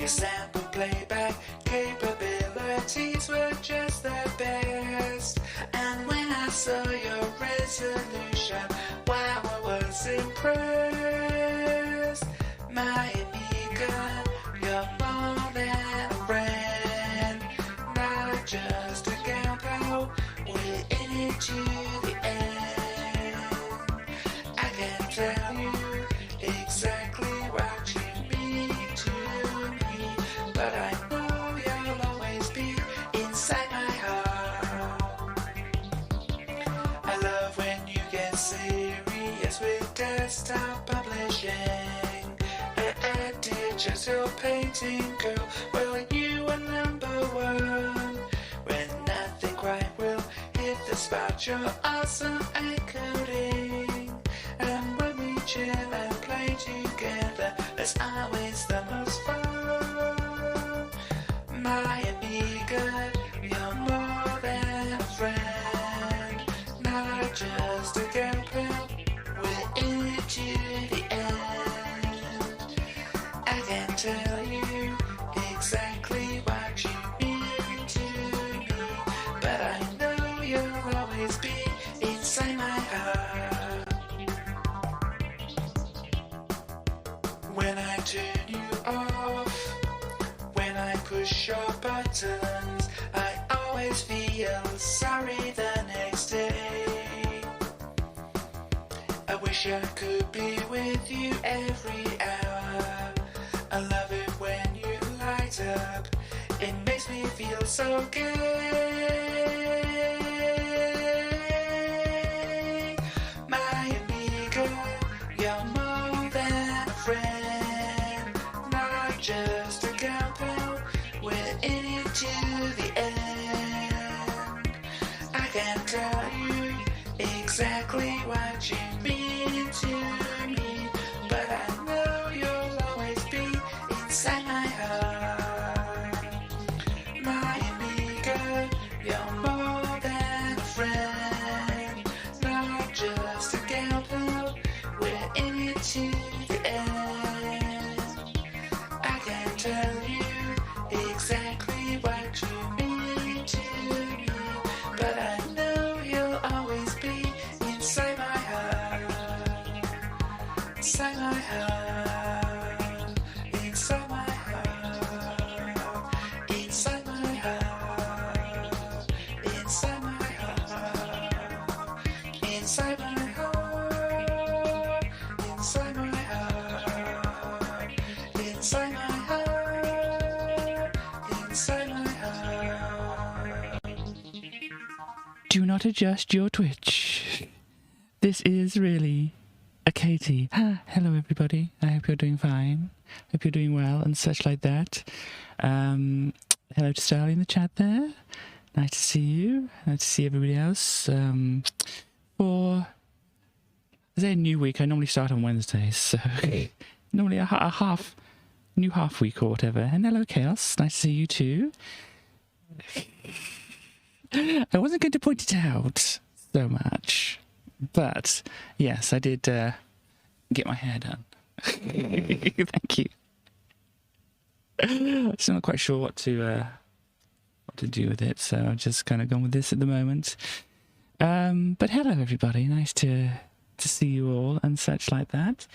Your sample playback capabilities were just the best. And when I saw your resolution, wow, I was impressed. My Amiga, you're more than a friend, not just a gal pal. We're in it to the end. I can tell you exactly what you mean to me, but I know you'll always be inside my heart. I love when you get serious with desktop publishing. Digital painting, girl, well, you are #1. When nothing quite will hit the spot, you're awesome at coding. And when we chill and play together, there's always the most fun. My Amiga, you're more than a friend, not just a gal pal. We're in it to the end. I can tell you exactly what you mean to me, but I know you'll always be inside my heart. When I turn you off, when I push your buttons, I always feel sorry the next day. I wish I could be with you every hour. I love it when you light up. It makes me feel so good. My Amiga, you're more than a friend, not just a gal pal. We're in it to the end. I can tell you exactly what you mean to me, but I know you'll always be inside my heart. My Amiga, you're more than a friend, not just a gal pal. We're in it to the end. I can tell you exactly what you mean to me, but I know you'll always be inside my heart. Inside my heart. Inside my heart. Inside my heart. Inside my heart. Inside my heart. Inside my heart. Inside my heart. Inside my heart. Do not adjust your Twitch. This is really a Katie. Hello everybody. I hope you're doing fine. Hope you're doing well and such like that. Hello to Starly in the chat there. Nice to see you. Nice to see everybody else. For as a new week, I normally start on Wednesdays, so normally a new half week or whatever. And hello Chaos. Nice to see you too. I wasn't going to point it out so much, but yes, I did get my hair done. Thank you. Still not quite sure what to do with it, so I've just kind of gone with this at the moment. But hello everybody, nice to see you all and such like that.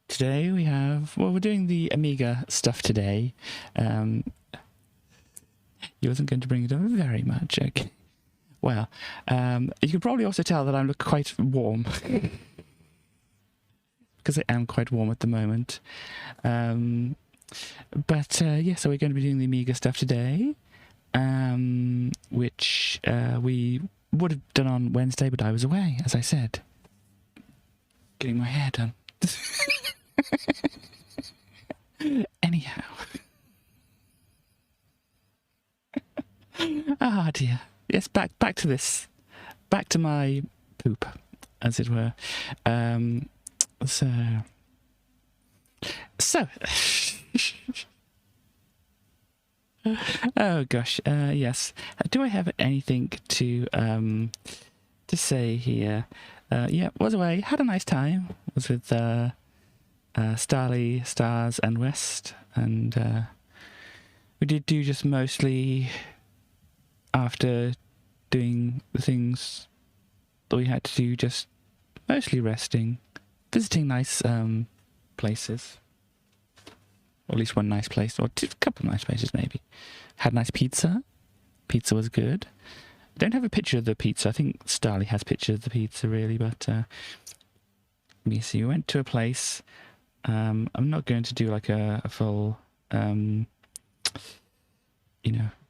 Today we have, well, we're doing the Amiga stuff today. You wasn't going to bring it up very much, okay. Well, you can probably also tell that I look quite warm. Because I am quite warm at the moment. But yeah, so we're going to be doing the Amiga stuff today. Which we would have done on Wednesday, but I was away, as I said. Getting my hair done. Anyhow. Ah, dear. Yes, back to this. Back to my poop, as it were. So oh gosh, yes. Do I have anything to say here? Yeah, was away, had a nice time. Was with Starly, Stars, and West, and we did do just mostly after doing the things that we had to do, just mostly resting, visiting nice places, or at least one nice place, or a couple of nice places maybe. Had nice pizza. Pizza was good. I don't have a picture of the pizza. I think Starly has pictures of the pizza really, but let me see. We went to a place. I'm not going to do like a full,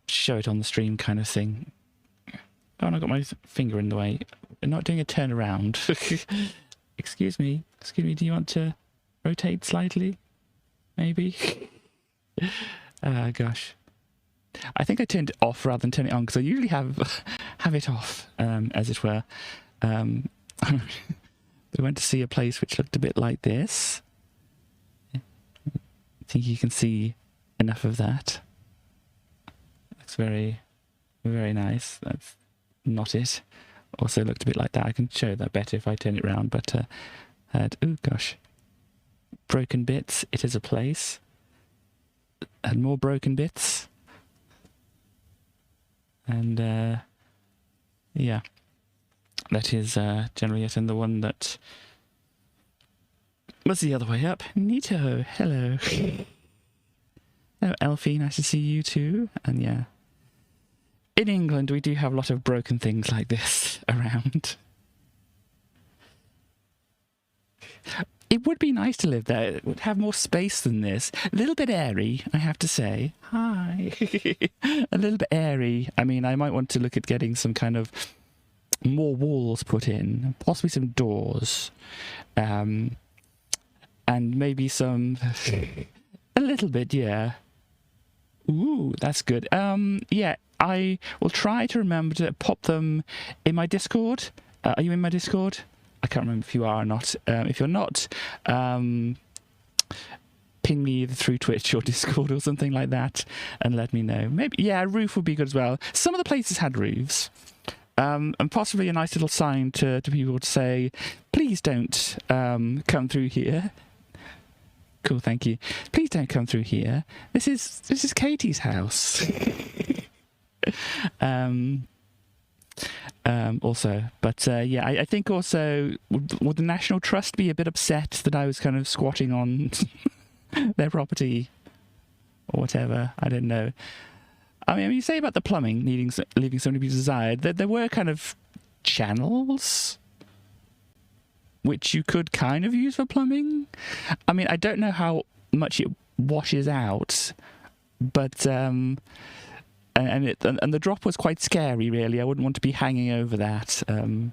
show it on the stream kind of thing. Oh, and I got my finger in the way. I'm not doing a turnaround. Excuse me. Do you want to rotate slightly? Maybe? Gosh. I think I turned it off rather than turn it on, because I usually have it off, as it were. We went to see a place which looked a bit like this. I think you can see enough of that. Looks very, very nice. That's not it. Also looked a bit like that. I can show that better if I turn it around, but oh gosh. Broken bits. It is a place. Had more broken bits. And yeah. That is generally it. And the one that was the other way up. Neato. Hello. Hello, Elfie. Nice to see you too. And yeah. In England, we do have a lot of broken things like this around. It would be nice to live there. It would have more space than this. A little bit airy, I have to say. Hi. A little bit airy. I mean, I might want to look at getting some kind of more walls put in, possibly some doors, and maybe some... a little bit, yeah. Ooh, that's good. Yeah, I will try to remember to pop them in my Discord. Are you in my Discord? I can't remember if you are or not. If you're not, ping me either through Twitch or Discord or something like that and let me know. Maybe, yeah, a roof would be good as well. Some of the places had roofs. And possibly a nice little sign to people to say, please don't come through here. Cool, thank you. Please don't come through here. This is Katie's house. Also, but yeah, I think also would the National Trust be a bit upset that I was kind of squatting on their property or whatever? I don't know. I mean, you say about the plumbing leaving something to be desired. There were kind of channels which you could kind of use for plumbing. I mean, I don't know how much it washes out, but and the drop was quite scary, really. I wouldn't want to be hanging over that, to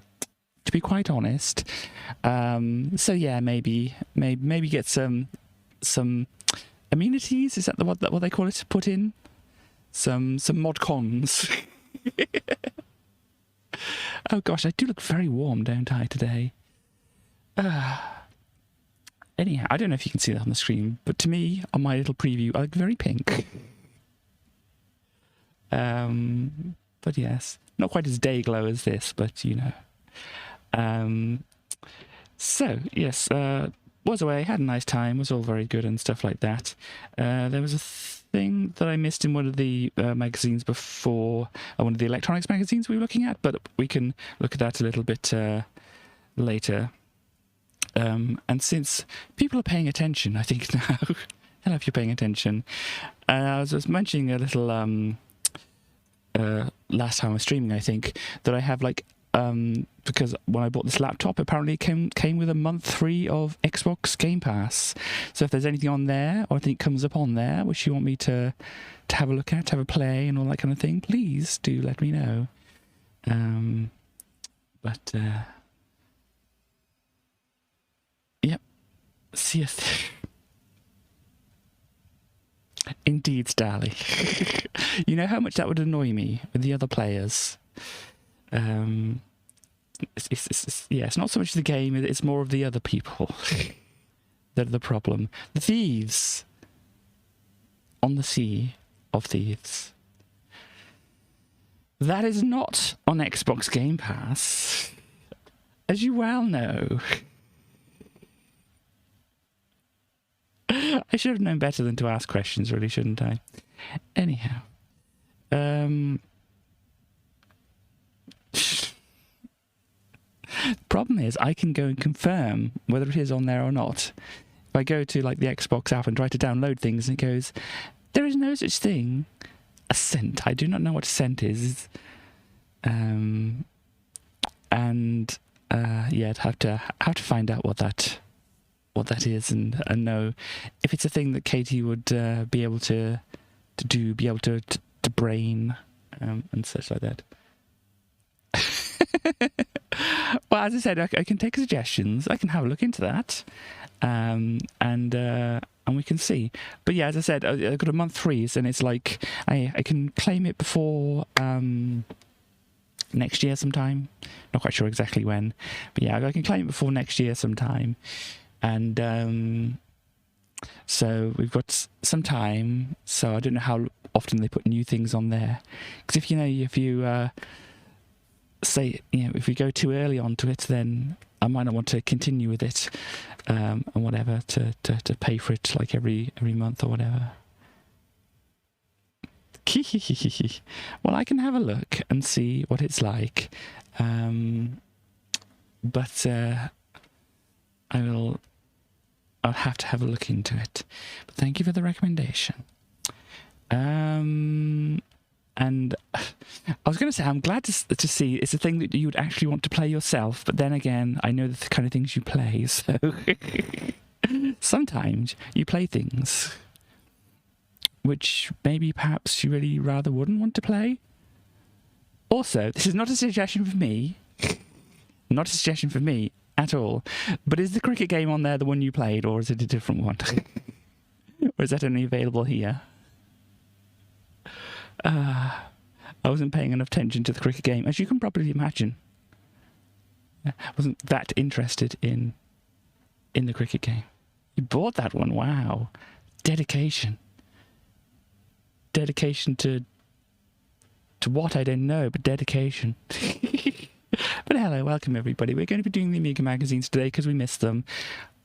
be quite honest. So yeah, maybe get some amenities. Is that what they call it? Put in some mod cons. Oh gosh, I do look very warm, don't I, today? Anyhow, I don't know if you can see that on the screen, but to me, on my little preview, I look very pink. But yes, not quite as day glow as this, but you know. So yes, was away, had a nice time, was all very good and stuff like that. There was a thing that I missed in one of the magazines before, one of the electronics magazines we were looking at, but we can look at that a little bit later. And since people are paying attention, I think now, hello if you're paying attention, I was mentioning a little last time I was streaming, I think, that I have like, because when I bought this laptop, apparently it came with a month free of Xbox Game Pass. So if there's anything on there, or anything comes up on there, which you want me to have a look at, have a play and all that kind of thing, please do let me know. Yep. See you. Indeed, Starly. You know how much that would annoy me with the other players. It's not so much the game, it's more of the other people that are the problem. The thieves on the Sea of Thieves. That is not on Xbox Game Pass, as you well know. I should have known better than to ask questions, really, shouldn't I? Anyhow. Problem is, I can go and confirm whether it is on there or not. If I go to like the Xbox app and try to download things, and it goes, there is no such thing. A scent. I do not know what a scent is. Yeah, I'd have to find out what that is and know if it's a thing that Katie would be able to do, be able to brain and such like that. Well, as I said, I can take suggestions. I can have a look into that, and we can see. But yeah, as I said, I've got a month freeze, and it's like I can claim it before next year sometime. Not quite sure exactly when, but yeah, I can claim it before next year sometime. And so we've got some time. So I don't know how often they put new things on there, because if you say, if we go too early onto it, then I might not want to continue with it, and whatever, to pay for it like every month or whatever. Well, I can have a look and see what it's like, but I'll have to have a look into it. But thank you for the recommendation. And I was going to say, I'm glad to see it's a thing that you would actually want to play yourself, but then again, I know the kind of things you play, so sometimes you play things which maybe perhaps you really rather wouldn't want to play. Also, this is not a suggestion for me, not a suggestion for me at all, but is the cricket game on there the one you played, or is it a different one? Or is that only available here? I wasn't paying enough attention to the cricket game, as you can probably imagine. I wasn't that interested in the cricket game. You bought that one, wow. Dedication. Dedication to what, I don't know, but dedication. But hello, welcome everybody. We're going to be doing the Amiga magazines today because we missed them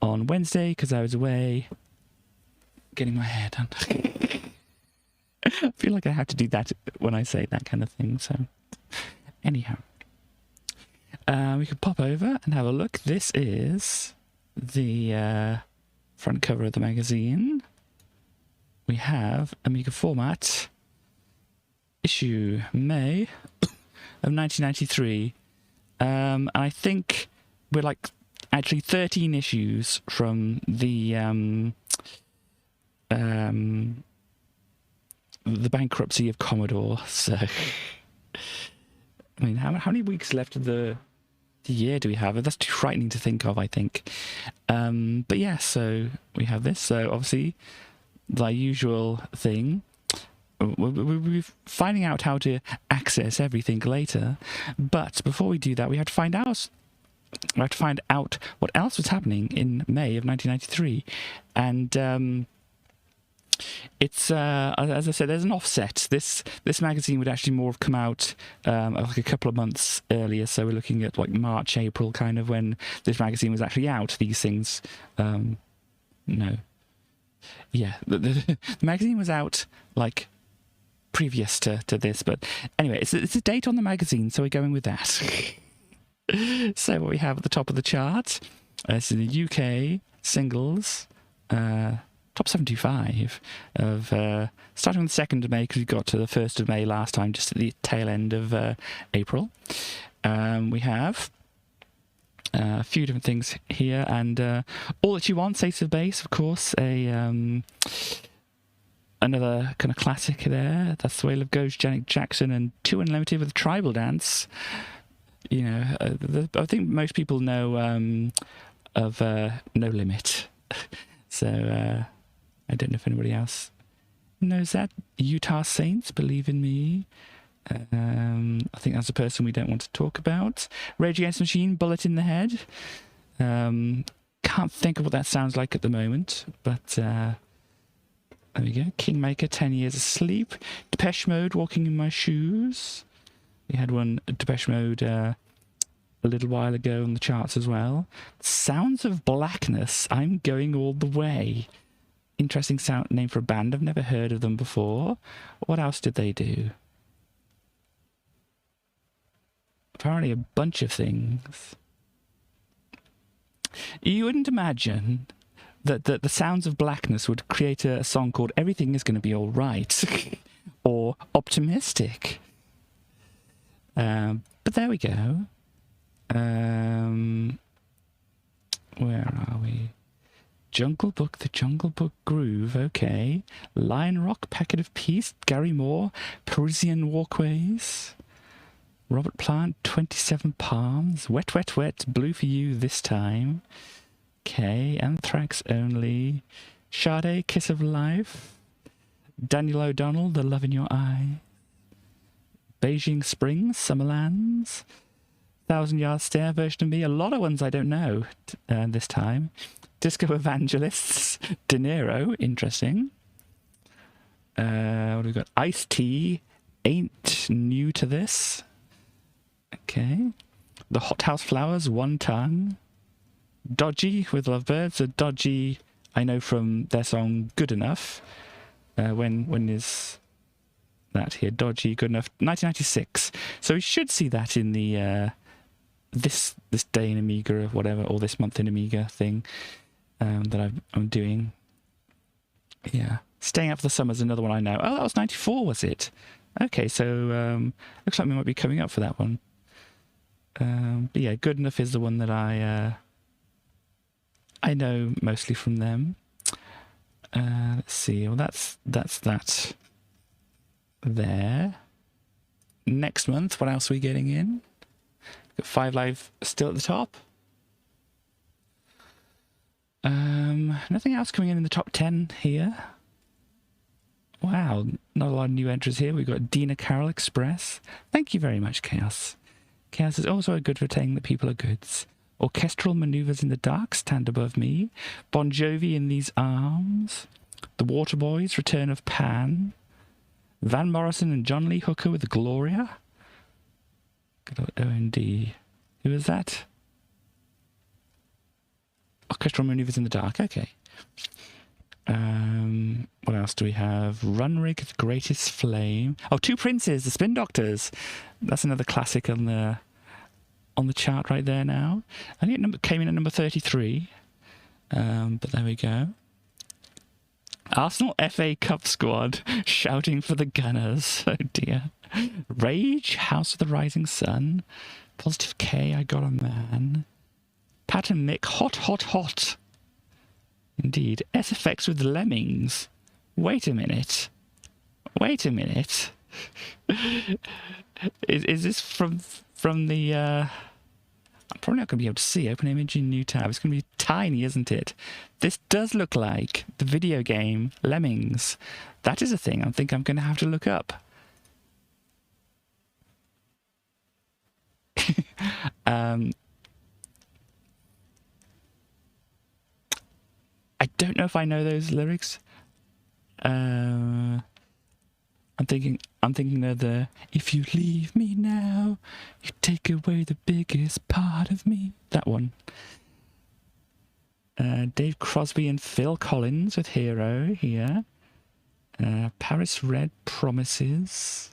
on Wednesday because I was away getting my hair done. I feel like I have to do that when I say that kind of thing, so anyhow. We could pop over and have a look. This is the front cover of the magazine. We have Amiga Format, issue May of 1993. And I think we're like actually 13 issues from the bankruptcy of Commodore. So, I mean, how many weeks left of the year do we have? That's too frightening to think of, I think. But yeah, so we have this. So obviously, the usual thing. We'll be finding out how to access everything later. But before we do that, we have to find out. We have to find out what else was happening in May of 1993, and it's as I said, there's an offset. This magazine would actually more have come out like a couple of months earlier. So we're looking at like March, April, kind of when this magazine was actually out. These things, no, yeah, the magazine was out like previous to this, but anyway, it's a date on the magazine, so we're going with that. So what we have at the top of the chart is in the UK singles, top 75 of starting on the 2nd of May, because we got to the 1st of May last time, just at the tail end of April. We have a few different things here, and All That You Want, Ace of Base, of course, another kind of classic there. That's The Way Love Goes, Janet Jackson, and Two Unlimited with a Tribal Dance. You know, I think most people know of No Limit. So I don't know if anybody else knows that. Utah Saints, Believe in Me. I think that's a person we don't want to talk about. Rage Against the Machine, Bullet in the Head. Can't think of what that sounds like at the moment, but there we go. Kingmaker, 10 Years Asleep. Depeche Mode, Walking in My Shoes. We had one, Depeche Mode, a little while ago on the charts as well. Sounds of Blackness, I'm Going All the Way. interesting sound name for a band. I've never heard of them before. What else did they do? Apparently a bunch of things. You wouldn't imagine that the Sounds of Blackness would create a song called Everything Is Going to Be All Right or Optimistic. But there we go. Where are we? Jungle Book, The Jungle Book Groove, okay. Lion Rock, Packet of Peace, Gary Moore, Parisian Walkways. Robert Plant, 27 Palms, Wet, Wet, Wet, Blue for You This Time. Okay, Anthrax Only. Sade, Kiss of Life. Daniel O'Donnell, The Love in Your Eye. Beijing Springs, Summerlands. Thousand Yard Stare version of me. A lot of ones I don't know this time. Disco Evangelists. De Niro, interesting. What have we got? Ice-T, Ain't New to This. Okay. The Hothouse Flowers, One Tongue. Dodgy with Lovebirds. So Dodgy, I know from their song Good Enough. When is that here? Dodgy, Good Enough. 1996. So we should see that in the this day in Amiga or whatever, or this month in Amiga thing that I'm doing. Yeah. Staying Up for the Summer is another one I know. Oh, that was 94, was it? Okay, so looks like we might be coming up for that one. But yeah, Good Enough is the one that I know mostly from them. Let's see. Well, that's that there. Next month, what else are we getting in? Got 5 Live still at the top. Nothing else coming in the top 10 here. Wow, not a lot of new entries here. We've got Dina Carroll Express. Thank you very much, Chaos. Chaos is also good for saying that people are goods. Orchestral Maneuvers in the Dark, Stand Above Me. Bon Jovi, In These Arms. The Waterboys, Return of Pan. Van Morrison and John Lee Hooker with Gloria. Good old OND. Who is that? Orchestral Maneuvers in the Dark, okay. What else do we have? Runrig, The Greatest Flame. Oh, Two Princes, The Spin Doctors. That's another classic on the chart right there now. I think it came in at number 33. But there we go. Arsenal FA Cup squad shouting for the Gunners. Oh dear. Rage, House of the Rising Sun. Positive K, I Got a Man. Pat and Mick, Hot, Hot, Hot. Indeed. SFX with Lemmings. Wait a minute. Wait a minute. Is this from the... I'm probably not going to be able to see. Open image in new tab. It's going to be tiny, isn't it? This does look like the video game Lemmings. That is a thing I think I'm going to have to look up. I don't know if I know those lyrics. I'm thinking of the "If you leave me now, you take away the biggest part of me." That one. Dave Crosby and Phil Collins with Hero here. Paris Red, Promises.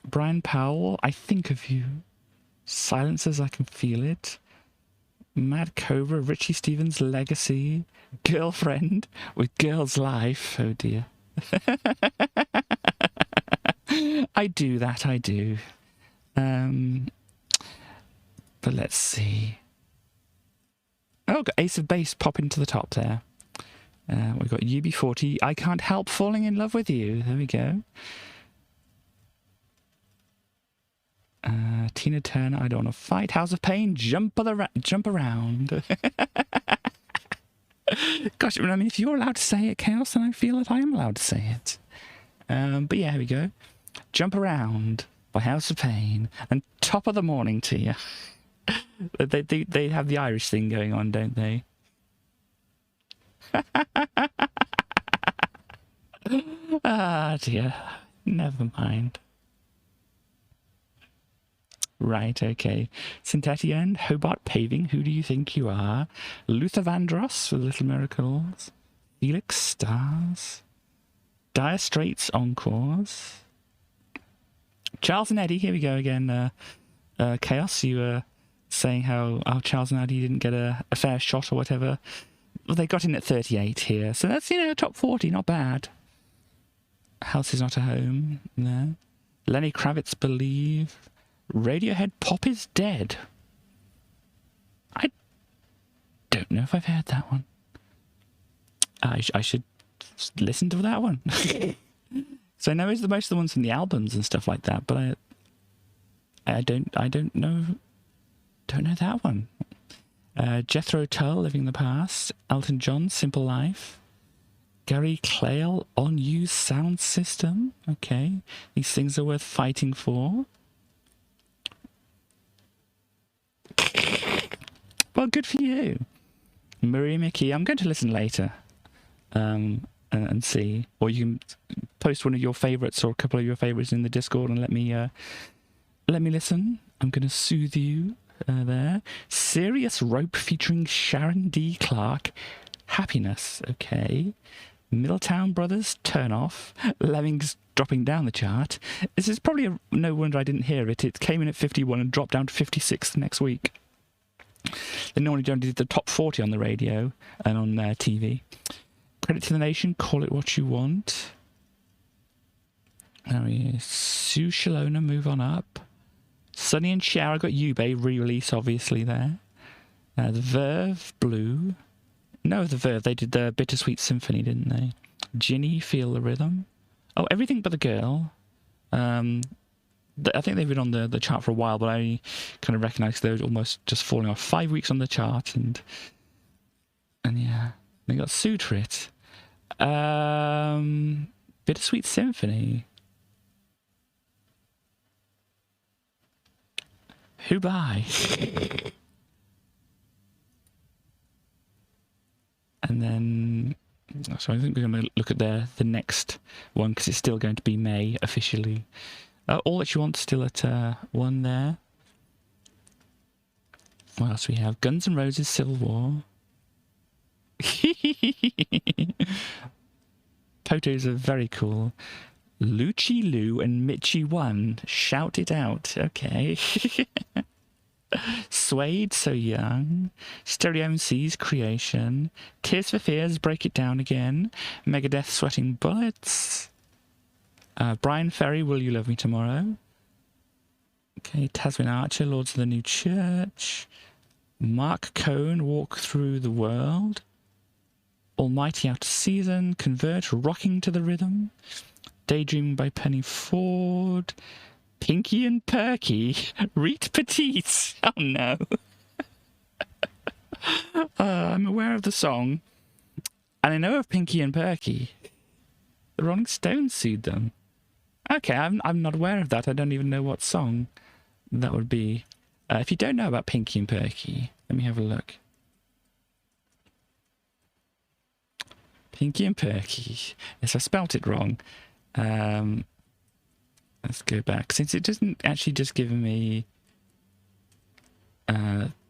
Brian Powell, I Think of You. Silences, I Can Feel It. Mad Cobra, Richie Stevens, Legacy. Girlfriend with Girl's Life. Oh dear. I do that, I do. But let's see. Oh, got Ace of Base pop into the top there. We've got UB40, I Can't Help Falling in Love with You. There we go. Tina Turner, I Don't Want to Fight. House of Pain, Jump Around. Gosh, I mean, if you're allowed to say it, Chaos, then I feel that I am allowed to say it. But yeah, here we go. Jump Around by House of Pain. And Top of the Morning to you. They have the Irish thing going on, don't they? Ah, dear. Never mind. Right, okay. Syntetian, Hobart Paving, Who Do You Think You Are? Luther Vandross with Little Miracles. Felix Stars. Dire Straits Encores. Charles and Eddie, here we go again. Chaos, you were saying how Charles and Eddie didn't get a fair shot or whatever. Well, they got in at 38 here, so that's, top 40, not bad. House is Not a Home, there. Lenny Kravitz, Believe. Radiohead, Pop is Dead. I don't know if I've heard that one. I should listen to that one. So I know it's most of the ones from the albums and stuff like that, but I don't know that one. Jethro Tull, Living the Past. Elton John, Simple Life. Gary Clayle, On Use Sound System. Okay, these things are worth fighting for. Well, good for you. Marie Mickey, I'm going to listen later. And see. Or you can post one of your favourites or a couple of your favourites in the Discord and let me listen. I'm going to soothe you there. Serious Rope featuring Sharon D. Clark. Happiness. Okay. Middletown Brothers, Turn Off. Lemmings dropping down the chart. This is probably no wonder I didn't hear it. It came in at 51 and dropped down to 56 the next week. They normally don't do the top 40 on the radio and on TV. Credit to the Nation, Call It What You Want. There he is. Sue Shalona, Move On Up. Sonny and Cher, I got Ube, re-release obviously there. The Verve, Blue. No, the Verve, they did the Bittersweet Symphony, didn't they? Ginny, Feel the Rhythm. Oh, Everything But the Girl. I think they've been on the chart for a while, but I kind of recognise they're almost just falling off. 5 weeks on the chart, and yeah, they got sued for it. Bittersweet Symphony. Who by? And then, so I think we're going to look at the next one because it's still going to be May officially. All That You Want still at 1 there. What else we have? Guns N' Roses, Civil War. Photos are very cool. Lucci Lou and Mitchie One. Shout It Out. Okay. Suede, So Young. Stereo MC's Creation. Tears for Fears, Break It Down Again. Megadeth, Sweating Bullets. Brian Ferry, Will You Love Me Tomorrow? Okay, Tasman Archer, Lords of the New Church. Mark Cohn, Walk Through the World. Almighty Out of Season. Convert, Rocking to the Rhythm. Daydreaming by Penny Ford. Pinky and Perky, Reet Petite. Oh no. I'm aware of the song. And I know of Pinky and Perky. The Rolling Stones sued them. Okay, I'm not aware of that. I don't even know what song that would be. If you don't know about Pinky and Perky, let me have a look. Pinky and Perky. Yes, I spelt it wrong. Let's go back. Since it doesn't actually just give me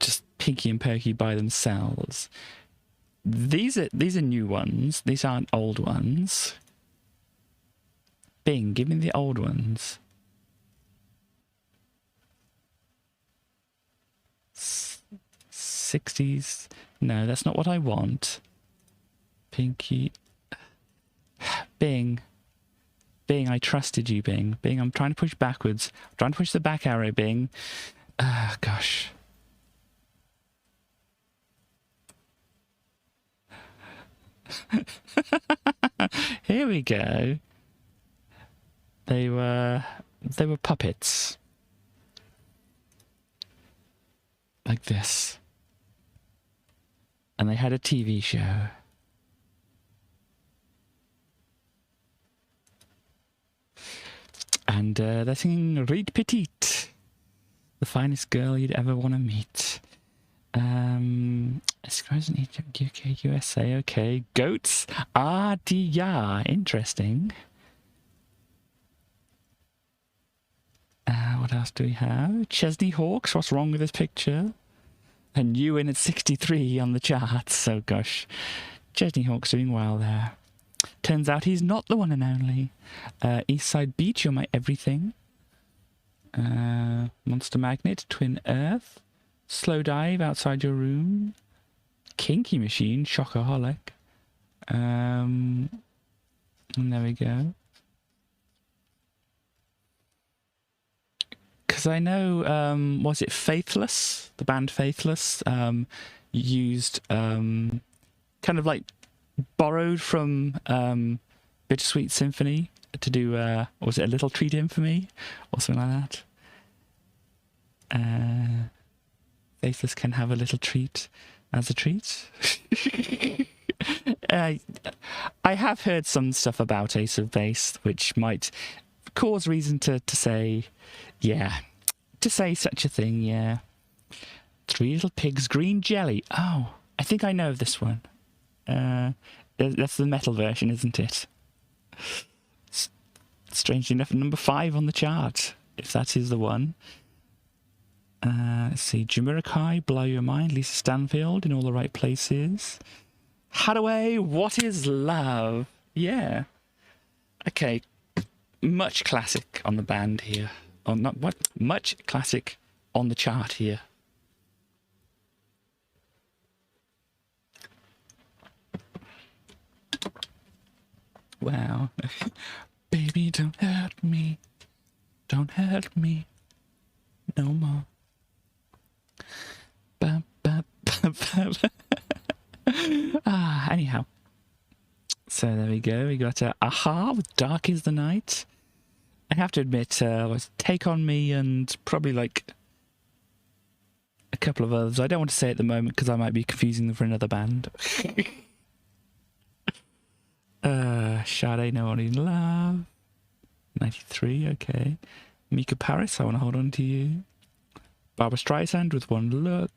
just Pinky and Perky by themselves. These are new ones. These aren't old ones. Bing, give me the old ones. 60s. No, that's not what I want. Pinky. Bing. Bing, I trusted you, Bing. Bing, I'm trying to push backwards. I'm trying to push the back arrow, Bing. Gosh. Here we go. They were puppets. Like this. And they had a TV show. And they're singing Reed Petite, the finest girl you'd ever want to meet. Escrows in Egypt, UK, USA, okay. Goats, RDR, interesting. What else do we have? Chesney Hawks, what's wrong with this picture? And you in at 63 on the charts, oh gosh. Chesney Hawk's doing well there. Turns out he's not the one and only. Eastside Beach, you're my everything. Monster Magnet, Twin Earth. Slow Dive, Outside Your Room. Kinky Machine, Shockaholic. And there we go. Because I know, was it Faithless? The band Faithless used kind of like borrowed from Bittersweet Symphony to do, was it A Little Treat In For Me? Or something like that. Faithless can have a little treat as a treat. I have heard some stuff about Ace of Base, which might cause reason to say, yeah, to say such a thing, yeah. Three Little Pigs, Green Jelly. Oh, I think I know this one. That's the metal version, isn't it? Strangely enough, number 5 on the chart, if that is the one. Let's see, Jamiroquai, Blow Your Mind, Lisa Stanfield, In All the Right Places. Hadaway, What Is Love? Yeah. Okay, much classic on the band here. Oh, not what? Much classic on the chart here. Wow. Baby, don't hurt me. Don't hurt me no more. Ba, ba, ba, ba, ba. Anyhow. So there we go. We got Aha with Dark Is the Night. I have to admit, was Take On Me and probably like a couple of others. I don't want to say at the moment because I might be confusing them for another band. Sade, No One In Love. 93, okay. Mika Paris, I Want to Hold On To You. Barbra Streisand with One Look.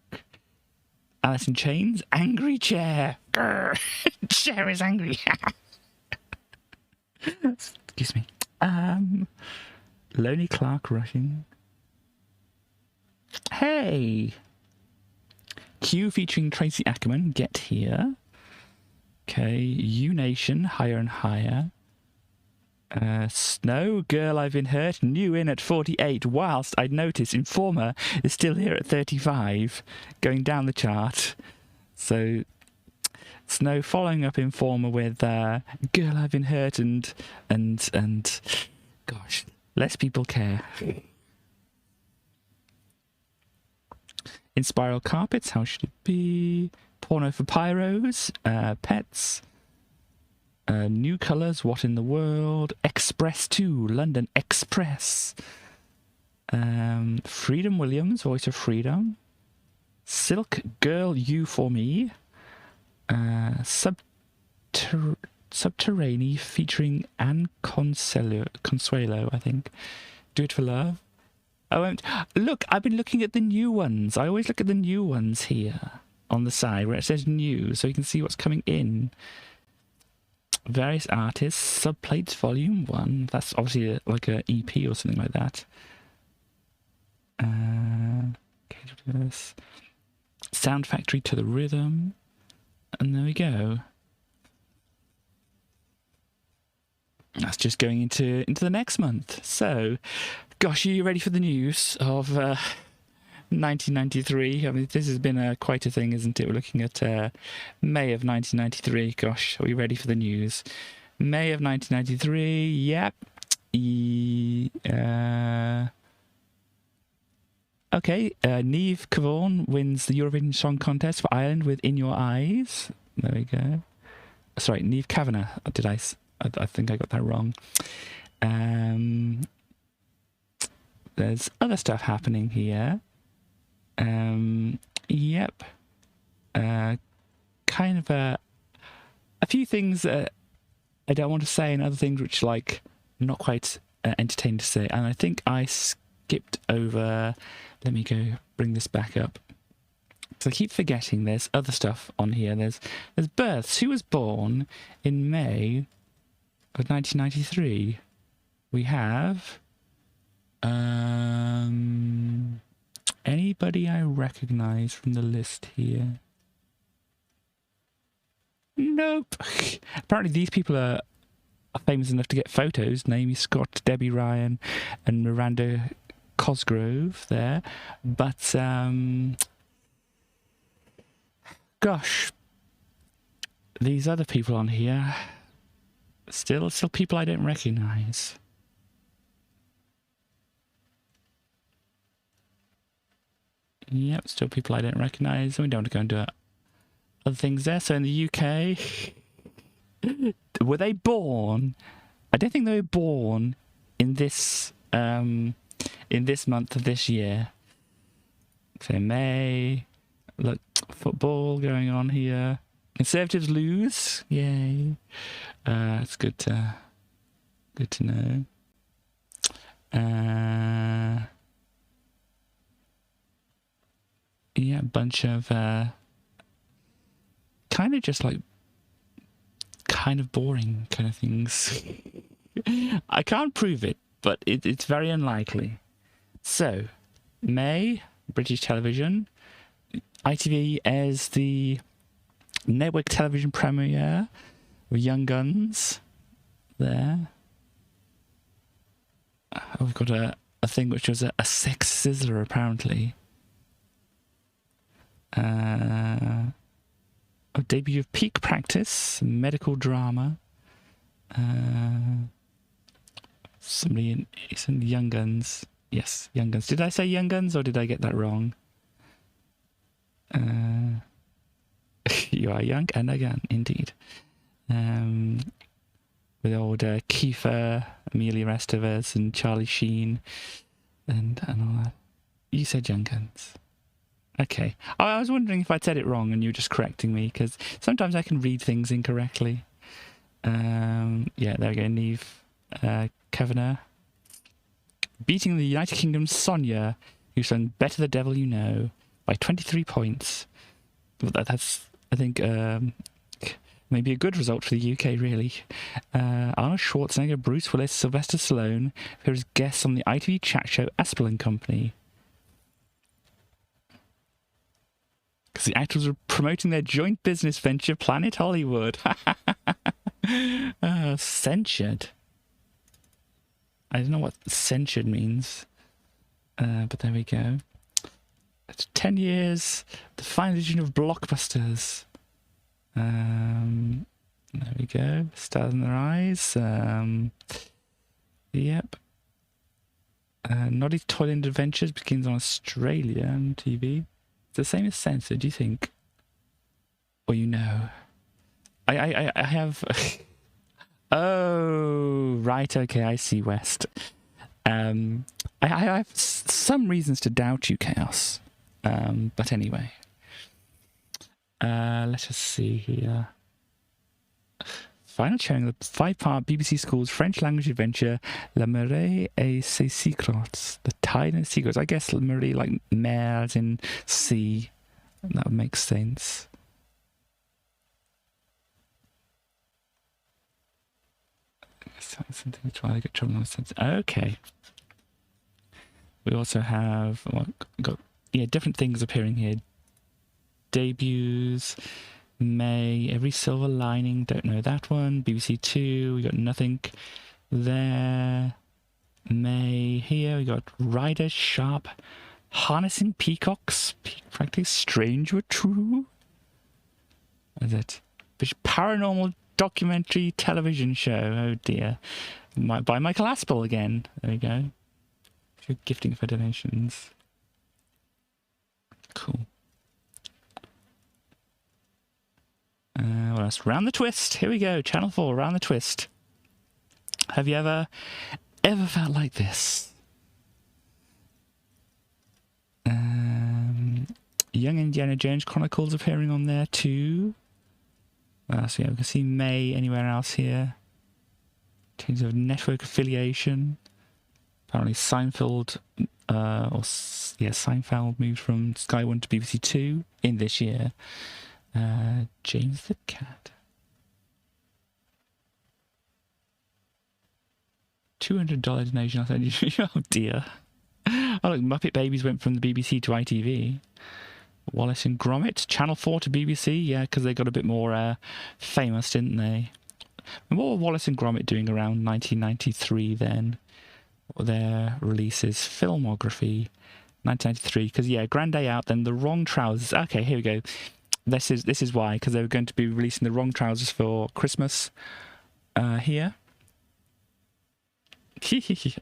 Alice in Chains, Angry Chair. Grr. Chair is angry. Excuse me. Lonely Clark Rushing. Hey! Q featuring Tracy Ackerman, Get Here. Okay, U Nation, Higher and Higher. Snow, Girl I've Been Hurt, new in at 48, whilst I'd noticed Informer is still here at 35, going down the chart. So, Snow following up Informer with Girl I've Been Hurt and gosh, Less People Care. In Spiral Carpets, How Should It Be? Porno for Pyros, Pets. New Colours, What in the World? Express 2, London Express. Freedom Williams, Voice of Freedom. Silk, Girl, You For Me. Subterranea featuring Anne Consuelo, I think. Do It For Love. Oh, look, I've been looking at the new ones. I always look at the new ones here on the side where it says new, so you can see what's coming in. Various artists, Subplates Volume 1. That's obviously like an EP or something like that. Sound Factory to the Rhythm. And there we go. That's just going into the next month. So, gosh, are you ready for the news of 1993? I mean, this has been quite a thing, isn't it? We're looking at May of 1993. Gosh, are we ready for the news? May of 1993, yep. Okay, Niamh Cavorn wins the Eurovision Song Contest for Ireland with In Your Eyes. There we go. Sorry, Niamh Kavanagh. I think I got that wrong. There's other stuff happening here. Yep. Kind of a few things that I don't want to say, and other things which, like, not quite entertaining to say. And I think I skipped over. Let me go bring this back up. So I keep forgetting there's other stuff on here. There's births. Who was born in May of 1993? We have anybody I recognise from the list here? Nope. Apparently these people are famous enough to get photos. Naomi Scott, Debbie Ryan, and Miranda Cosgrove there. But, gosh, these other people on here, still people I don't recognise. Yep, still people I don't recognise. We don't want to go into other things there. So in the UK, were they born? I don't think they were born in this month of this year. So May, look, football going on here. Conservatives lose. Yay. It's good to know. Yeah, a bunch of kind of just like kind of boring kind of things. I can't prove it, but it's very unlikely. So, May, British television. ITV airs the network television premiere of Young Guns there. Oh, we've got a thing which was a sex sizzler, apparently. A debut of Peak Practice, medical drama. Somebody it's in Young Guns. Yes, Young Guns. Did I say Young Guns or did I get that wrong? You are young and a gun, indeed. With old Kiefer, Amelia Estevez, and Charlie Sheen, and all that. You said Young Guns. Okay. I was wondering if I'd said it wrong and you were just correcting me, because sometimes I can read things incorrectly. Yeah, there we go. Neve Kavanagh. Beating the United Kingdom's Sonia, who sung Better the Devil You Know, by 23 points. That's, I think, maybe a good result for the UK, really. Arnold Schwarzenegger, Bruce Willis, Sylvester Stallone appear as guests on the ITV chat show Aspel and Company. Because the actors were promoting their joint business venture, Planet Hollywood. Censured. I don't know what censured means. But there we go. It's 10 years, the final edition of Blockbusters. There we go. Stars in Their Eyes. Yep. Noddy's Toyland Adventures begins on Australia on TV. It's the same as censored, do you think? Or you know? I have... Oh, right, okay, I see, West. I have some reasons to doubt you, Chaos. But anyway. Let us see here. Final showing of the 5-part BBC Schools French language adventure La Marée et ses secrets. The Tide and Secrets. I guess La Marée, like mer as in sea. That would make sense. Something to try to get trouble on sense. Okay. We also have different things appearing here. Debuts, May, Every Silver Lining, don't know that one. BBC Two, we got nothing there. May here, we got Ryder Sharp, Harnessing Peacocks, Peak Practice, Strange but True. What is it? Paranormal documentary television show. Oh dear. By Michael Aspel again. There we go. If you're gifting for donations. Cool. What else? Round the Twist. Here we go. Channel 4, Round the Twist. Have you ever felt like this? Young Indiana Jones Chronicles appearing on there too. So yeah, we can see May anywhere else here. In terms of network affiliation. Apparently Seinfeld, Seinfeld moved from Sky 1 to BBC 2 in this year. James the Cat. $200 donation. Oh dear. Oh look, Muppet Babies went from the BBC to ITV. Wallace and Gromit, Channel 4 to BBC, yeah, because they got a bit more famous, didn't they? And what were Wallace and Gromit doing around 1993 then? What were their releases? Filmography, 1993, because yeah, Grand Day Out, then The Wrong Trousers. Okay, here we go. This is why, because they were going to be releasing The Wrong Trousers for Christmas here.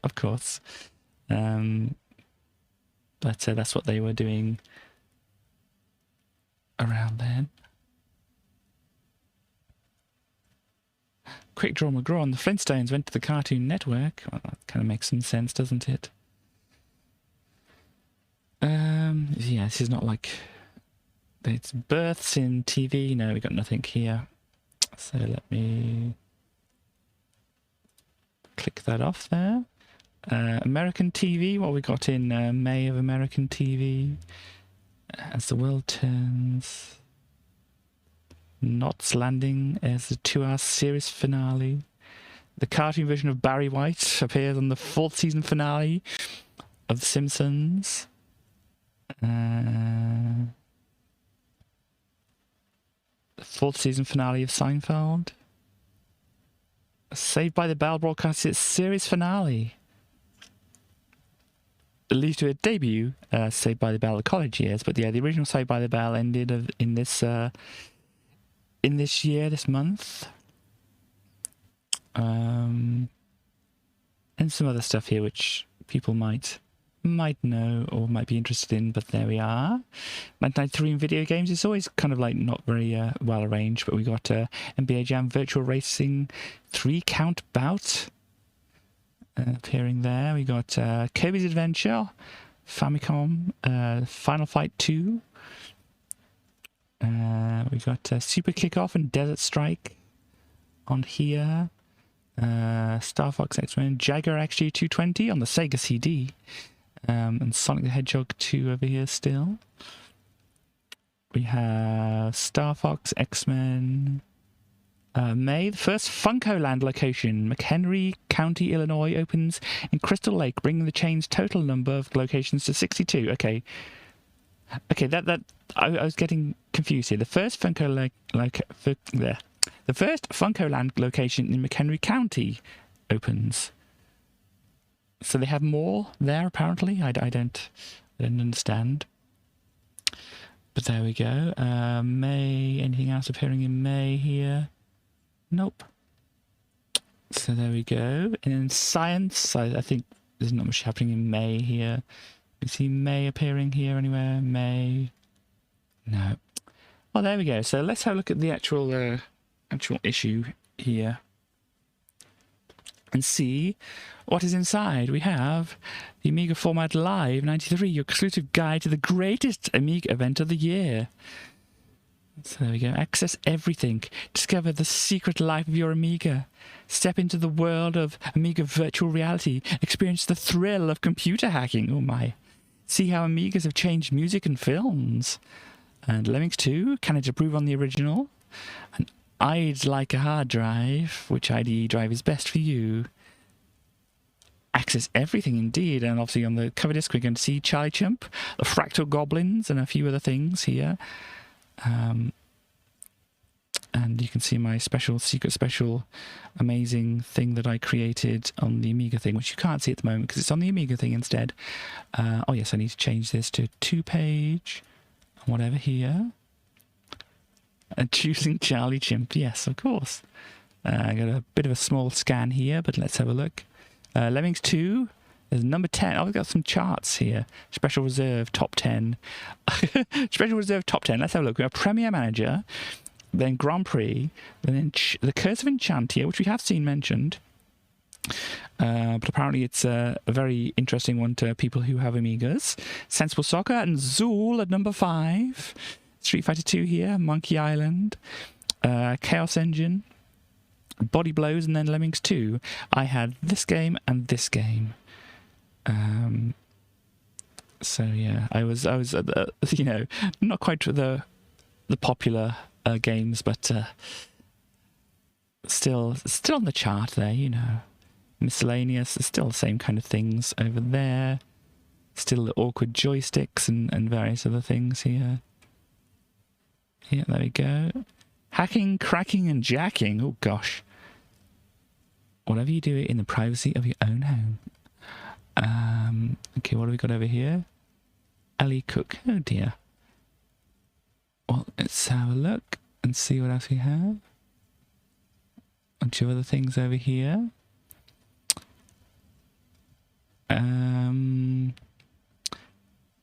Of course. But that's what they were doing around then. Quick Draw McGraw and the Flintstones went to the Cartoon Network. Well, that kind of makes some sense, doesn't it? Yeah, this is not like it's births in TV. No, we got nothing here. So let me click that off there. American TV, what we got in May of American TV? As the World Turns. Knots Landing as the 2-hour series finale. The cartoon version of Barry White appears on the 4th season finale of The Simpsons. The 4th season finale of Seinfeld. Saved by the Bell broadcasts its series finale. It leads to a debut, Saved by the Bell, the college years, but yeah, the original Saved by the Bell ended in this year, this month. And some other stuff here which people might know or might be interested in, but there we are. 1993 in video games. It's always kind of like not very well arranged, but we got NBA Jam Virtual Racing 3-count bout appearing there. We got Kirby's Adventure, Famicom, Final Fight 2. We got Super Kickoff and Desert Strike on here. Star Fox X-Men, Jaguar XG220 on the Sega CD. And Sonic the Hedgehog 2 over here still. We have Star Fox X-Men. May, the first Funko-Land location, McHenry County, Illinois, opens in Crystal Lake, bringing the chain's total number of locations to 62. Okay, that I was getting confused here. The first Funko the first Funko-Land location in McHenry County opens. So they have more there apparently. I don't understand. But there we go. May, anything else appearing in May here? Nope. So there we go. And in science, I think there's not much happening in May here. You see May appearing here anywhere? May? No. Well, there we go. So let's have a look at the actual issue here and see what is inside. We have the Amiga Format Live 93, your exclusive guide to the greatest Amiga event of the year. So there we go. Access everything. Discover the secret life of your Amiga. Step into the world of Amiga virtual reality. Experience the thrill of computer hacking. Oh my. See how Amigas have changed music and films. And Lemmings 2, can it improve on the original? And I'd like a hard drive. Which IDE drive is best for you? Access everything indeed. And obviously on the cover disc we're going to see Charlie Chimp, the Fractal Goblins, and a few other things here. And you can see my secret special amazing thing that I created on the Amiga thing, which you can't see at the moment because it's on the Amiga thing instead. Oh yes, I need to change this to 2-page, whatever here. And choosing Charlie Chimp, yes, of course. I got a bit of a small scan here, but let's have a look. Lemmings 2. There's number 10. Oh, we've got some charts here. Special Reserve Top 10. Special Reserve Top 10. Let's have a look. We have Premier Manager, then Grand Prix, then the Curse of Enchantia, which we have seen mentioned. But apparently it's a very interesting one to people who have Amigas. Sensible Soccer and Zool at number 5. Street Fighter 2 here. Monkey Island. Chaos Engine. Body Blows, and then Lemmings 2. I had this game and this game. So yeah, I was you know, not quite the popular games, but still on the chart there, you know. Miscellaneous, still the same kind of things over there. Still the awkward joysticks and various other things here. Yeah, there we go. Hacking, cracking, and jacking. Oh, gosh. Whatever you do it in the privacy of your own home. Okay, what have we got over here? Ellie Cook. Oh, dear. Well, let's have a look and see what else we have. A bunch of other things over here.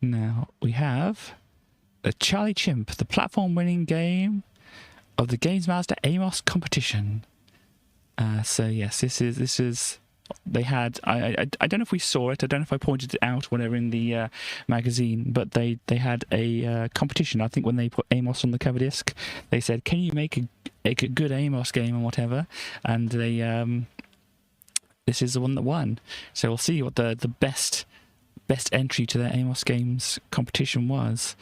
Now, we have the Charlie Chimp, the platform-winning game of the Games Master Amos competition. So yes, this is. They had. I don't know if we saw it. I don't know if I pointed it out whatever in the magazine, but they had a competition. I think when they put Amos on the cover disc, they said, "Can you make a good Amos game and whatever?" And they this is the one that won. So we'll see what the best entry to their Amos games competition was.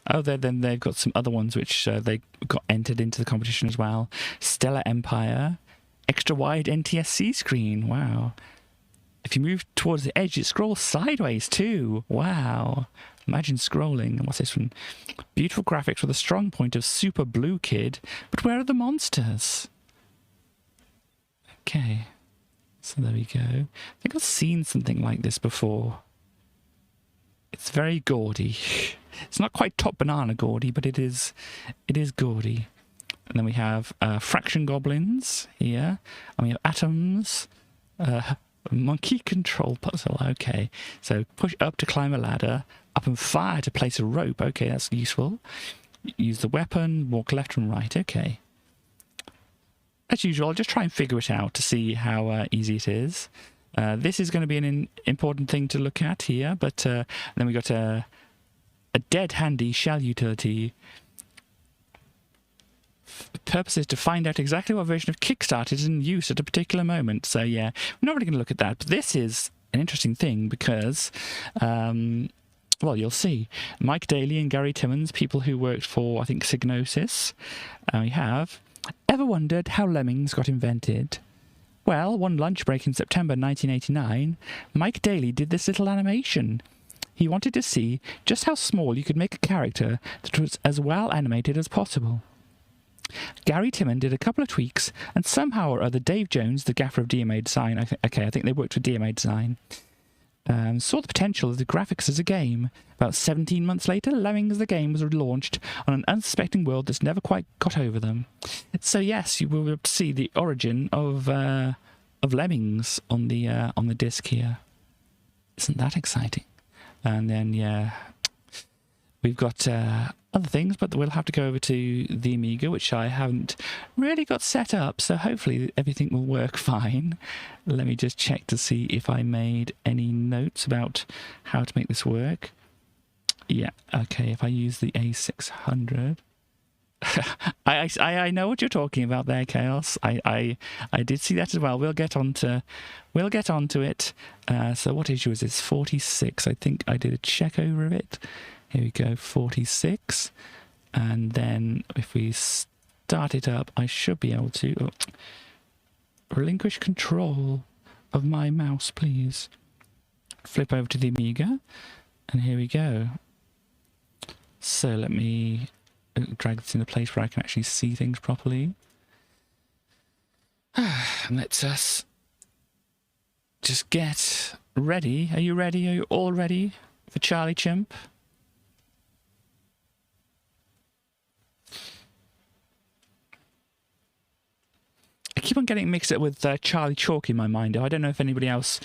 Oh, then they've got some other ones which they got entered into the competition as well. Stellar Empire, extra wide NTSC screen. Wow. If you move towards the edge, it scrolls sideways too. Wow. Imagine scrolling. And what's this one? Beautiful graphics with a strong point of Super Blue Kid. But where are the monsters? Okay. So there we go. I think I've seen something like this before. It's very gaudy. It's not quite top banana gaudy, but it is gaudy. And then we have fraction goblins here, and we have atoms, monkey control puzzle. Okay, so push up to climb a ladder, up and fire to place a rope. Okay, that's useful. Use the weapon, walk left and right. Okay. As usual, I'll just try and figure it out to see how easy it is. This is going to be an important thing to look at here, but then we got a dead handy shell utility. The purpose is to find out exactly what version of Kickstart is in use at a particular moment. So yeah, we're not really going to look at that, but this is an interesting thing because, well, you'll see. Mike Daly and Gary Timmons, people who worked for, I think, Psygnosis, we have. Ever wondered how Lemmings got invented? Well, one lunch break in September 1989, Mike Daly did this little animation. He wanted to see just how small you could make a character that was as well animated as possible. Gary Timmon did a couple of tweaks, and somehow or other Dave Jones, the gaffer of DMA Design, I think they worked with DMA Design, saw the potential of the graphics as a game. About 17 months later, Lemmings the game was launched on an unsuspecting world that's never quite got over them. So yes, you will see the origin of Lemmings on the disc here. Isn't that exciting? And then yeah, we've got other things, but we'll have to go over to the Amiga, which I haven't really got set up, so hopefully everything will work fine. Let me just check to see if I made any notes about how to make this work. Yeah, okay, if I use the A600... I know what you're talking about there, Chaos. I did see that as well. We'll get onto it. So what issue is this? 46. I think I did a check over of it. Here we go, 46. And then if we start it up, I should be able to relinquish control of my mouse, please. Flip over to the Amiga, and here we go. So let me drag this in a place where I can actually see things properly. And let's us just get ready. Are you ready? Are you all ready for Charlie Chimp? I keep on getting mixed up with Charlie Chalk in my mind. I don't know if anybody else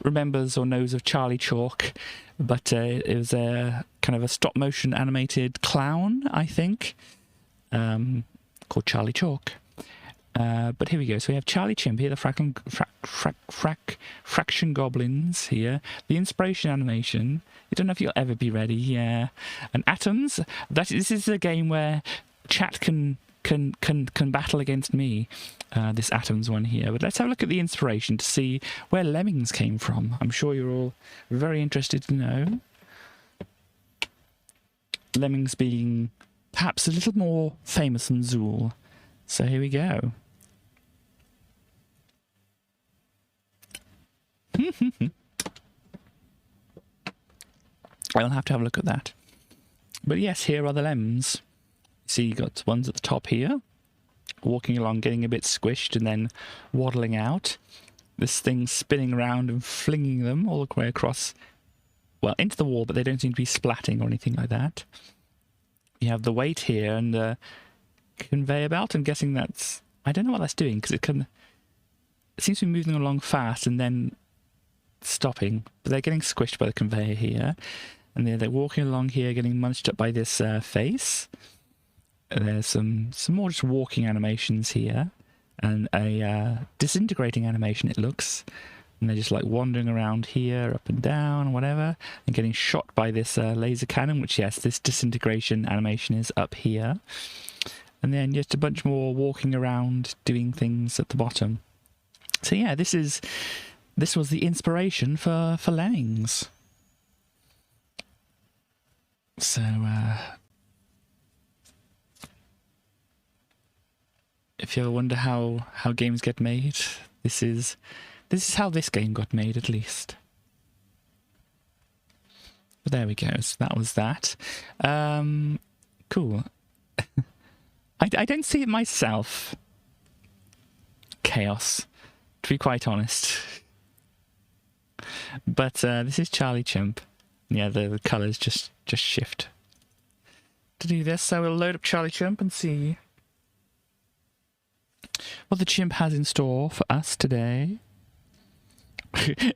remembers or knows of Charlie Chalk, but it was a kind of a stop-motion animated clown, I think, called Charlie Chalk. But here we go. So we have Charlie Chimp here, the fraction goblins here, the inspiration animation. I don't know if you'll ever be ready. Yeah, and atoms. This is a game where chat can battle against me. This atoms one here. But let's have a look at the inspiration to see where Lemmings came from. I'm sure you're all very interested to know. Lemmings being perhaps a little more famous than Zool. So here we go. I'll have to have a look at that. But yes, here are the Lemms. See, you got ones at the top here, walking along, getting a bit squished and then waddling out. This thing spinning around and flinging them all the way across, well, into the wall, but they don't seem to be splatting or anything like that. You have the weight here and the conveyor belt. I'm guessing that's... I don't know what that's doing, because it seems to be moving along fast and then stopping. But they're getting squished by the conveyor here. And they're walking along here, getting munched up by this face. There's some more just walking animations here. And a disintegrating animation, it looks. And they're just like wandering around here, up and down, whatever. And getting shot by this laser cannon, which, yes, this disintegration animation is up here. And then just a bunch more walking around, doing things at the bottom. So yeah, this was the inspiration for Lemmings. So, if you ever wonder how games get made, this is how this game got made, at least. But there we go. So that was that. Cool. I don't see it myself. Chaos, to be quite honest. But this is Charlie Chimp. Yeah, the colours just shift to do this. So we'll load up Charlie Chimp and see what the chimp has in store for us today.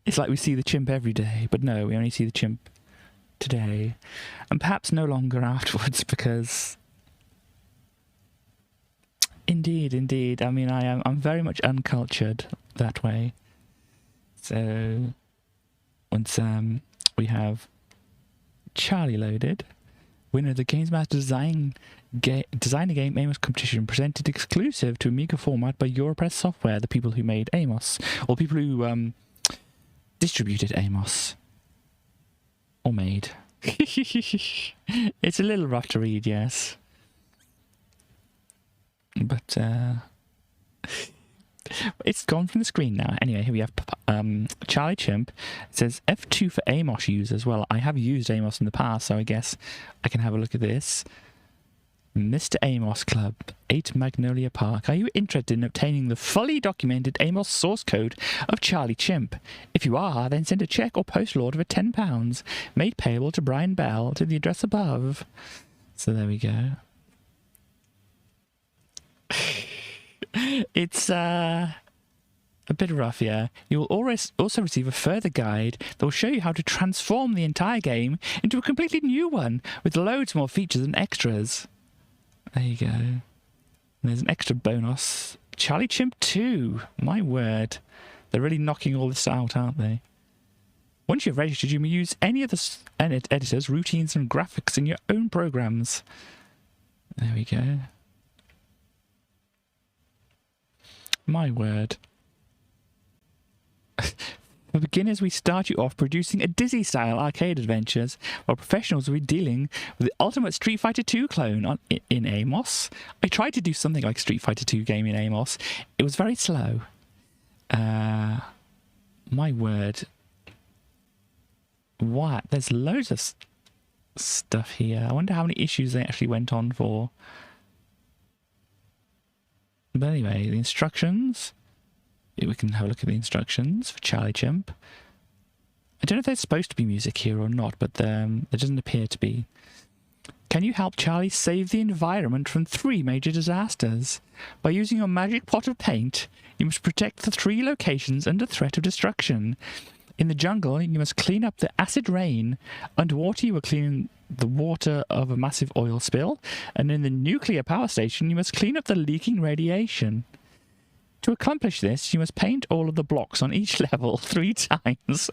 It's like we see the chimp every day, but no, we only see the chimp today. And perhaps no longer afterwards, because... Indeed. I mean, I'm very much uncultured that way. So, once we have Charlie loaded, winner of the Games Master Design a Game Amos competition, presented exclusive to Amiga Format by Europress Software, the people who made Amos, or people who distributed Amos, or made. It's a little rough to read, yes. But it's gone from the screen now. Anyway, here we have Charlie Chimp. It says F2 for Amos users. Well, I have used Amos in the past, so I guess I can have a look at this. Mr. Amos Club, 8 Magnolia Park. Are you interested in obtaining the fully documented Amos source code of Charlie Chimp? If you are, then send a check or postal order for £10, made payable to Brian Bell, to the address above. So there we go. It's a bit rough, yeah. You will also receive a further guide that will show you how to transform the entire game into a completely new one with loads more features and extras. There you go. And there's an extra bonus. Charlie Chimp 2. My word. They're really knocking all this out, aren't they? Once you've registered, you may use any of the editors, routines, and graphics in your own programs. There we go. My word. For beginners, we start you off producing a Dizzy-style arcade adventures, while professionals will be dealing with the ultimate Street Fighter 2 clone in Amos. I tried to do something like Street Fighter 2 game in Amos. It was very slow. My word. What? There's loads of stuff here. I wonder how many issues they actually went on for. But anyway, the instructions. We can have a look at the instructions for Charlie Chimp. I don't know if there's supposed to be music here or not, but there doesn't appear to be. Can you help Charlie save the environment from 3 major disasters? By using your magic pot of paint, you must protect the 3 locations under threat of destruction. In the jungle, you must clean up the acid rain. Underwater, you will clean the water of a massive oil spill. And in the nuclear power station, you must clean up the leaking radiation. To accomplish this, you must paint all of the blocks on each level 3 times.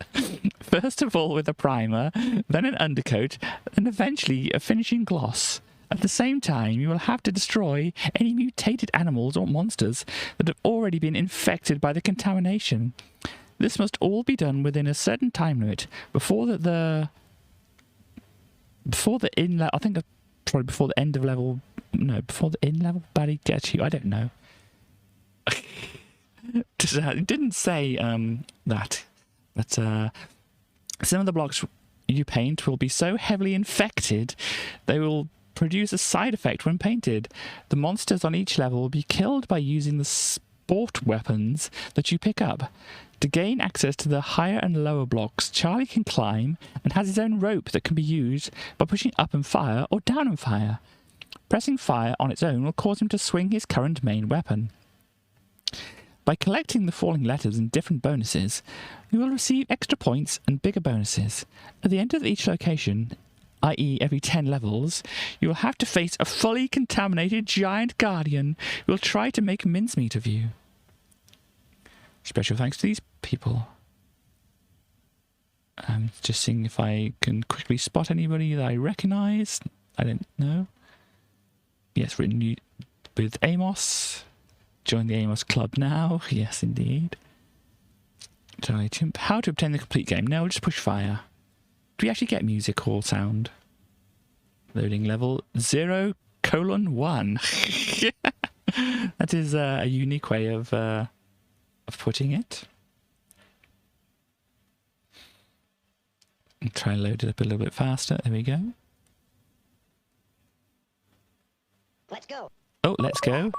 First of all with a primer, then an undercoat, and eventually a finishing gloss. At the same time, you will have to destroy any mutated animals or monsters that have already been infected by the contamination. This must all be done within a certain time limit before the end of level. No, before the in level baddie gets you. I don't know. It didn't say that. But some of the blocks you paint will be so heavily infected they will produce a side effect when painted. The monsters on each level will be killed by using the sport weapons that you pick up. To gain access to the higher and lower blocks, Charlie can climb and has his own rope that can be used by pushing up and fire or down and fire. Pressing fire on its own will cause him to swing his current main weapon. By collecting the falling letters and different bonuses, you will receive extra points and bigger bonuses. At the end of each location, i.e. every 10 levels, you will have to face a fully contaminated giant guardian who will try to make mincemeat of you. Special thanks to these people. I'm just seeing if I can quickly spot anybody that I recognise. I don't know. Yes, written with Amos. Join the Amos Club now. Yes, indeed. Charlie Chimp. How to obtain the complete game? No, we'll just push fire. Do we actually get music or sound? Loading level 0:1. That is a unique way of putting it. And try and load it up a little bit faster. There we go. Let's go. Oh, let's go.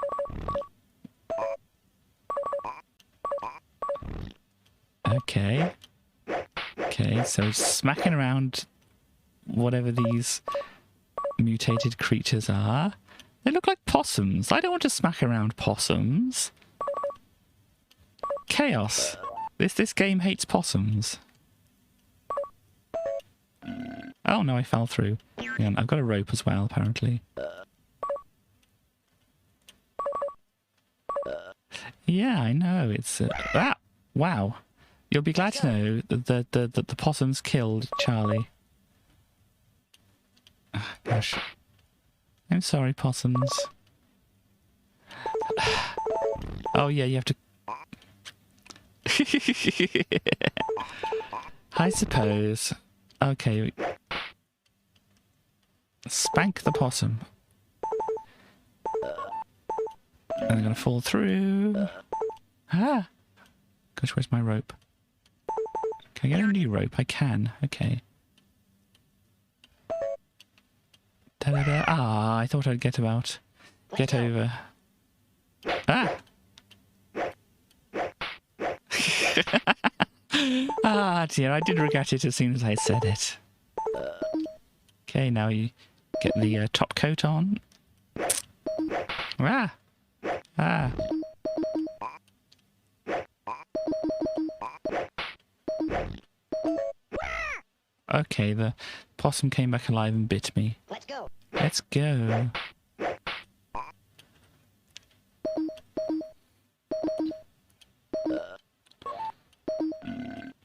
Okay. Okay, so smacking around whatever these mutated creatures are. They look like possums. I don't want to smack around possums. Chaos. This game hates possums. Oh no, I fell through. Hang on, I've got a rope as well, apparently. Yeah, I know. It's wow. You'll be glad to know that the possums killed Charlie. Oh, gosh. I'm sorry, possums. Oh yeah, you have to... I suppose. Okay. Spank the possum. And I'm gonna fall through. Ah! Gosh, where's my rope? Can I get a new rope? I can. Okay. Da-da-da. Ah, I thought I'd get about. Get over. Ah! Ah, dear, I did regret it as soon as I said it. Okay, now you get the top coat on. Ah! Ah! Okay, the possum came back alive and bit me. Let's go. Let's go.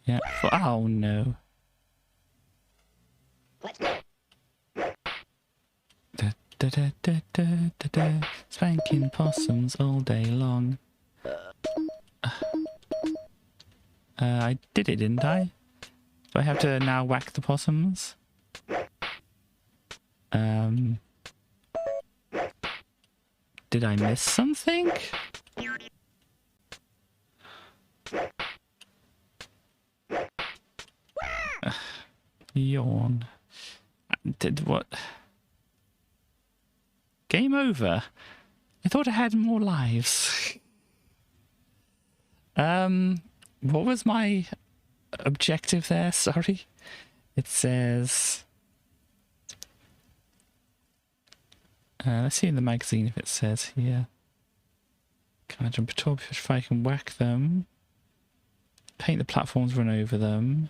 Yeah. Oh no. Let's go. Da, da, da, da, da, da, da. Spanking possums all day long. I did it, didn't I? Do I have to now whack the possums? Did I miss something? Yawn. Did what? Game over. I thought I had more lives. What was my objective there? Sorry. It says... let's see in the magazine if it says here. Can I jump a torpedo if I can whack them? Paint the platforms, run over them.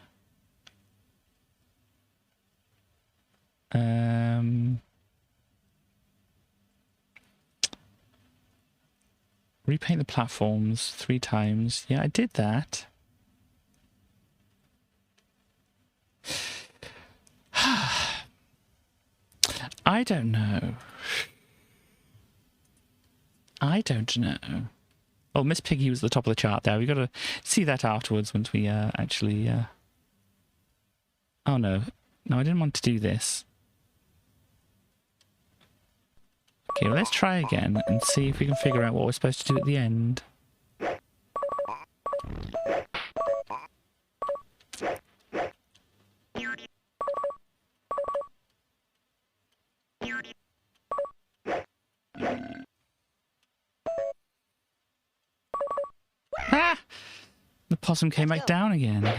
Repaint the platforms 3 times. Yeah, I did that. I don't know. I don't know. Oh, Miss Piggy was at the top of the chart there. We've got to see that afterwards once we actually... Oh, no. No, I didn't want to do this. Okay, well, let's try again and see if we can figure out what we're supposed to do at the end. The possum came back down again.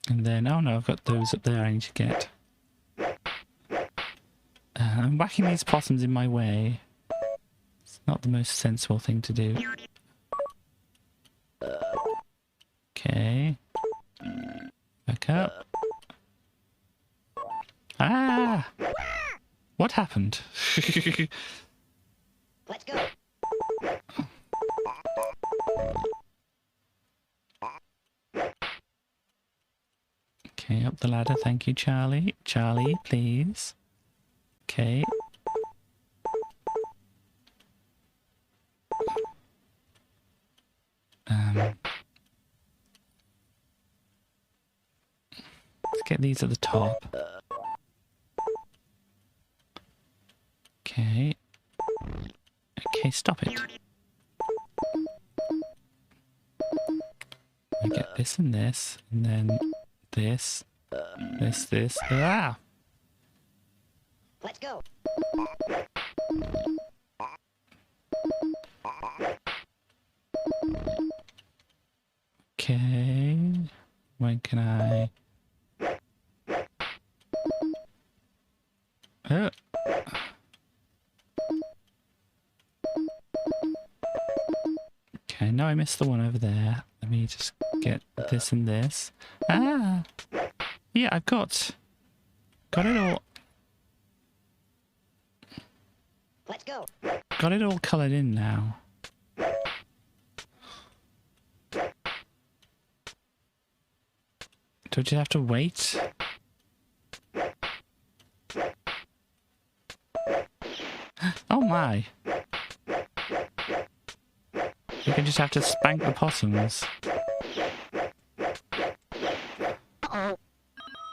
And then, oh no, I've got those up there I need to get. I'm whacking these possums in my way. It's not the most sensible thing to do. Okay. Back up. Ah! What happened? Let's go. Okay, up the ladder. Thank you, Charlie. Charlie, please. Okay. Let's get these at the top. Okay. Okay, stop it. I get this and this, and then this, this. Ah! Let's go. Okay. When can I... Oh. Okay, now I missed the one over there. Let me just get this and this. Ah! Yeah, I've got it all. Let's go. Got it all coloured in now. Don't you have to wait? Oh my! You can just have to spank the possums.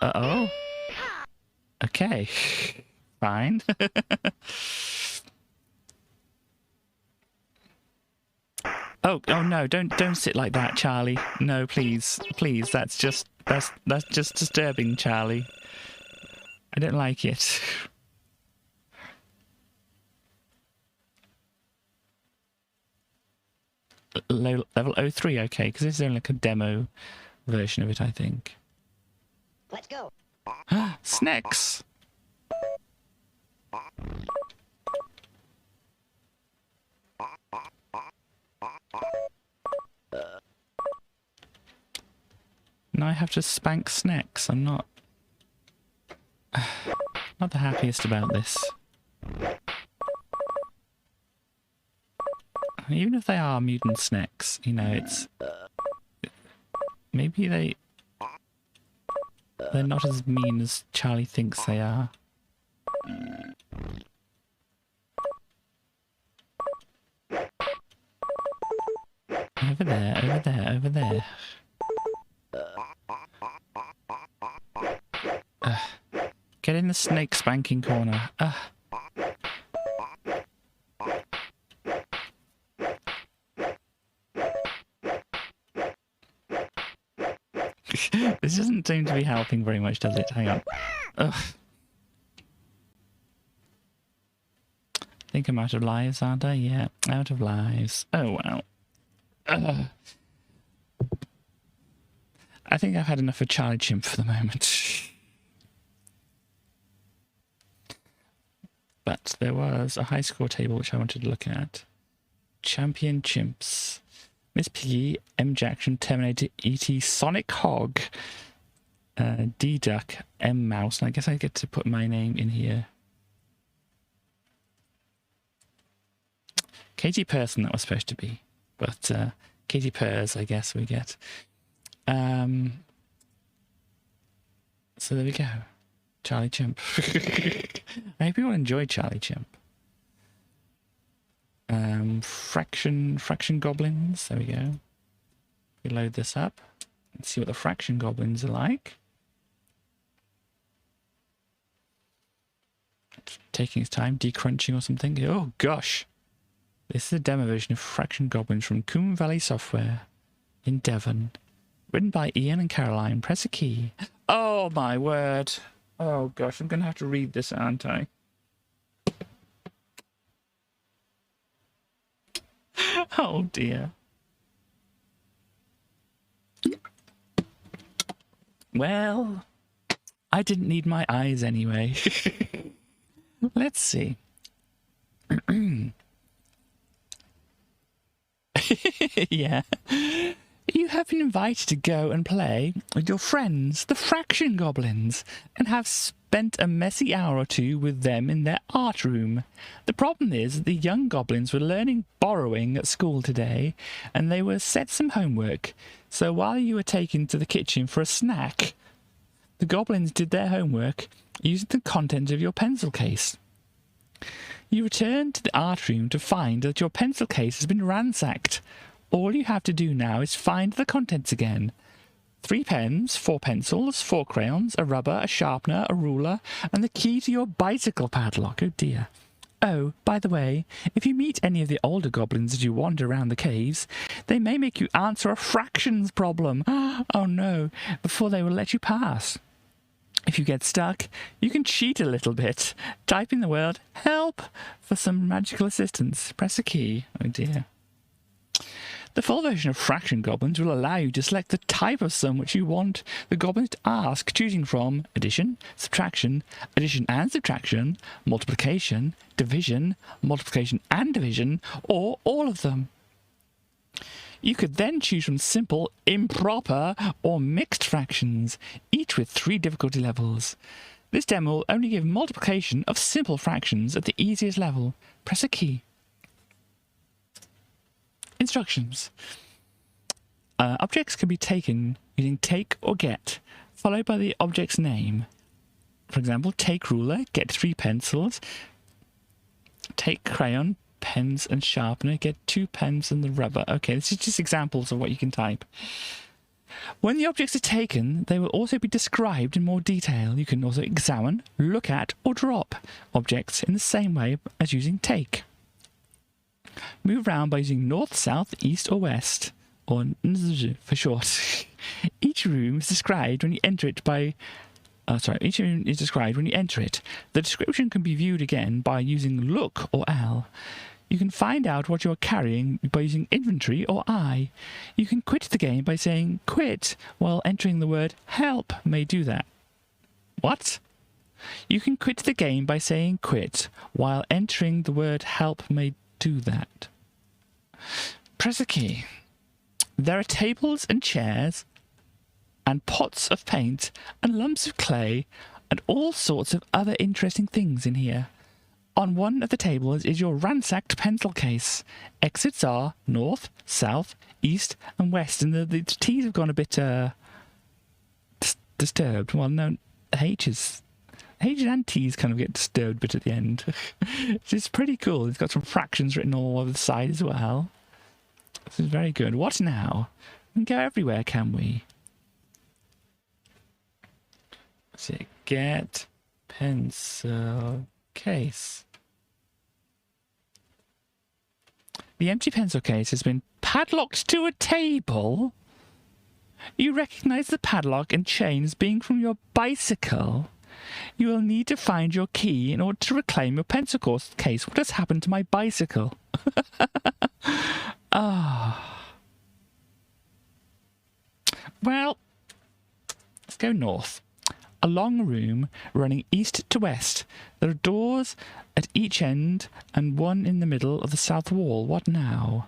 Uh-oh. Okay. Fine. Oh no, don't sit like that, Charlie. No, please. Please, that's just disturbing, Charlie. I don't like it. Level 03, okay, because this is only like a demo version of it, I think. Let's go. Snacks! Now I have to spank snacks. I'm not the happiest about this. Even if they are mutant snacks, you know, it's... Maybe they're not as mean as Charlie thinks they are. Over there, over there, over there. Get in the snake spanking corner. This doesn't seem to be helping very much, does it? Hang on. Ugh. I think I'm out of lives, aren't I? Yeah, out of lives. Oh, wow. I think I've had enough of Charlie Chimp for the moment. But there was a high score table which I wanted to look at. Champion Chimps. Miss Piggy, M. Jackson, Terminator, E.T., Sonic Hog, D. Duck, M. Mouse. And I guess I get to put my name in here. Katie Person that was supposed to be. But Katie Purrs, I guess we get. So there we go. Charlie Chimp. I hope you all enjoy Charlie Chimp. Fraction goblins. There we go. We load this up and see what the fraction goblins are like. It's taking its time, decrunching or something. Oh gosh. This is a demo version of Fraction Goblins from Coombe Valley Software in Devon. Written by Ian and Caroline. Press a key. Oh my word. Oh gosh, I'm going to have to read this, aren't I? Oh dear. Well, I didn't need my eyes anyway. Let's see. Yeah. You have been invited to go and play with your friends, the Fraction Goblins, and have spent a messy hour or two with them in their art room. The problem is that the young goblins were learning borrowing at school today, and they were set some homework. So while you were taken to the kitchen for a snack, the goblins did their homework using the contents of your pencil case. You return to the art room to find that your pencil case has been ransacked. All you have to do now is find the contents again. 3 pens, 4 pencils, 4 crayons, a rubber, a sharpener, a ruler, and the key to your bicycle padlock. Oh dear. Oh, by the way, if you meet any of the older goblins as you wander around the caves, they may make you answer a fractions problem. Oh no, before they will let you pass. If you get stuck, you can cheat a little bit. Type in the word help for some magical assistance. Press a key. Oh dear. The full version of Fraction Goblins will allow you to select the type of sum which you want the goblins to ask, choosing from addition and subtraction, multiplication, division, multiplication and division, or all of them. You could then choose from simple, improper, or mixed fractions, each with 3 difficulty levels. This demo will only give multiplication of simple fractions at the easiest level. Press a key. Instructions. Objects can be taken using take or get, followed by the object's name. For example, take ruler, get 3 pencils. Take crayon, pens and sharpener, get 2 pens and the rubber. Okay, this is just examples of what you can type. When the objects are taken, they will also be described in more detail. You can also examine, look at, or drop objects in the same way as using take. Move around by using north, south, east, or west, or NZ for short. Each room is described when you enter it by... each room is described when you enter it. The description can be viewed again by using look or L. You can find out what you are carrying by using inventory or I. You can quit the game by saying quit while entering the word help may do that. What? You can quit the game by saying quit while entering the word help may do that. Press a key. There are tables and chairs and pots of paint and lumps of clay and all sorts of other interesting things in here. On one of the tables is your ransacked pencil case. Exits are north, south, east and west, and the T's have gone a bit disturbed. Well, no, H's and T's kind of get disturbed a bit at the end. It's pretty cool. It's got some fractions written all over the side as well. This is very good. What now? We can go everywhere, can we? So get pencil case. The empty pencil case has been padlocked to a table. You recognize the padlock and chain as being from your bicycle. You will need to find your key in order to reclaim your pencil case. What has happened to my bicycle? Well, let's go north. A long room running east to west. There are doors at each end and one in the middle of the south wall. What now?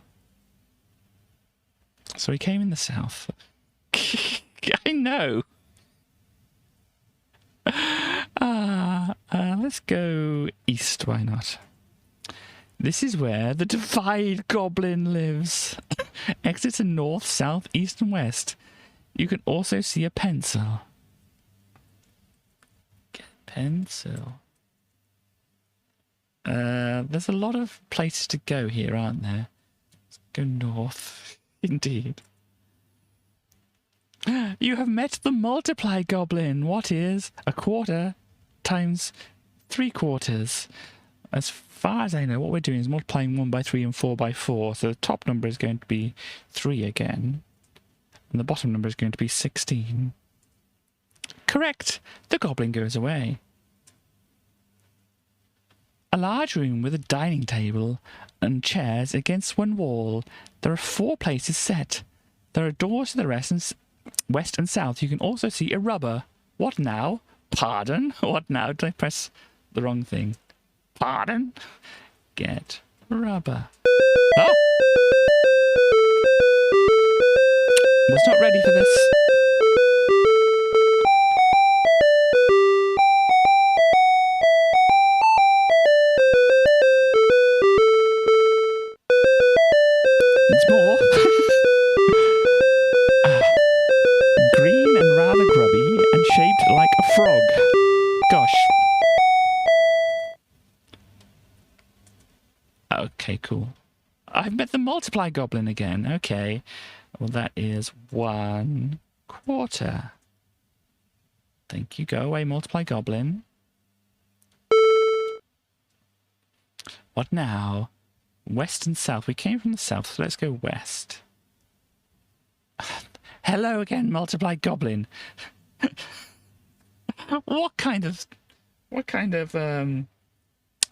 So he came in the south. I know. Let's go east, why not? This is where the Divide Goblin lives. Exits are north, south, east and west. You can also see a pencil. Get pencil. There's a lot of places to go here, aren't there? Let's go north. Indeed. You have met the multiply goblin. What is a quarter times 3/4? As far as I know, what we're doing is multiplying 1 by 3 and 4 by 4. So the top number is going to be 3 again. And the bottom number is going to be 16. Correct! The goblin goes away. A large room with a dining table and chairs against one wall. There are 4 places set. There are doors to the west and south. You can also see a rubber. What now? Pardon? What now? Did I press the wrong thing? Pardon? Get rubber. Oh! Was not ready for this. It's more. Green and rather grubby and shaped like a frog. Gosh. Okay, cool. I've met the multiply goblin again. Okay. Well, that is 1/4. Thank you. Go away, multiply goblin. What now? West and south. We came from the south, so let's go west. Hello again, multiply goblin. What kind of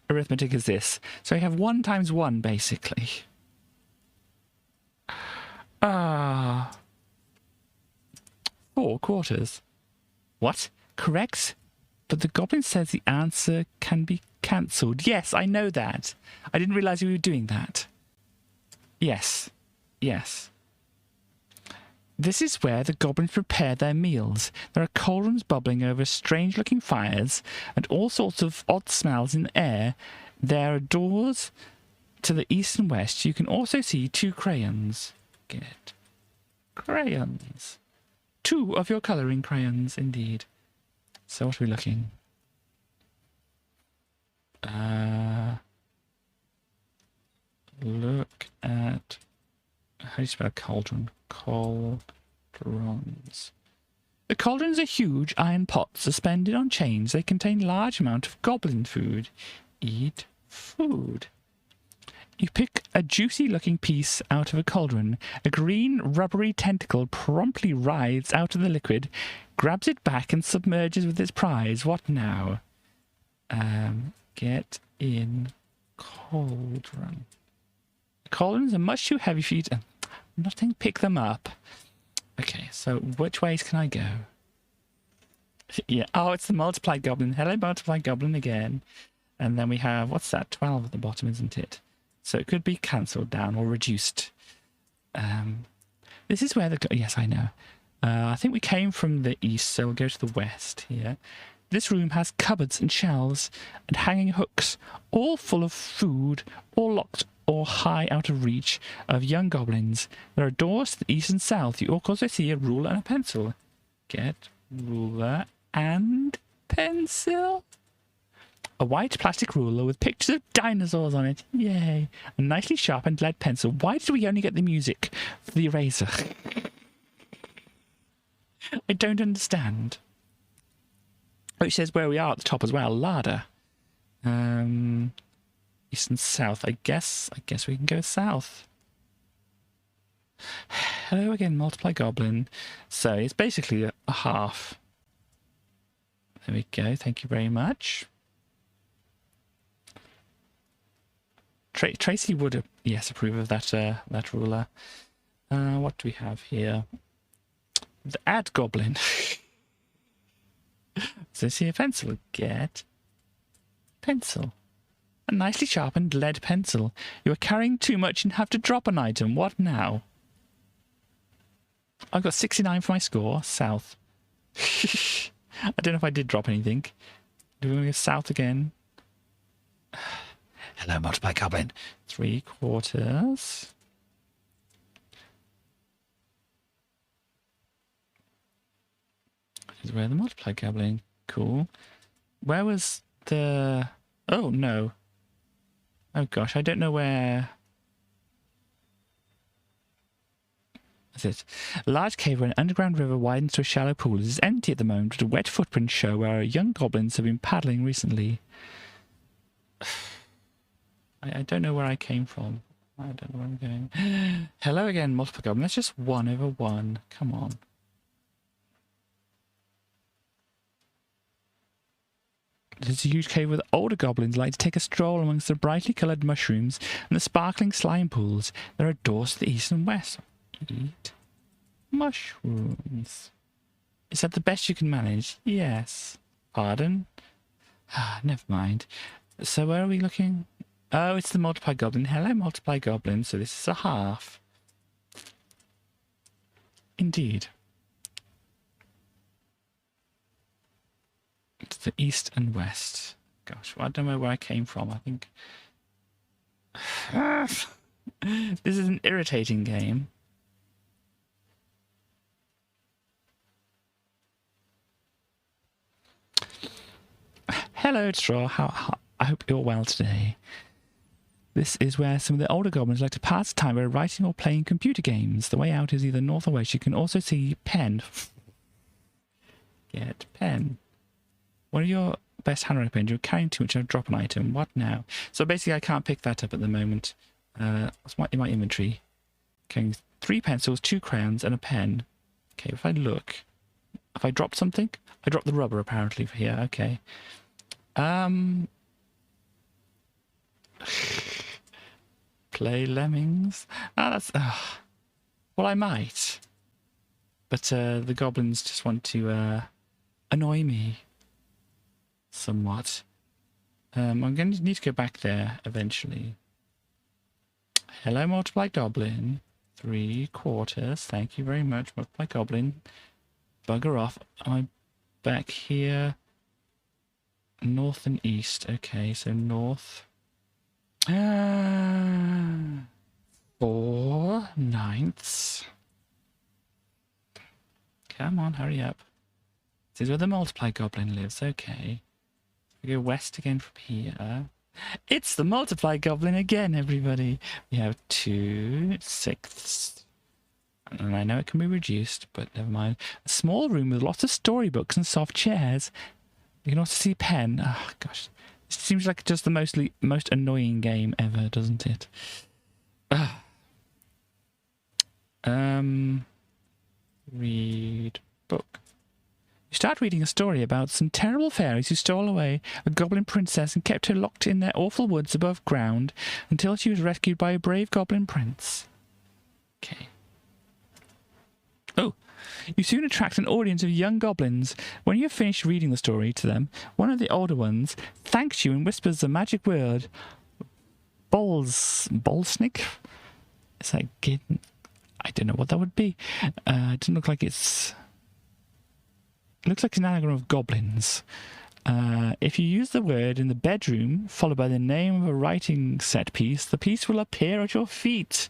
arithmetic is this? So we have 1 times 1, basically. 4/4. What? Correct? But the goblin says the answer can be cancelled. Yes, I know that. I didn't realise we were doing that. Yes. Yes. This is where the goblins prepare their meals. There are cauldrons bubbling over strange-looking fires and all sorts of odd smells in the air. There are doors to the east and west. You can also see 2 crayons. Get crayons. 2 of your colouring crayons, indeed. So what are we looking? Look at... How do you spell cauldron? Cauldrons. The cauldrons are huge iron pots suspended on chains. They contain large amount of goblin food. Eat food. You pick a juicy-looking piece out of a cauldron. A green, rubbery tentacle promptly writhes out of the liquid, grabs it back and submerges with its prize. What now? Get in cauldron. The cauldrons are much too heavy for you to... Nothing, pick them up. Okay, so which ways can I go? Yeah. Oh, it's the multiply goblin. Hello, multiply goblin again. And then we have, what's that? 12 at the bottom, isn't it? So it could be cancelled down or reduced. This is where the... Yes, I know. I think we came from the east, so we'll go to the west here. This room has cupboards and shelves and hanging hooks, all full of food, all locked or high out of reach of young goblins. There are doors to the east and south. You also see a ruler and a pencil. Get ruler and pencil. A white plastic ruler with pictures of dinosaurs on it. Yay. A nicely sharpened lead pencil. Why did we only get the music for the eraser? I don't understand. Oh, it says where we are at the top as well. Larder. East and south. I guess we can go south. Hello again, multiply goblin. So it's basically a half. There we go. Thank you very much. Tracy would, yes, approve of that that ruler. What do we have here? The ad goblin. So see a pencil. Get pencil. A nicely sharpened lead pencil. You are carrying too much and have to drop an item. What now? I've got 69 for my score. South. I don't know if I did drop anything. Do we want to go south again? Hello, multiply goblin. 3/4. This is where the multiply goblin. Cool. Where was the... Oh, no. Oh, gosh. I don't know where... That's it. A large cave where an underground river widens to a shallow pool. It is empty at the moment, but a wet footprint show where young goblins have been paddling recently. I don't know where I came from. I don't know where I'm going. Hello again, multiple goblin. That's just 1/1. Come on. There's a huge cave where the older goblins like to take a stroll amongst the brightly coloured mushrooms and the sparkling slime pools. There are doors to the east and west. Eat mushrooms. Is that the best you can manage? Yes. Pardon? Ah, never mind. So where are we looking? Oh, it's the multiply goblin. Hello, multiply goblin. So this is a half. Indeed. It's the east and west. Gosh, well, I don't know where I came from. I think... This is an irritating game. Hello, Straw. I hope you're well today. This is where some of the older goblins like to pass the time by writing or playing computer games. The way out is either north or west. You can also see pen. Get pen. What are your best handwriting pens? You're carrying too much. I'll drop an item. What now? So basically, I can't pick that up at the moment. What's in my inventory? Okay, 3 pencils, 2 crayons, and a pen. Okay, if I look, have I dropped something? I dropped the rubber apparently for here. Okay. Play Lemmings. Ah, that's. Well, I might, but the goblins just want to annoy me somewhat. I'm going to need to go back there eventually. Hello, multiply goblin. 3/4. Thank you very much, multiply goblin. Bugger off. I'm back here. North and east. Okay, so north. 4/9. Come on, hurry up. This is where the multiply goblin lives. Okay. We go west again from here. It's the multiply goblin again, everybody. We have 2/6. And I know it can be reduced, but never mind. A small room with lots of storybooks and soft chairs. You can also see pen. Oh, gosh. It seems like just the most annoying game ever, doesn't it? Read book. You start reading a story about some terrible fairies who stole away a goblin princess and kept her locked in their awful woods above ground until she was rescued by a brave goblin prince. Okay. Oh, you soon attract an audience of young goblins. When you have finished reading the story to them, one of the older ones thanks you and whispers the magic word, Bolsnick? Is that good? I don't know what that would be. It doesn't look like it's... It looks like an anagram of goblins. If you use the word in the bedroom, followed by the name of a writing set piece, the piece will appear at your feet.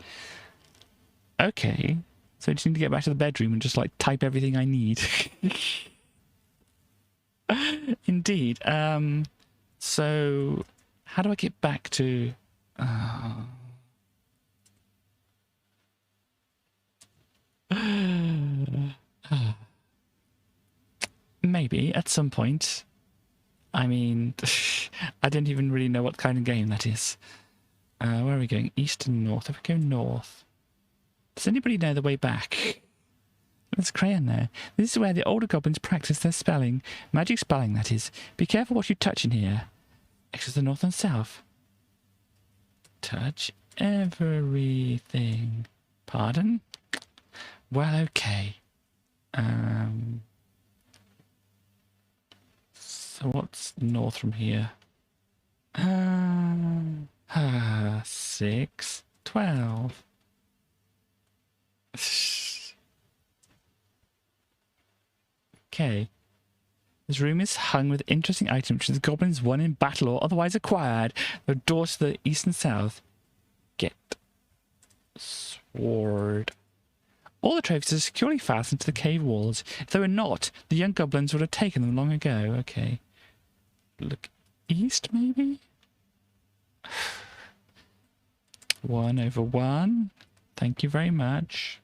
Okay. So I just need to get back to the bedroom and just, like, type everything I need. Indeed. So, how do I get back to... Maybe, at some point. I mean, I don't even really know what kind of game that is. Where are we going? East and north. If we go north... Does anybody know the way back? There's a crayon there. This is where the older goblins practice their spelling. Magic spelling, that is. Be careful what you touch in here. Extras the north and south. Touch everything. Pardon? Well, okay. So what's north from here? 6, 12. Okay. This room is hung with interesting items which the goblins won in battle or otherwise acquired. There are doors to the east and south. Get sword. All the trophies are securely fastened to the cave walls. If they were not, the young goblins would have taken them long ago. Okay. Look east, maybe? 1/1. Thank you very much.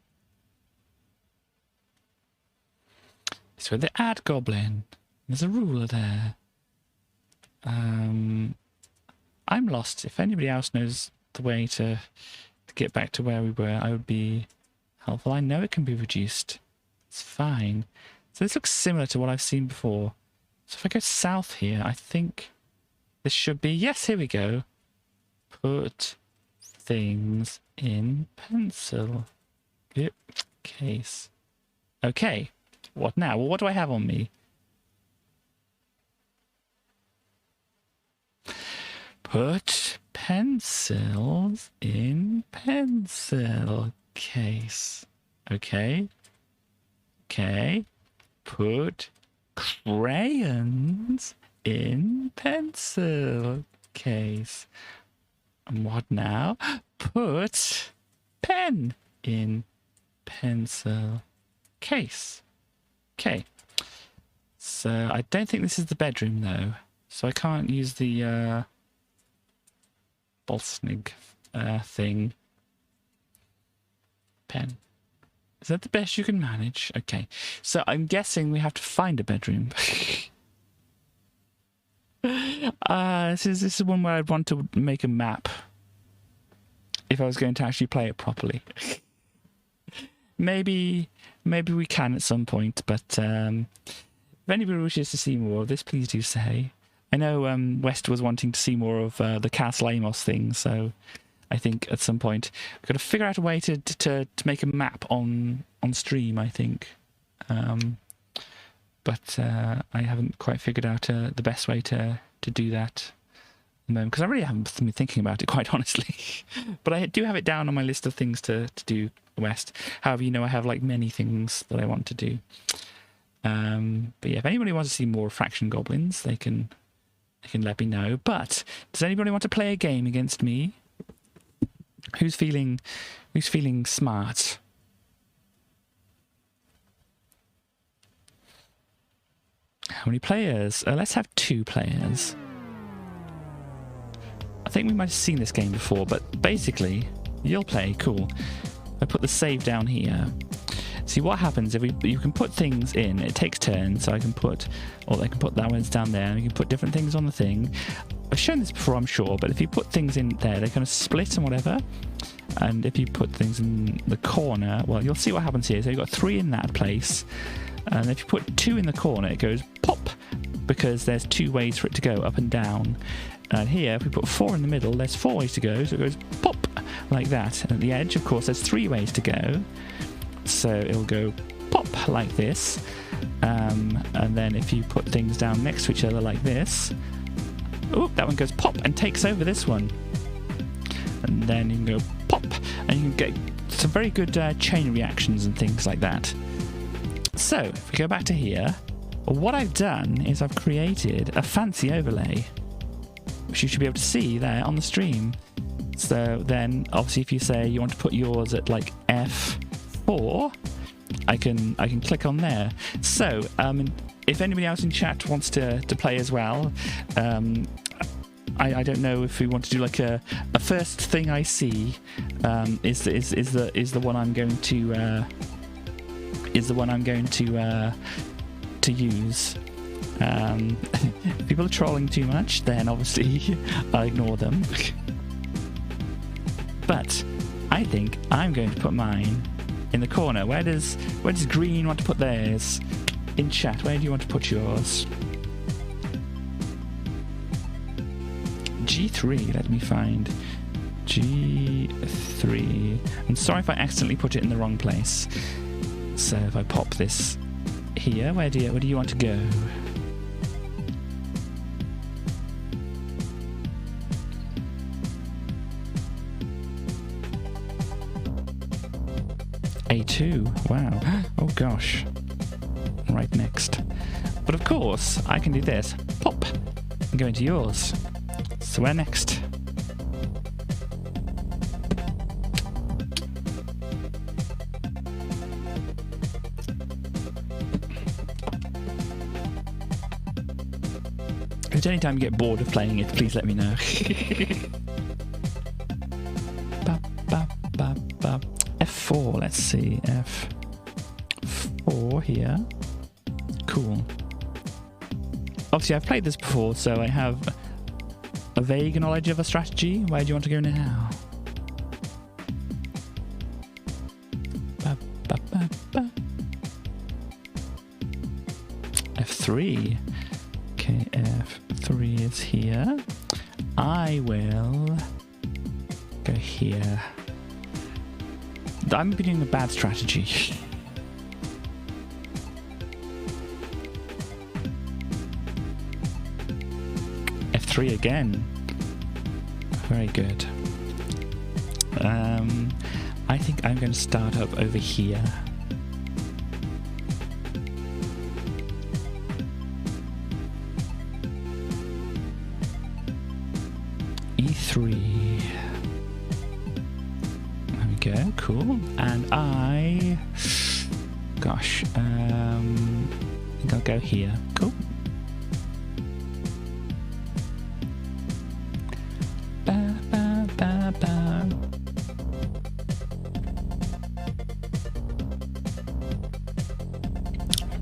It's where the ad goblin. There's a ruler there. I'm lost. If anybody else knows the way to get back to where we were, I would be helpful. I know it can be reduced. It's fine. So this looks similar to what I've seen before. So if I go south here, I think this should be... Yes, here we go. Put things in pencil. Yep. Case. Okay. What now? Well, what do I have on me? Put pencils in pencil case. Okay. Okay. Put crayons in pencil case. And what now? Put pen in pencil case. Okay. So I don't think this is the bedroom though. So I can't use the Bolsnig thing. Pen. Is that the best you can manage? Okay. So I'm guessing we have to find a bedroom. This is one where I'd want to make a map if I was going to actually play it properly. Maybe we can at some point, but if anybody wishes to see more of this, please do say. I know West was wanting to see more of the Castle Amos thing, so I think at some point we've got to figure out a way to make a map on stream, I think. But I haven't quite figured out the best way to do that at the moment, because I really haven't been thinking about it, quite honestly. But I do have it down on my list of things to do, West. However, you know, I have like many things that I want to do. But yeah, if anybody wants to see more Fraction Goblins, they can let me know. But does anybody want to play a game against me? Who's feeling smart? How many players? Let's have 2 players. I think we might have seen this game before, but basically, you'll play. Cool. I put the save down here. See what happens if you can put things in. It takes turns, so I can put, or they can put that one's down there, and you can put different things on the thing. I've shown this before, I'm sure, but if you put things in there, they kind of split and whatever. And if you put things in the corner, well, you'll see what happens here. So you've got 3 in that place, and if you put 2 in the corner, it goes pop, because there's 2 ways for it to go, up and down. And here, if we put 4 in the middle, there's 4 ways to go, so it goes pop, like that. And at the edge, of course, there's 3 ways to go. So it'll go pop like this, and then if you put things down next to each other like this, oh, that one goes pop and takes over this one, and then you can go pop, and you can get some very good chain reactions and things like that. So if we go back to here, what I've done is I've created a fancy overlay, which you should be able to see there on the stream. So then, obviously, if you say you want to put yours at like F4, I can click on there. So if anybody else in chat wants to play as well, I don't know if we want to do like a first thing I see is the one I'm going to use. If people are trolling too much, then obviously I'll ignore them. But I think I'm going to put mine in the corner. Where does Green want to put theirs? In chat, where do you want to put yours? G3, let me find. G3. I'm sorry if I accidentally put it in the wrong place. So if I pop this here, where do you want to go? A2, wow. Oh gosh. Right next. But of course, I can do this. Pop! And go into yours. So where next? If any time you get bored of playing it, please let me know. F4, let's see. F4 here. Cool. Obviously, I've played this before, so I have a vague knowledge of a strategy. Where do you want to go now? F3. F3 is here. I will go here. I'm doing a bad strategy. F3 again. Very good. I think I'm going to start up over here. E3. There we go, cool. And gosh, I think I'll go here. Cool. Ba, ba, ba, ba.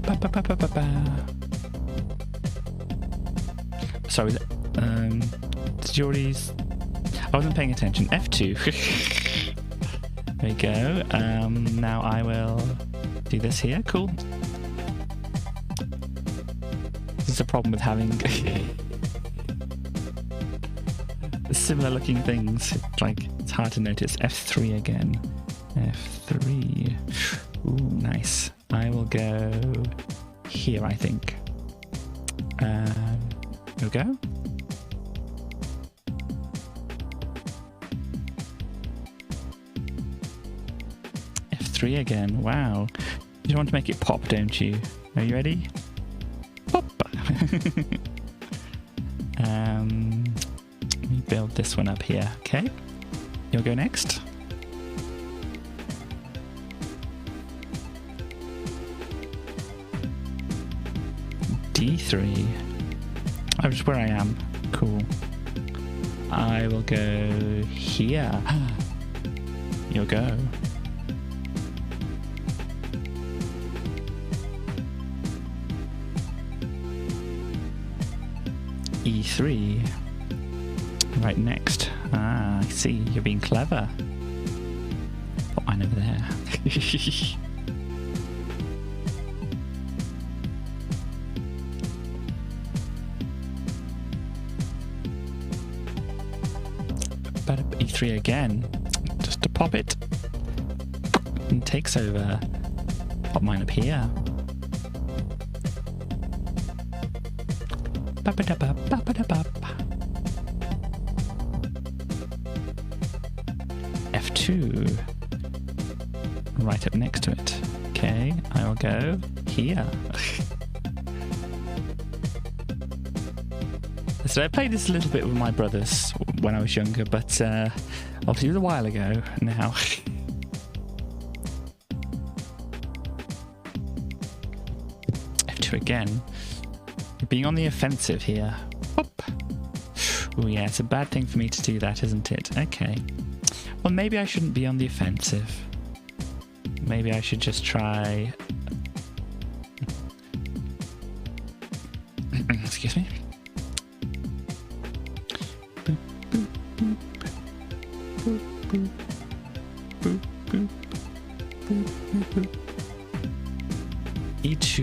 Ba, ba, ba, ba, ba, ba. Sorry, did you already... I wasn't paying attention. F2. There we go. Now I will do this here. Cool. This is a problem with having similar looking things. It's hard to notice. F3 again. F3. Ooh, nice. I will go here, I think. There we go. F3 again. Wow. You want to make it pop, don't you? Are you ready? Pop! Let me build this one up here. Okay. You'll go next. D3. Oh, just where I am. Cool. I will go here. You'll go. E3. Right next. Ah, I see. You're being clever. Put mine over there. E3 again. Just to pop it. And takes over. Pop mine up here. F2. Right up next to it. Okay, I will go here. So I played this a little bit with my brothers when I was younger, but obviously it was a while ago now. F2 again. Being on the offensive here. Whoop. Oh yeah, it's a bad thing for me to do that, isn't it? Okay. Well, maybe I shouldn't be on the offensive. Maybe I should just try... Excuse me. Boop, boop, boop. Boop, boop. Boop, boop. Boop, boop, boop. E2.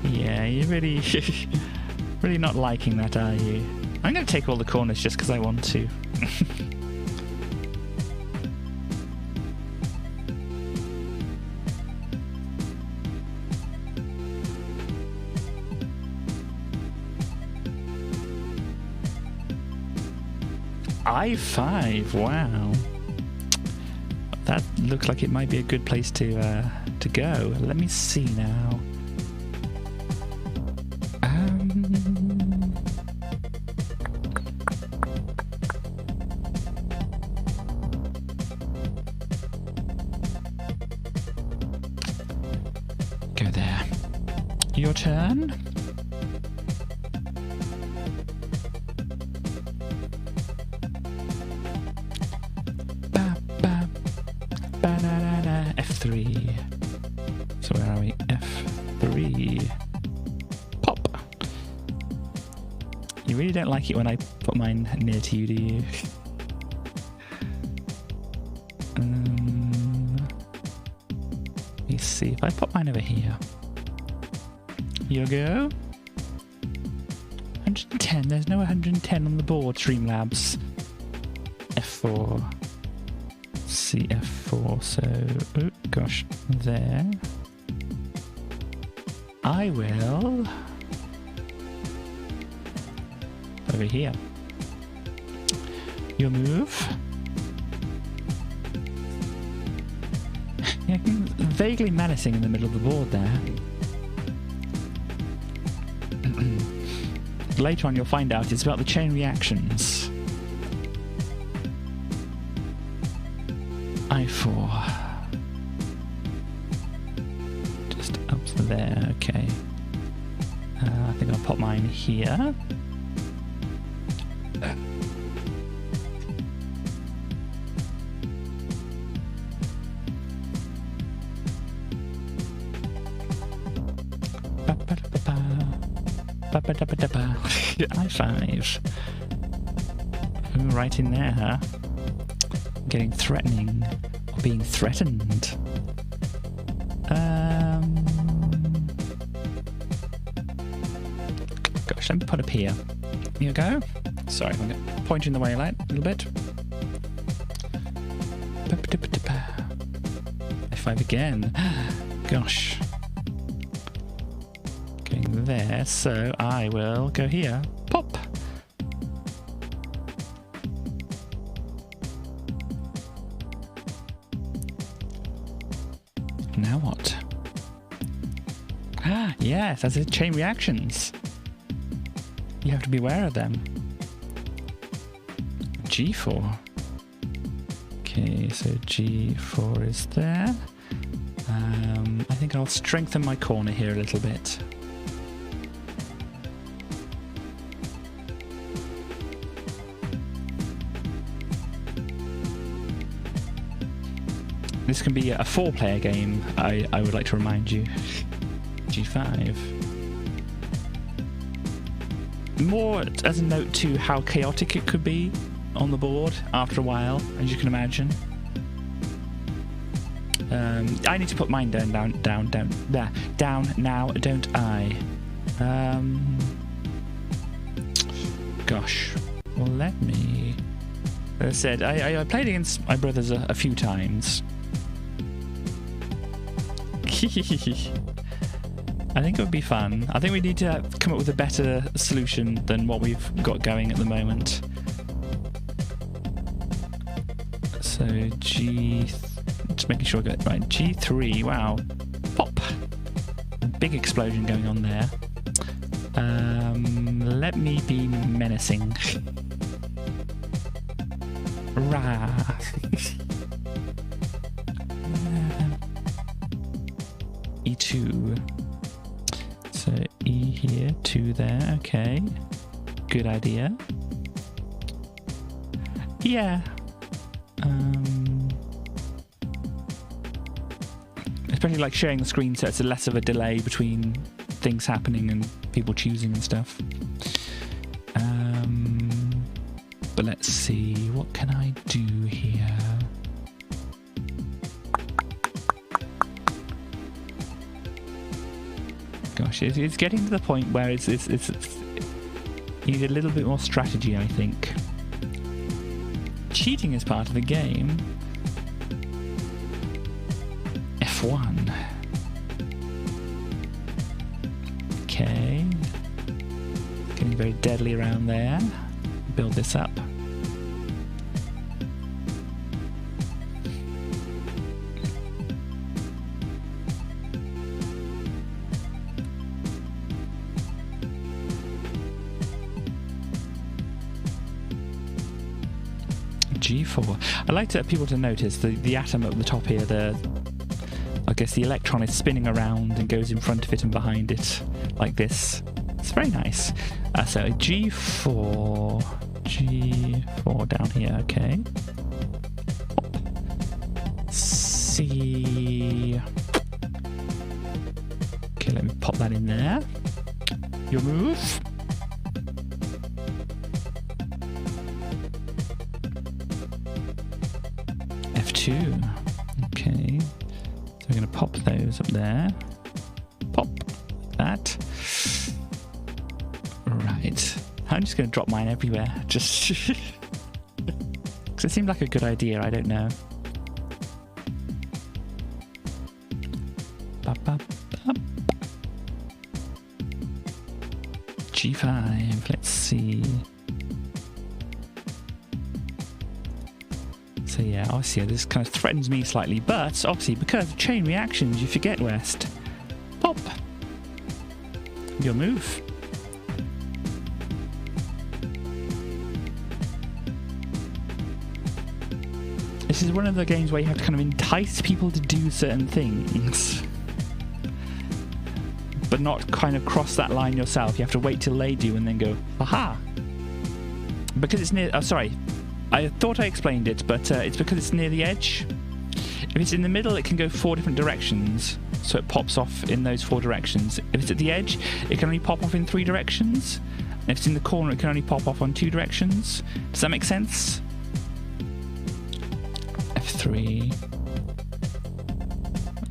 Yeah, you're really, really not liking that, are you? I'm going to take all the corners just because I want to. I5, wow. That looks like it might be a good place to go. Let me see now. Go there. Your turn. F3. So where are we? F3. Pop. You really don't like it when I put mine near to you, do you? Let me see if I pop mine over here. You go. 110. There's no 110 on the board, Streamlabs. F4. CF4. So, oh gosh, there. I will. Over here. Your move. Yeah, vaguely menacing in the middle of the board there. Later on you'll find out it's about the chain reactions. I4. Just up there, okay. I think I'll pop mine here. I5. Ooh, right in there, huh? Getting threatening. Or being threatened. Gosh, let me put up here. Here you go. Sorry, I'm going to point you in the way a little bit. F5 again. Gosh. Going there, so I will go here. Pop! Now what? Ah, yes, that's it. Chain reactions. You have to be aware of them. G4. Okay, so G4 is there. I think I'll strengthen my corner here a little bit. This can be a 4-player game, I would like to remind you. G5. More as a note to how chaotic it could be on the board after a while, as you can imagine. I need to put mine down now, don't I? Gosh. Well, let me... As I said, I played against my brothers a few times. I think it would be fun. I think we need to come up with a better solution than what we've got going at the moment. So just making sure I got it right. G3, wow. Pop! Big explosion going on there. Let me be menacing. Rah! E2. So E here, 2 there, okay. Good idea. Yeah. Especially like sharing the screen so it's less of a delay between things happening and people choosing and stuff. But let's see, what can I do here? Gosh, it's getting to the point where it's you need a little bit more strategy, I think. Cheating is part of the game. F1. Okay. Getting very deadly around there. Build this up. G4. I like people to notice the atom at the top here, I guess the electron is spinning around and goes in front of it and behind it, like this. It's very nice. So G4 down here, okay. C. Okay, let me pop that in there. Your move. F2. Okay. So we're going to pop those up there. Pop. Like that. I'm just going to drop mine everywhere. Just... Because it seemed like a good idea, I don't know. G5, let's see. So yeah, obviously this kind of threatens me slightly, but obviously because of chain reactions, you forget West. Pop. Your move. This is one of the games where you have to kind of entice people to do certain things, but not kind of cross that line yourself. You have to wait till they do and then go, aha! Because it's near... Oh, sorry. I thought I explained it, but it's because it's near the edge. If it's in the middle, it can go 4 different directions, so it pops off in those 4 directions. If it's at the edge, it can only pop off in 3 directions. And if it's in the corner, it can only pop off on 2 directions. Does that make sense? F3.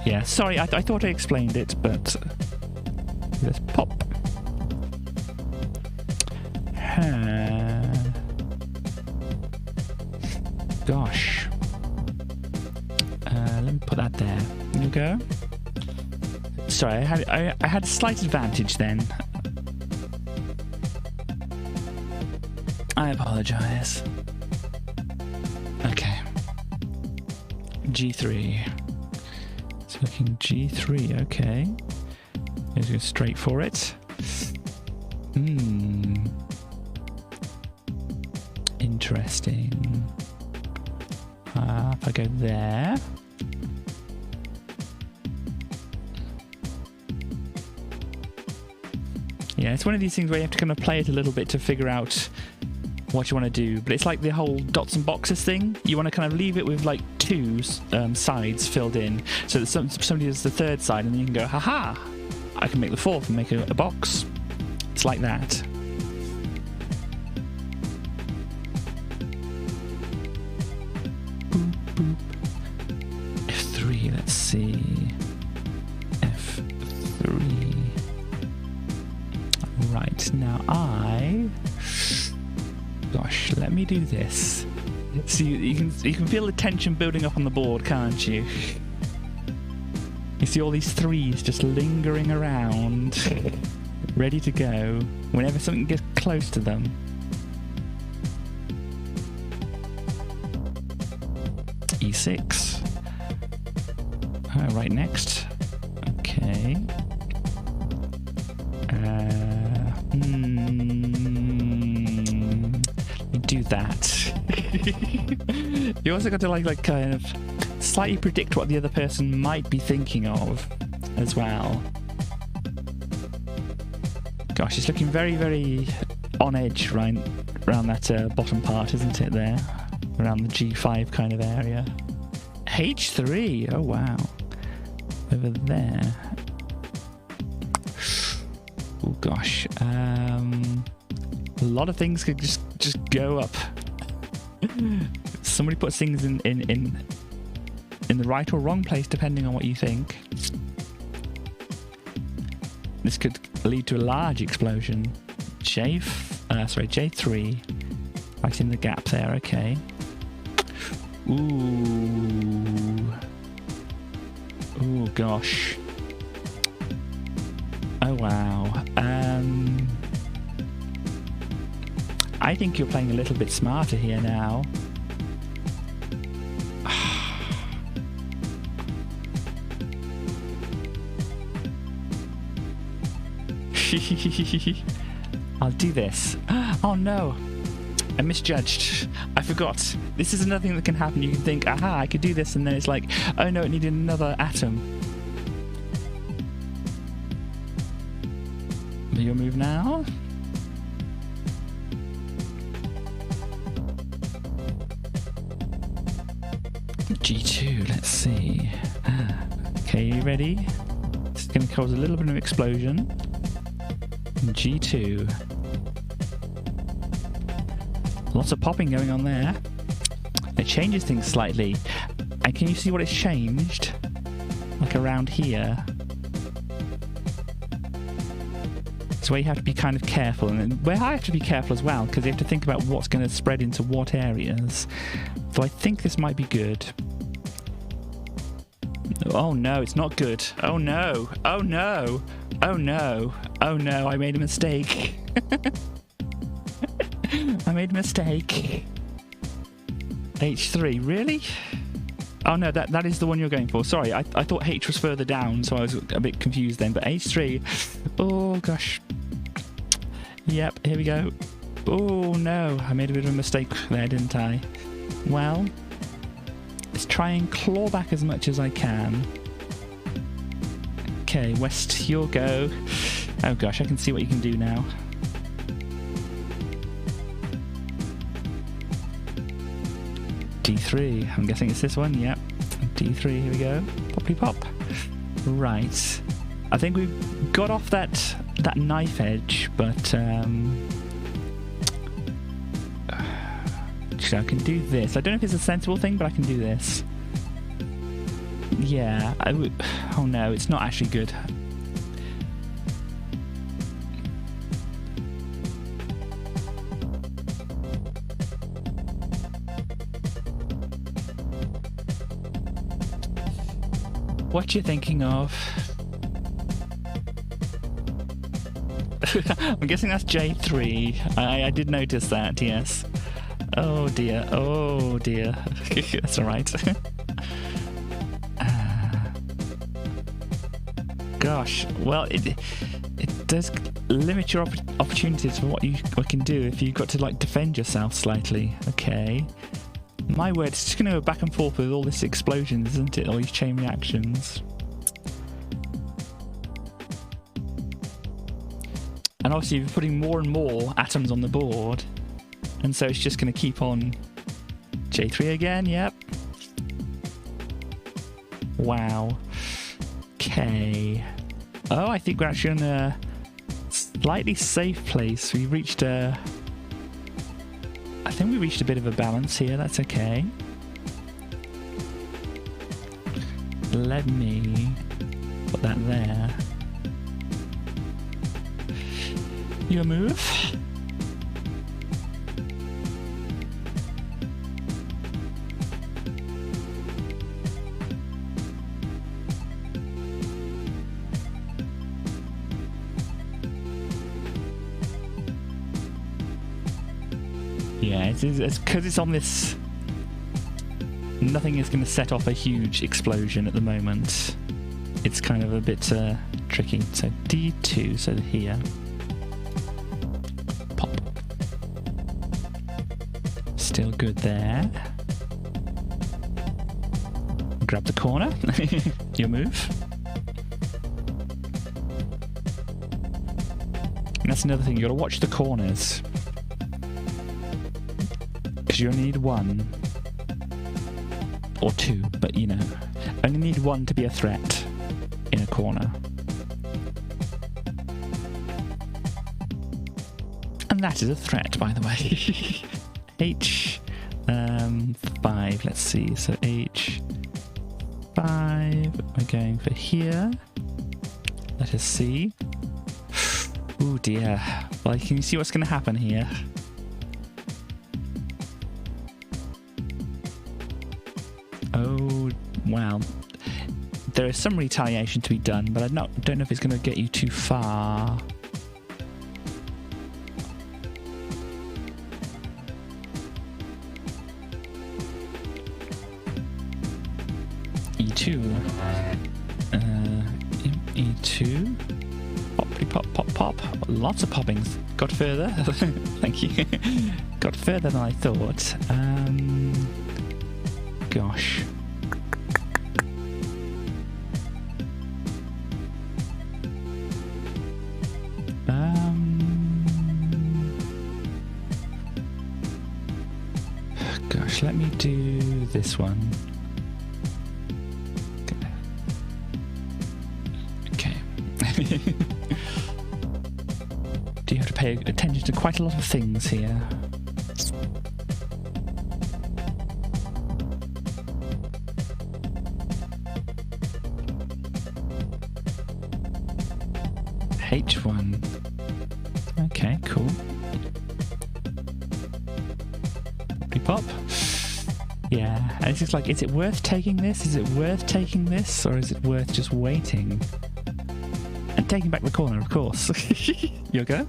Yeah, sorry, I thought I explained it, but let's pop. Gosh. Let me put that there. There you go. Sorry, I had a slight advantage then. I apologize. Okay. G3. It's looking G3, okay. Let's go straight for it. Interesting. If I go there. Yeah, it's one of these things where you have to kind of play it a little bit to figure out what you want to do. But it's like the whole dots and boxes thing. You want to kind of leave it with like 2 sides filled in, so that somebody does the 3rd side, and then you can go, haha, I can make the 4th and make a box. It's like that. Boop, boop. F3, let's see. F3. Right, now gosh, let me do this. So you can feel the tension building up on the board, can't you? You see all these 3s just lingering around, ready to go whenever something gets close to them. E6. Right next. Okay. Do that. You also got to like kind of slightly predict what the other person might be thinking of as well. Gosh, it's looking very, very on edge right around that bottom part, isn't it there? Around the G5 kind of area. H3, oh wow. Over there. Oh gosh. A lot of things could just go up. Somebody puts things in the right or wrong place depending on what you think. This could lead to a large explosion. J3. Right in the gap there, okay. Ooh gosh. Oh wow. I think you're playing a little bit smarter here now. I'll do this. Oh no, I misjudged. I forgot. This is another thing that can happen. You can think, aha, I could do this, and then it's like, oh no, it needed another atom. Your move now. G2, let's see. Okay, you ready? It's going to cause a little bit of explosion. G2. Lots of popping going on there. It changes things slightly. And can you see what it's changed? Like around here. So where you have to be kind of careful, and where I have to be careful as well, because you have to think about what's going to spread into what areas. So I think this might be good. Oh no, it's not good. Oh no, oh no, oh no, oh no, I made a mistake. I made a mistake. H3, really? Oh no, that is the one you're going for. Sorry, I thought H was further down, so I was a bit confused then. But H3, oh gosh. Yep, here we go. Oh no, I made a bit of a mistake there, didn't I? Well, let's try and claw back as much as I can. Okay, West, your go. Oh gosh, I can see what you can do now. D3, I'm guessing it's this one, yep. D3, here we go. Poppy pop. Right. I think we've got off that knife edge, but actually I can do this. I don't know if it's a sensible thing, but I can do this. Yeah, I would. Oh no, it's not actually good. What you thinking of? I'm guessing that's J3. I did notice that, yes. Oh dear, oh dear. That's alright. Gosh, well, it does limit your opportunities for what you can do if you've got to like defend yourself slightly. Okay. My word, it's just going to go back and forth with all this explosions, isn't it? All these chain reactions. And obviously you're putting more and more atoms on the board. And so it's just going to keep on. J3 again, yep. Wow. Okay. Oh, I think we're actually in a slightly safe place. We've reached a... I think we reached a bit of a balance here. That's okay. Let me put that there. Your move. Yeah, it's because it's on this. Nothing is going to set off a huge explosion at the moment. It's kind of a bit tricky. So D2, so here. Pop. Still good there. Grab the corner. Your move. And that's another thing, you got to watch the corners. You only need one or two, but you know, only need one to be a threat in a corner. And that is a threat, by the way. H5, let's see, so H5, we're going for here. Let us see. Oh dear, well, can you see what's going to happen here? Oh, well, there is some retaliation to be done, but I don't know if it's going to get you too far. E2. E2. Poppy pop, pop, pop. Lots of poppings. Got further. Thank you. Got further than I thought. Gosh. Gosh, let me do this one. Okay. Do you have to pay attention to quite a lot of things here? H1. pop. Yeah, and it's just like, is it worth taking this? Is it worth taking this? Or is it worth just waiting? And taking back the corner, of course. You go.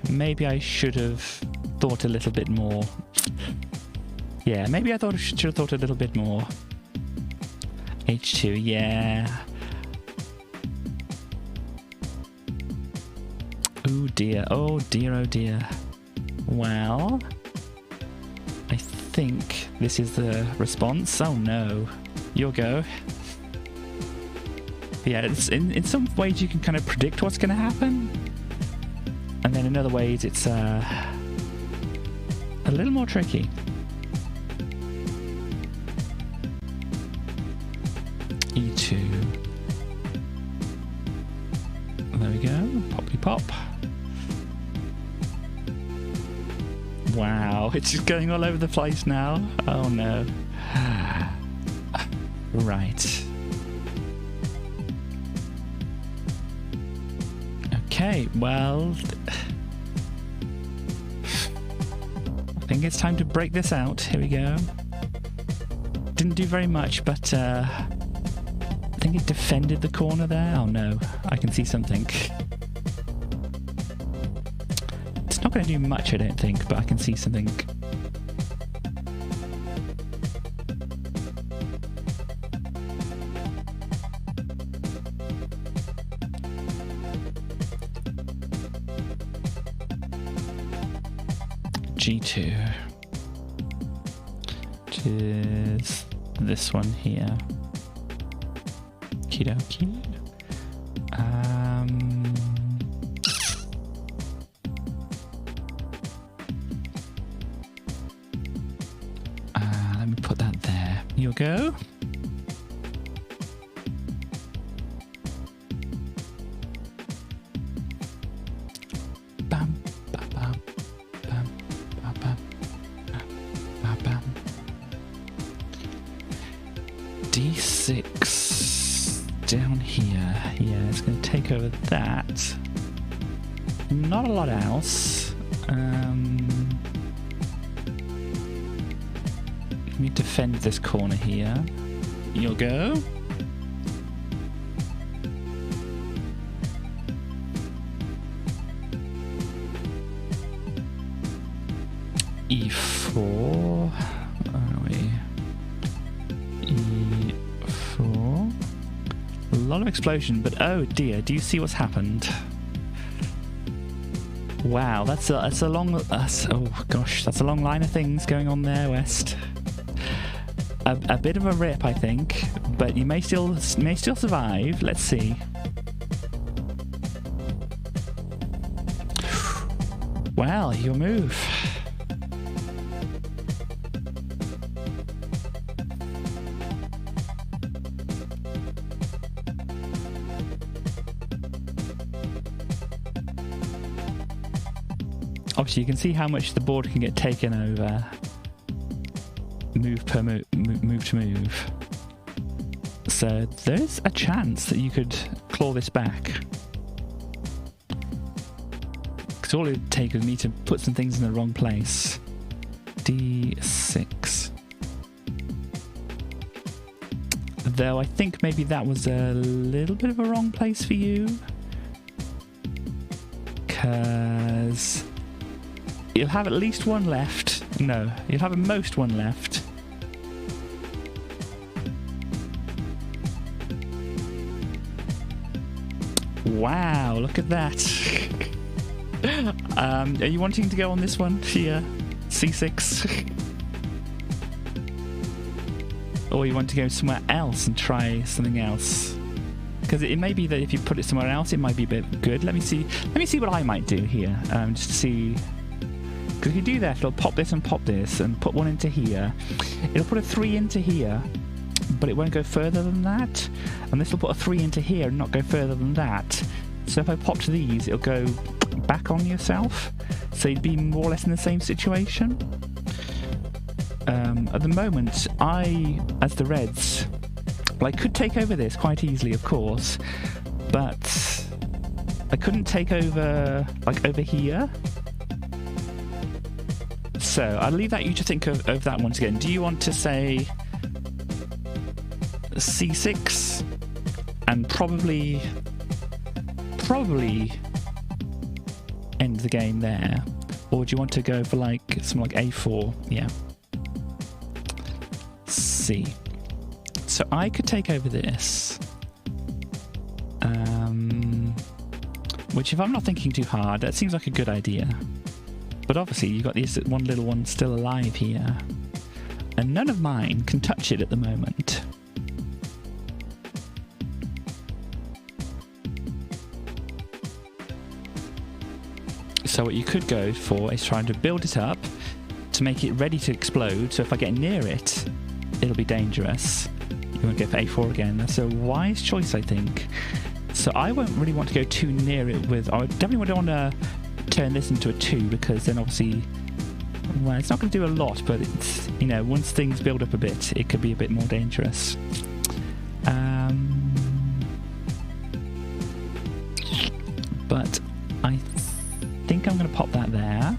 Maybe I should have thought a little bit more. Yeah, maybe I should have thought a little bit more. H2, yeah. Oh dear, oh dear, oh dear. Well, I think this is the response. Oh no, you'll go. Yeah, it's in some ways you can kind of predict what's going to happen, and then in other ways it's a little more tricky. E2. There we go. Poppy pop. Wow, it's just going all over the place now. Oh no. Right. Okay, well, I think it's time to break this out. Here we go. Didn't do very much, but I think it defended the corner there. Oh no, I can see something. It's not going to do much, I don't think, but I can see something. G2, which is this one here. Okie dokie. Let me put that there. You'll go. Bam, bam, bam, bam, bam, bam, bam, bam. D6 down here. Yeah, it's going to take over that. Not a lot else. Let me defend this corner here. You'll go. E4. Where are we? E4. A lot of explosion, but oh dear, do you see what's happened? Wow, that's a long. Oh gosh, that's a long line of things going on there, West. A bit of a rip, I think, but you may still survive. Let's see. Well, your move. Obviously, you can see how much the board can get taken over. Move per move to move. So there's a chance that you could claw this back. Because all it would take was me to put some things in the wrong place. D6. Though I think maybe that was a little bit of a wrong place for you. Because you'll have at least one left. No, you'll have at most one left. Wow, look at that. Are you wanting to go on this one here? C6? Or you want to go somewhere else and try something else? Because it may be that if you put it somewhere else, it might be a bit good. Let me see what I might do here. Just to see. Because if you do that, it'll pop this and put one into here. It'll put a 3 into here, but it won't go further than that. And this will put a 3 into here and not go further than that. So if I pop to these, it'll go back on yourself. So you'd be more or less in the same situation. At the moment, as the Reds, Well, I could take over this quite easily, of course, but I couldn't take over, like, over here. So I'll leave that you to think of that once again. Do you want to say C6 and probably end the game there? Or do you want to go for like something like A4? Yeah. C. So I could take over this. Which, if I'm not thinking too hard, that seems like a good idea. But obviously you've got this one little one still alive here. And none of mine can touch it at the moment. So what you could go for is trying to build it up to make it ready to explode. So if I get near it, it'll be dangerous. You want to go for A4 again. That's a wise choice, I think. So I won't really want to go too near it with... I definitely don't want to turn this into a 2, because then obviously... Well, it's not going to do a lot, but it's, you know, once things build up a bit, it could be a bit more dangerous. But I think I'm going to pop that there.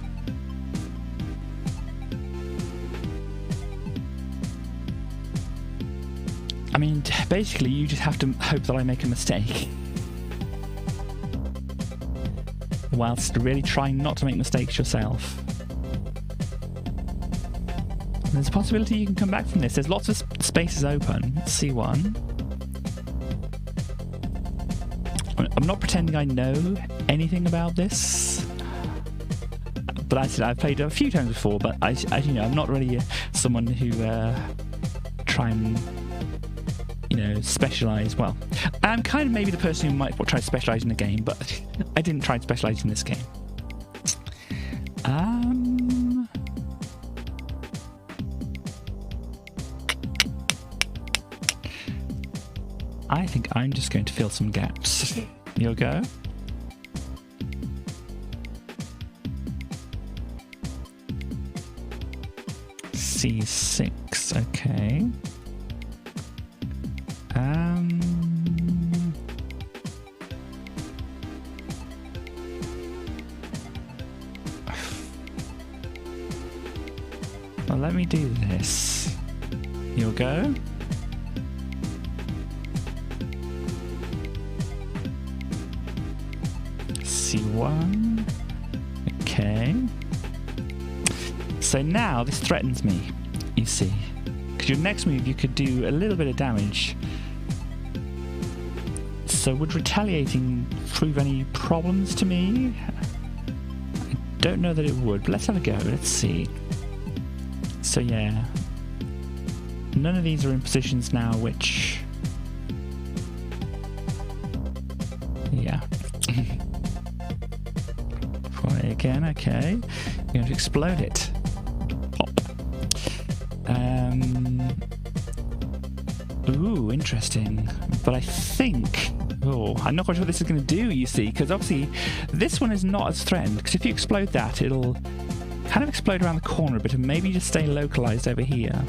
I mean, basically, you just have to hope that I make a mistake. Whilst really trying not to make mistakes yourself. There's a possibility you can come back from this. There's lots of spaces open. C1. I'm not pretending I know anything about this. But I said I've played a few times before, but I you know, I'm not really someone who try and, you know, specialise. Well, I'm kind of maybe the person who might try to specialise in a game, but I didn't try to specialise in this game. I think I'm just going to fill some gaps. You'll go. C6, okay. Well, let me do this. You'll go. C1. Okay. So now this threatens me, you see. Because your next move you could do a little bit of damage. So would retaliating prove any problems to me? I don't know that it would, but let's have a go. Let's see. So yeah. None of these are in positions now which... Yeah. Again, okay. You're going to explode it. Pop. Ooh, interesting. But I think... Oh, I'm not quite sure what this is going to do, you see, because obviously this one is not as threatened, because if you explode that, it'll kind of explode around the corner a bit and maybe just stay localized over here.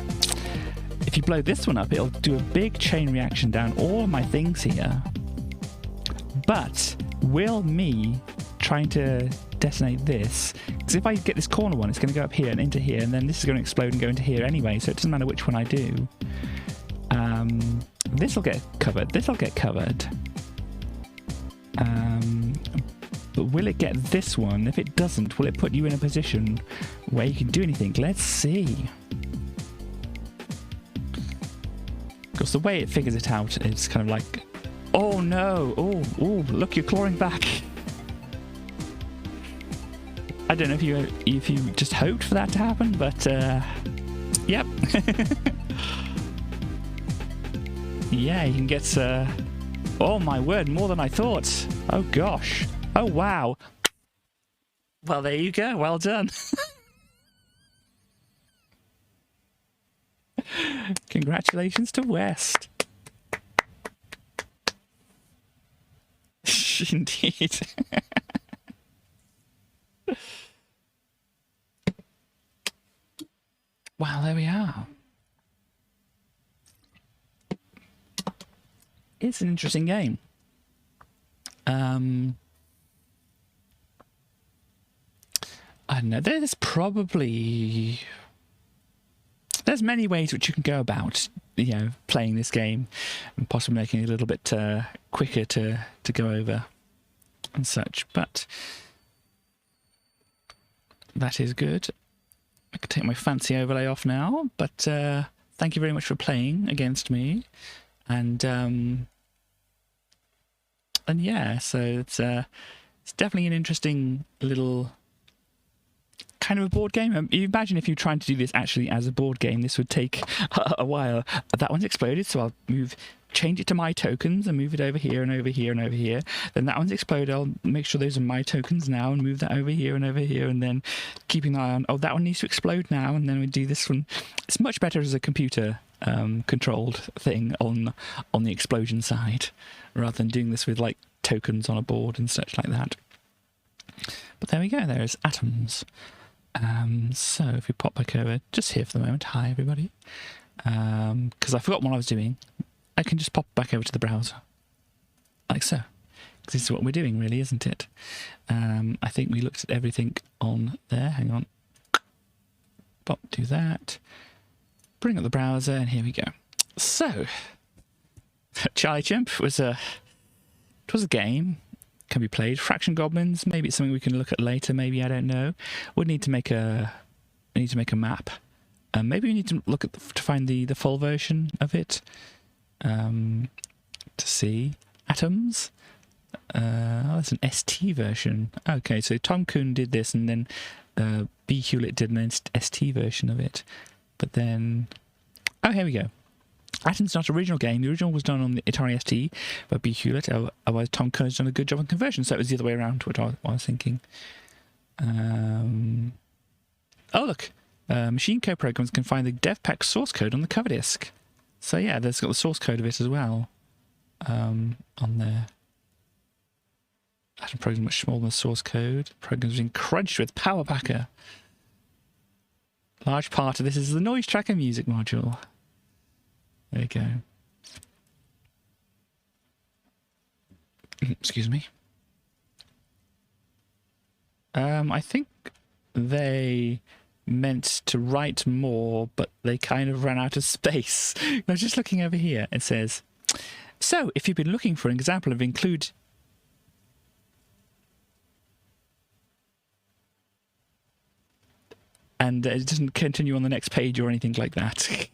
If you blow this one up, it'll do a big chain reaction down all of my things here. But will me trying to detonate this, because if I get this corner one, it's going to go up here and into here, and then this is going to explode and go into here anyway, so it doesn't matter which one I do. This will get covered, this will get covered. But will it get this one? If it doesn't, will it put you in a position where you can do anything? Let's see. Because the way it figures it out is kind of like, oh no, oh, look, you're clawing back. I don't know if you just hoped for that to happen, but yep. Yeah, you can get oh my word, more than I thought. Oh gosh. Oh wow. Well, there you go. Well done. Congratulations to West. Indeed. Well, there we are. It's an interesting game. I don't know. There's many ways which you can go about, playing this game, and possibly making it a little bit quicker to go over and such. But that is good. I can take my fancy overlay off now. But thank you very much for playing against me, and yeah, so it's definitely an interesting little kind of a board game. You imagine if you're trying to do this actually as a board game, this would take a while. That one's exploded, so I'll change it to my tokens and move it over here and over here and over here. Then that one's exploded. I'll make sure those are my tokens now and move that over here and over here, and then keeping an eye on, that one needs to explode now, and then we do this one. It's much better as a computer controlled thing on the explosion side, rather than doing this with like tokens on a board and such like that. But there we go, there's atoms. So if we pop back over just here for the moment, hi everybody, because I forgot what I was doing. I can just pop back over to the browser like so, because this is what we're doing really, isn't it? I think we looked at everything on there. Hang on, pop, do that, bring up the browser, and here we go. So Charlie Chimp was a game, can be played. Fraction Goblins, maybe it's something we can look at later, maybe, I don't know. We need to make a map. Maybe we need to look at to find the full version of it, to see atoms. There's an ST version. Okay, so Tom Kuhn did this, and then B. Hewlett did an ST version of it. But then, oh, here we go. Atom's not an original game. The original was done on the Atari ST by B. Hewlett. Otherwise, Tom Kuhn's done a good job on conversion. So it was the other way around, what I was thinking. Oh, look. Machine code programs can find the dev pack source code on the cover disk. So yeah, there's got the source code of it as well on there. Atom program much smaller than the source code. Programs being crunched with Power Packer. Large part of this is the noise tracker music module. There you go. Excuse me. I think they meant to write more, but they kind of ran out of space. I was just looking over here. It says, so if you've been looking for an example of include... And it doesn't continue on the next page or anything like that.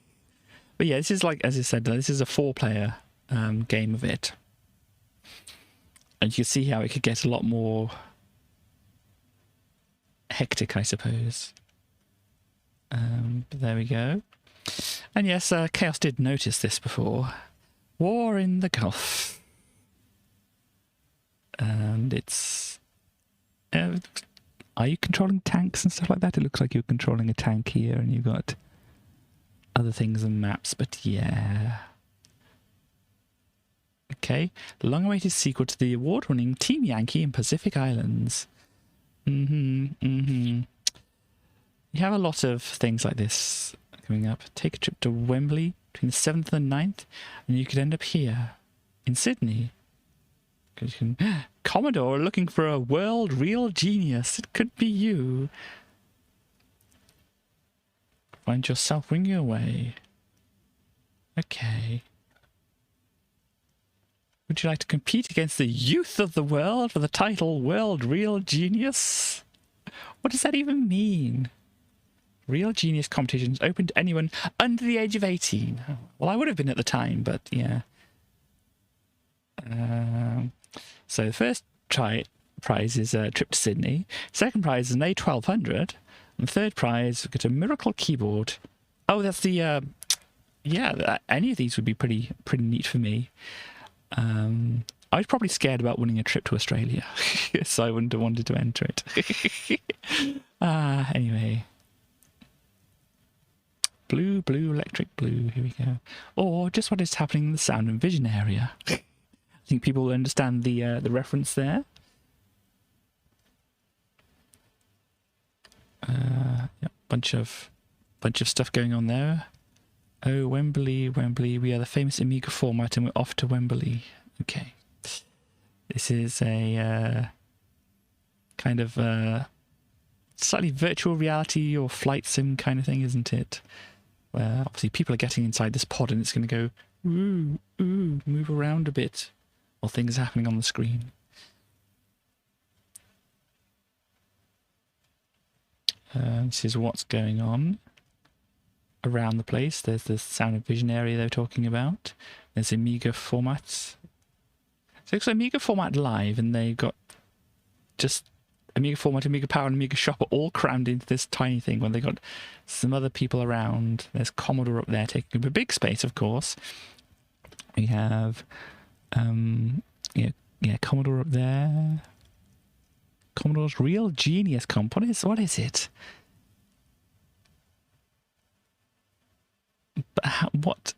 But yeah, this is like, as I said, this is a 4-player game of it. And you can see how it could get a lot more hectic, I suppose. But there we go. And yes, Chaos did notice this before. War in the Gulf. And it's... are you controlling tanks and stuff like that? It looks like you're controlling a tank here, and you've got other things and maps, but yeah. Okay, the long-awaited sequel to the award-winning Team Yankee in Pacific Islands. You have a lot of things like this coming up. Take a trip to Wembley between the 7th and 9th, and you could end up here in Sydney. You can, Commodore looking for a world real genius. It could be you. Find yourself winging away. Okay. Would you like to compete against the youth of the world for the title World Real Genius? What does that even mean? Real Genius competitions open to anyone under the age of 18. Well, I would have been at the time, but yeah. So the first prize is a trip to Sydney. Second prize is an A1200. And the third prize, we get a miracle keyboard. Oh, that's the... yeah, any of these would be pretty neat for me. I was probably scared about winning a trip to Australia, so I wouldn't have wanted to enter it. Anyway. Blue, electric blue, here we go. Or just what is happening in the sound and vision area. I think people will understand the reference there. Yep, bunch of stuff going on there. Oh, Wembley, Wembley. We are the famous Amiga format and we're off to Wembley. Okay. This is a kind of slightly virtual reality or flight sim kind of thing, isn't it? Where obviously people are getting inside this pod and it's going to go, ooh, ooh, move around a bit while things are happening on the screen. This is what's going on around the place. There's the sound and vision area they're talking about. There's Amiga formats. So it's Amiga Format Live, and they've got just Amiga Format, Amiga Power, and Amiga Shop are all crammed into this tiny thing when they got some other people around. There's Commodore up there taking up a big space, of course. We have, Commodore up there. Commodore's Real Genius Comp. What is it? But what?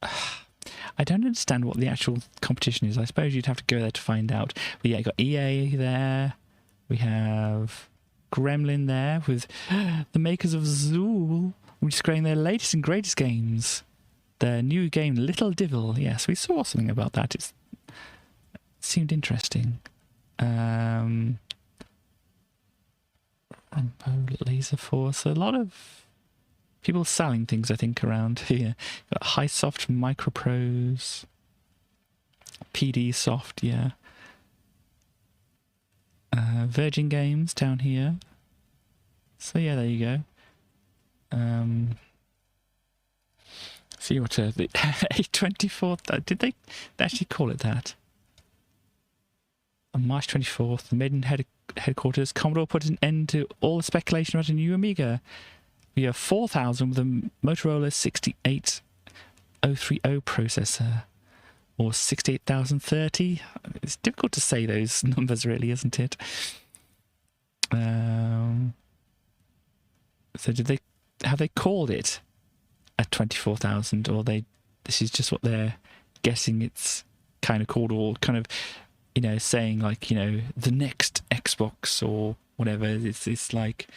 I don't understand what the actual competition is. I suppose you'd have to go there to find out. But yeah, you got EA there. We have Gremlin there with the makers of Zool, which is creating their latest and greatest games. Their new game, Little Devil. Yes, we saw something about that. It seemed interesting. Rambo Laser Force. A lot of people selling things, I think, around here. Got HiSoft Microprose, PD Soft, yeah. Virgin Games down here. So yeah, there you go. See what the A24. Did they actually call it that? On March 24th, the maiden headquarters, Commodore put an end to all the speculation about a new Amiga. We have 4000 with a Motorola 68030 processor, or 68030. It's difficult to say those numbers, really, isn't it? So have they called it at 24,000, or this is just what they're guessing it's kind of called, or kind of, saying like, the next Xbox or whatever. It's like,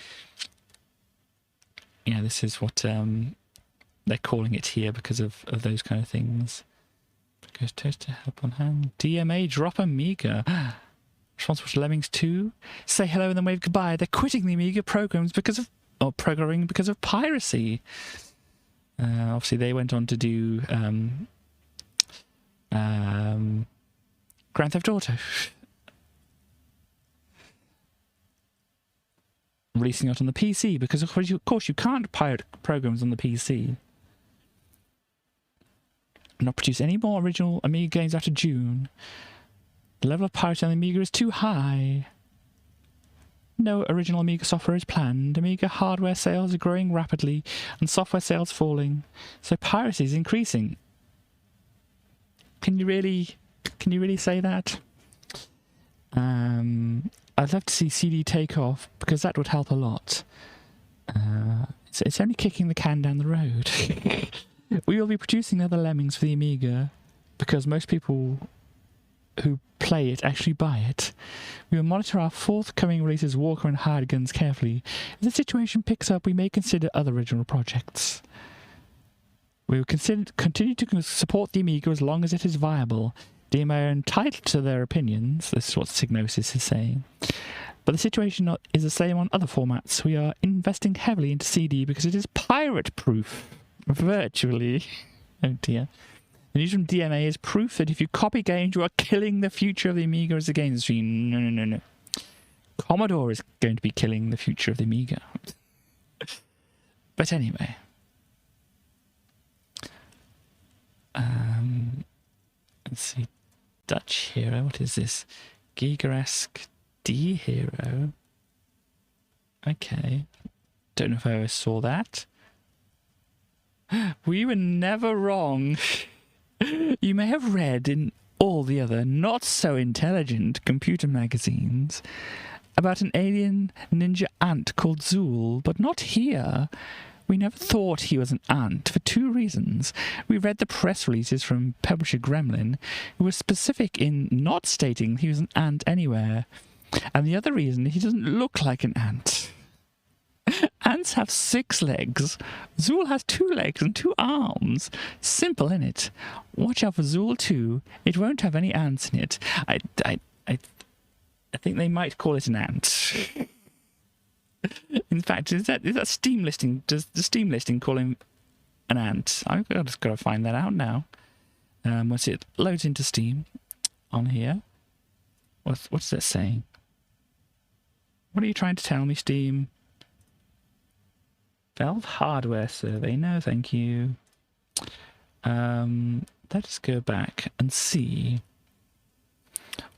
this is what they're calling it here because of those kind of things. Goes toaster, help on hand. DMA drop Amiga. Responsible for Lemmings 2. Say hello and then wave goodbye. They're quitting the Amiga programming because of piracy. Obviously, they went on to do Grand Theft Auto. Releasing it on the PC because, of course, you can't pirate programs on the PC. Not produce any more original Amiga games after June. The level of piracy on the Amiga is too high. No original Amiga software is planned. Amiga hardware sales are growing rapidly and software sales falling. So piracy is increasing. Can you really say that? I'd love to see CD take off because that would help a lot. It's only kicking the can down the road. We will be producing other Lemmings for the Amiga because most people who play it actually buy it. We will monitor our forthcoming releases, Walker and Hired Guns, carefully. If the situation picks up, we may consider other original projects. We will continue to support the Amiga as long as it is viable. DMA are entitled to their opinions. This is what Signosis is saying. But the situation is the same on other formats. We are investing heavily into CD because it is pirate-proof. Virtually. Oh dear. The news from DMA is proof that if you copy games, you are killing the future of the Amiga as a game machine. No. Commodore is going to be killing the future of the Amiga. But anyway. Let's see. Dutch Hero. What is this? Giga-esque D Hero. Okay. Don't know if I ever saw that. We were never wrong. You may have read in all the other not-so-intelligent computer magazines about an alien ninja ant called Zool, but not here. We never thought he was an ant for two reasons. We read the press releases from publisher Gremlin, who was specific in not stating he was an ant anywhere. And the other reason, he doesn't look like an ant. Ants have 6 legs. Zool has 2 legs and 2 arms. Simple, innit? Watch out for Zool too. It won't have any ants in it. I think they might call it an ant. In fact, is that Steam listing? Does the Steam listing call him an ant? I've just got to find that out now. Once it loads into Steam on here, what's that saying? What are you trying to tell me, Steam? Valve hardware survey. No, thank you. Let's go back and see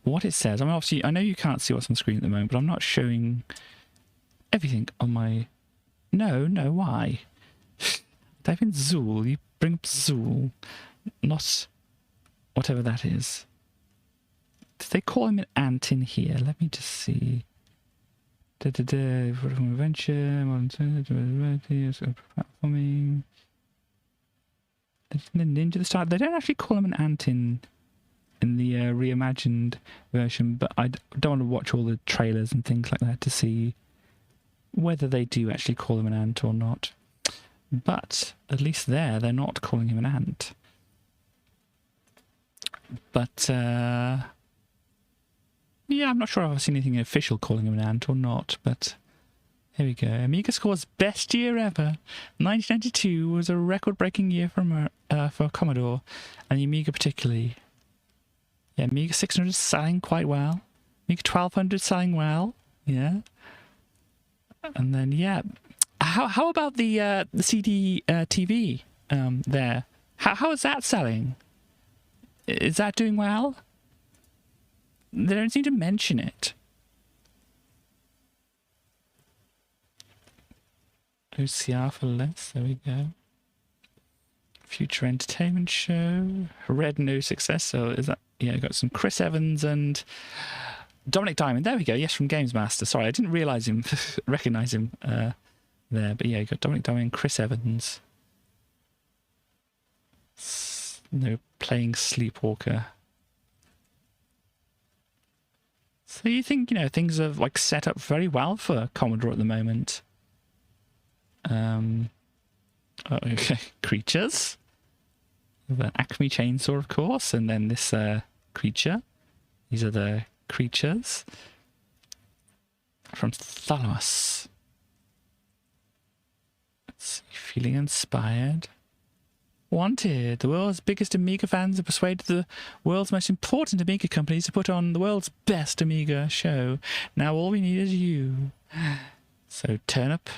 what it says. I mean, obviously, I know you can't see what's on the screen at the moment, but I'm not showing everything on my... No, why? Type in Zool. You bring up Zool, not whatever that is. Did they call him an ant in here? Let me just see. Adventure, platforming. Ninja the Star. They don't actually call him an ant in the reimagined version, but I don't want to watch all the trailers and things like that to see whether they do actually call him an ant or not. But at least they're not calling him an ant. But yeah, I'm not sure if I've seen anything official calling him an ant or not, but here we go. Amiga scores best year ever. 1992 was a record-breaking year for Commodore, and the Amiga particularly. Yeah, Amiga 600 selling quite well. Amiga 1200 selling well. Yeah. And then, yeah. How about the CD TV there? How is that selling? Is that doing well? They don't seem to mention it. OCR for less, there we go. Future Entertainment Show. Red No Success, so is that... Yeah, got some Chris Evans and Dominic Diamond. There we go, yes, from Games Master. Sorry, I didn't realise him, recognise him there. But yeah, you got Dominic Diamond and Chris Evans. No, playing Sleepwalker. So you think, things are like set up very well for Commodore at the moment. Okay. Creatures. The Acme chainsaw, of course, and then this creature. These are the creatures from Thalamus. Let's see, feeling inspired. Wanted. The world's biggest Amiga fans have persuaded the world's most important Amiga companies to put on the world's best Amiga show. Now all we need is you. So turn up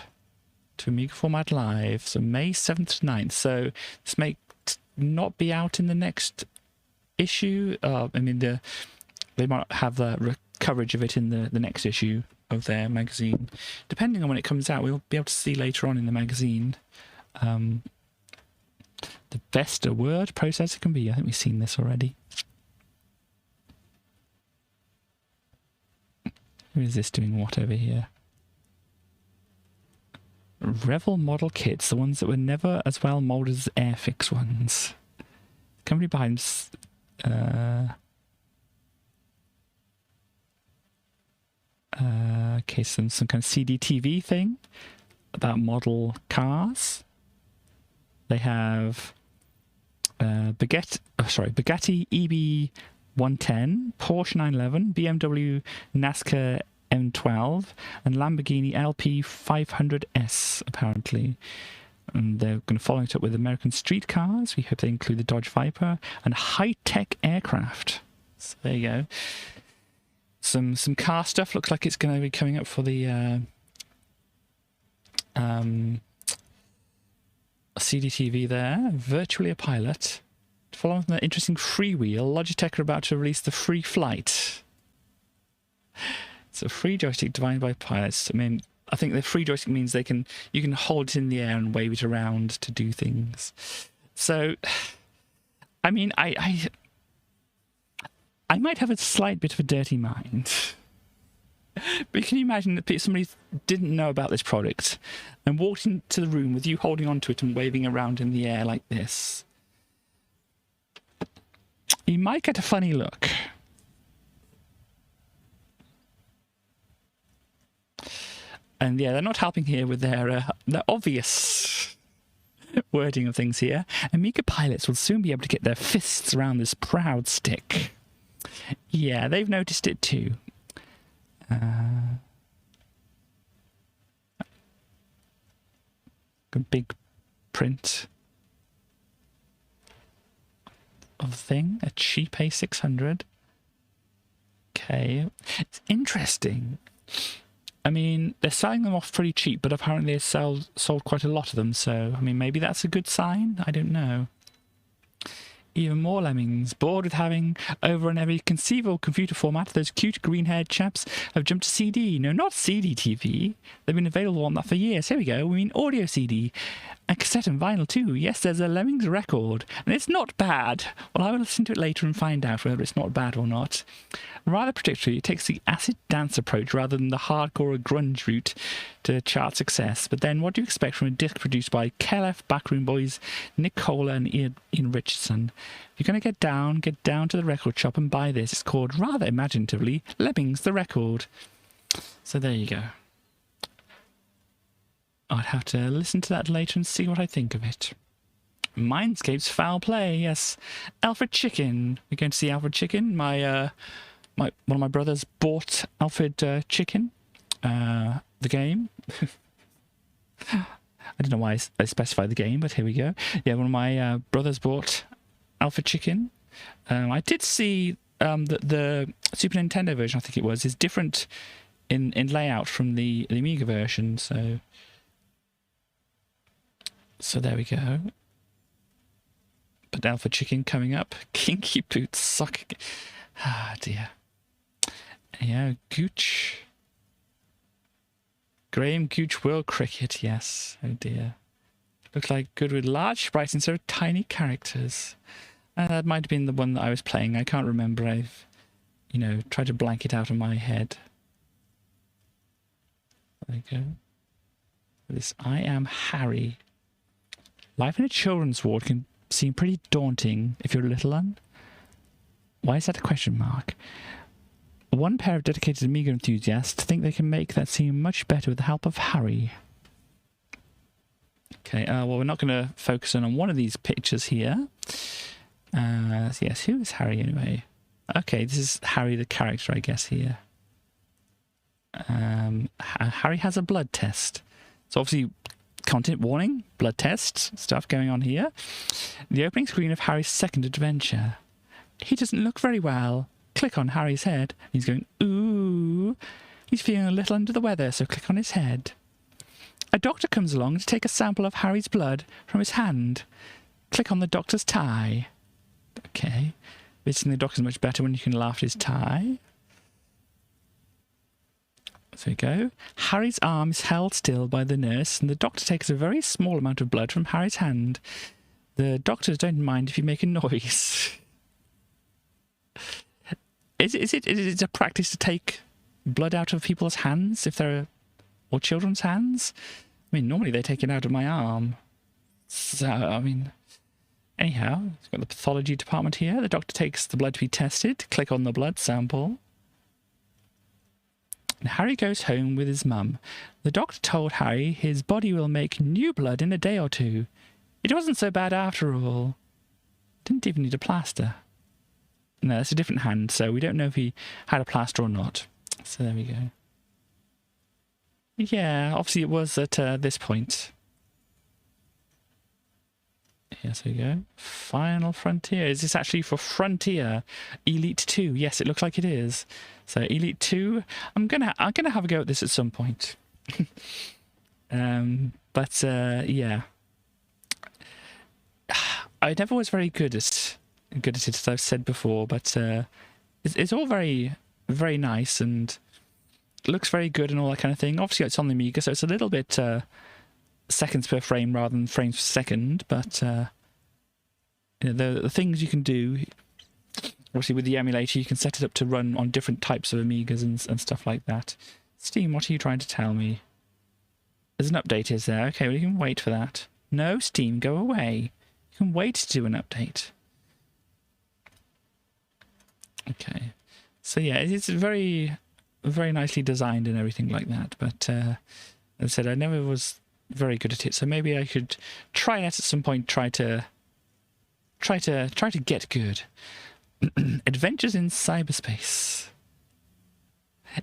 to Amiga Format Live. So May 7th to 9th. So this may not be out in the next issue. They might have the coverage of it in the next issue of their magazine. Depending on when it comes out, we'll be able to see later on in the magazine. The best a word processor can be. I think we've seen this already. Who is this doing what over here? Revel model kits, the ones that were never as well molded as Airfix ones. The company behind okay, some kind of CDTV thing about model cars. They have Bugatti EB110, Porsche 911, BMW NASCAR M12, and Lamborghini LP500S, apparently. And they're going to follow it up with American street cars. We hope they include the Dodge Viper and high-tech aircraft. So there you go. Some car stuff. Looks like it's going to be coming up for the CDTV there. Virtually a Pilot. Following from that interesting freewheel, Logitech are about to release the Free Flight. It's a free joystick designed by pilots. I mean, I think the free joystick means you can hold it in the air and wave it around to do things. So, I mean, I might have a slight bit of a dirty mind. But can you imagine that somebody didn't know about this product and walked into the room with you holding onto it and waving around in the air like this? You might get a funny look. And yeah, they're not helping here with their obvious wording of things here. Amiga pilots will soon be able to get their fists around this proud stick. Yeah, they've noticed it too. A big print of the thing, a cheap A600. Okay, it's interesting. I mean, they're selling them off pretty cheap, but apparently they sold quite a lot of them, so, I mean, maybe that's a good sign? I don't know. Even more lemmings, bored with having over in every conceivable computer format, those cute green-haired chaps have jumped to CD. No, not CD TV. They've been available on that for years. Here we go. We mean audio CD. And cassette and vinyl too. Yes, there's a Lemmings record. And it's not bad. Well, I will listen to it later and find out whether it's not bad or not. Rather predictably, it takes the acid dance approach rather than the hardcore or grunge route to chart success. But then what do you expect from a disc produced by KLF Backroom Boys, Nick Kohler and Ian Richardson? If you're going to get down to the record shop and buy this. It's called, rather imaginatively, Lemmings the Record. So there you go. I'd have to listen to that later and see what I think of it. Mindscape's Foul Play, yes. Alfred Chicken. We're going to see Alfred Chicken. One of my brothers bought Alfred Chicken, the game. I don't know why I specified the game, but here we go. Yeah, one of my brothers bought Alfred Chicken. I did see the Super Nintendo version, I think it was, is different in layout from the Amiga version, so there we go. But Alpha Chicken coming up. Kinky Boots Soccer. Ah, dear. Yeah, Gooch. Graham Gooch World Cricket, yes. Oh dear. Looks like good with large sprites instead of tiny characters. That might have been the one that I was playing. I can't remember. I've, tried to blank it out of my head. There you go. This I Am Harry. Life in a children's ward can seem pretty daunting if you're a little one. Why is that a question mark? One pair of dedicated Amiga enthusiasts think they can make that seem much better with the help of Harry. Okay, well, we're not going to focus on one of these pictures here. Yes, who is Harry anyway? Okay, this is Harry the character, I guess, here. Harry has a blood test. So obviously, content warning, blood tests, stuff going on here. The opening screen of Harry's second adventure. He doesn't look very well. Click on Harry's head. He's going, ooh. He's feeling a little under the weather, so click on his head. A doctor comes along to take a sample of Harry's blood from his hand. Click on the doctor's tie. Okay. Visiting the doctor's much better when you can laugh at his tie. There we go. Harry's arm is held still by the nurse, and the doctor takes a very small amount of blood from Harry's hand. The doctors don't mind if you make a noise. Is it a practice to take blood out of people's hands or children's hands? I mean, normally they take it out of my arm. So, I mean, anyhow, we've got the pathology department here. The doctor takes the blood to be tested. Click on the blood sample. And Harry goes home with his mum. The doctor told Harry his body will make new blood in a day or two. It wasn't so bad after all. Didn't even need a plaster. No, that's a different hand, so we don't know if he had a plaster or not. So there we go. Yeah, obviously it was at this point. Yes, there we go. Final Frontier. Is this actually for Frontier Elite 2? Yes, it looks like it is. So Elite 2. I'm gonna have a go at this at some point. Yeah. I never was very good at it, as I've said before, but it's all very, very nice and looks very good and all that kind of thing. Obviously, it's on the Amiga, so it's a little bit seconds per frame rather than frames per second, but the things you can do, obviously with the emulator, you can set it up to run on different types of Amigas and stuff like that. Steam, what are you trying to tell me? There's an update, is there? Okay, well, you can wait for that. No, Steam, go away. You can wait to do an update. Okay. So yeah, it's very, very nicely designed and everything like that. But as I said, I never was very good at it, so maybe I could try it at some point. Try to get good. Adventures in cyberspace.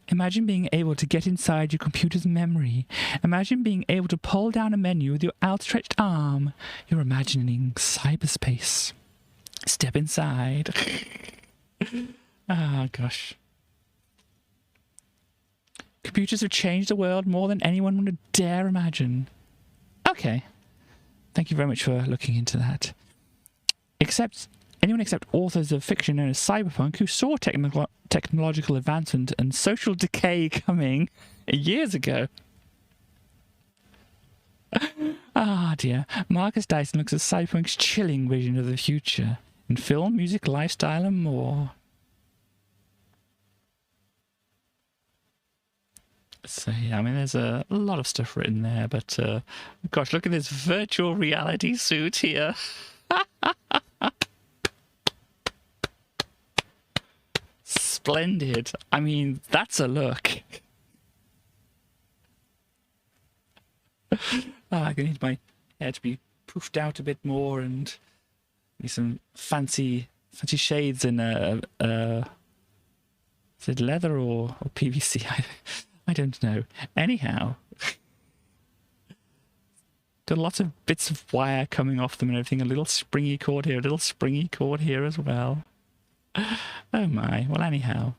Imagine being able to get inside your computer's memory. Imagine being able to pull down a menu with your outstretched arm. You're imagining cyberspace. Step inside. Ah, gosh. Computers have changed the world more than anyone would dare imagine. Okay. Thank you very much for looking into that. Anyone except authors of fiction known as cyberpunk who saw technological advancement and social decay coming years ago. Ah, dear. Marcus Dyson looks at cyberpunk's chilling vision of the future in film, music, lifestyle, and more. So, yeah, I mean, there's a lot of stuff written there, but gosh, look at this virtual reality suit here. Splendid. I mean, that's a look. I need my hair to be poofed out a bit more and some fancy shades in is it leather or PVC? I don't know. Anyhow, got lots of bits of wire coming off them and everything. A little springy cord here, a little springy cord here as well. Oh my. Well, anyhow.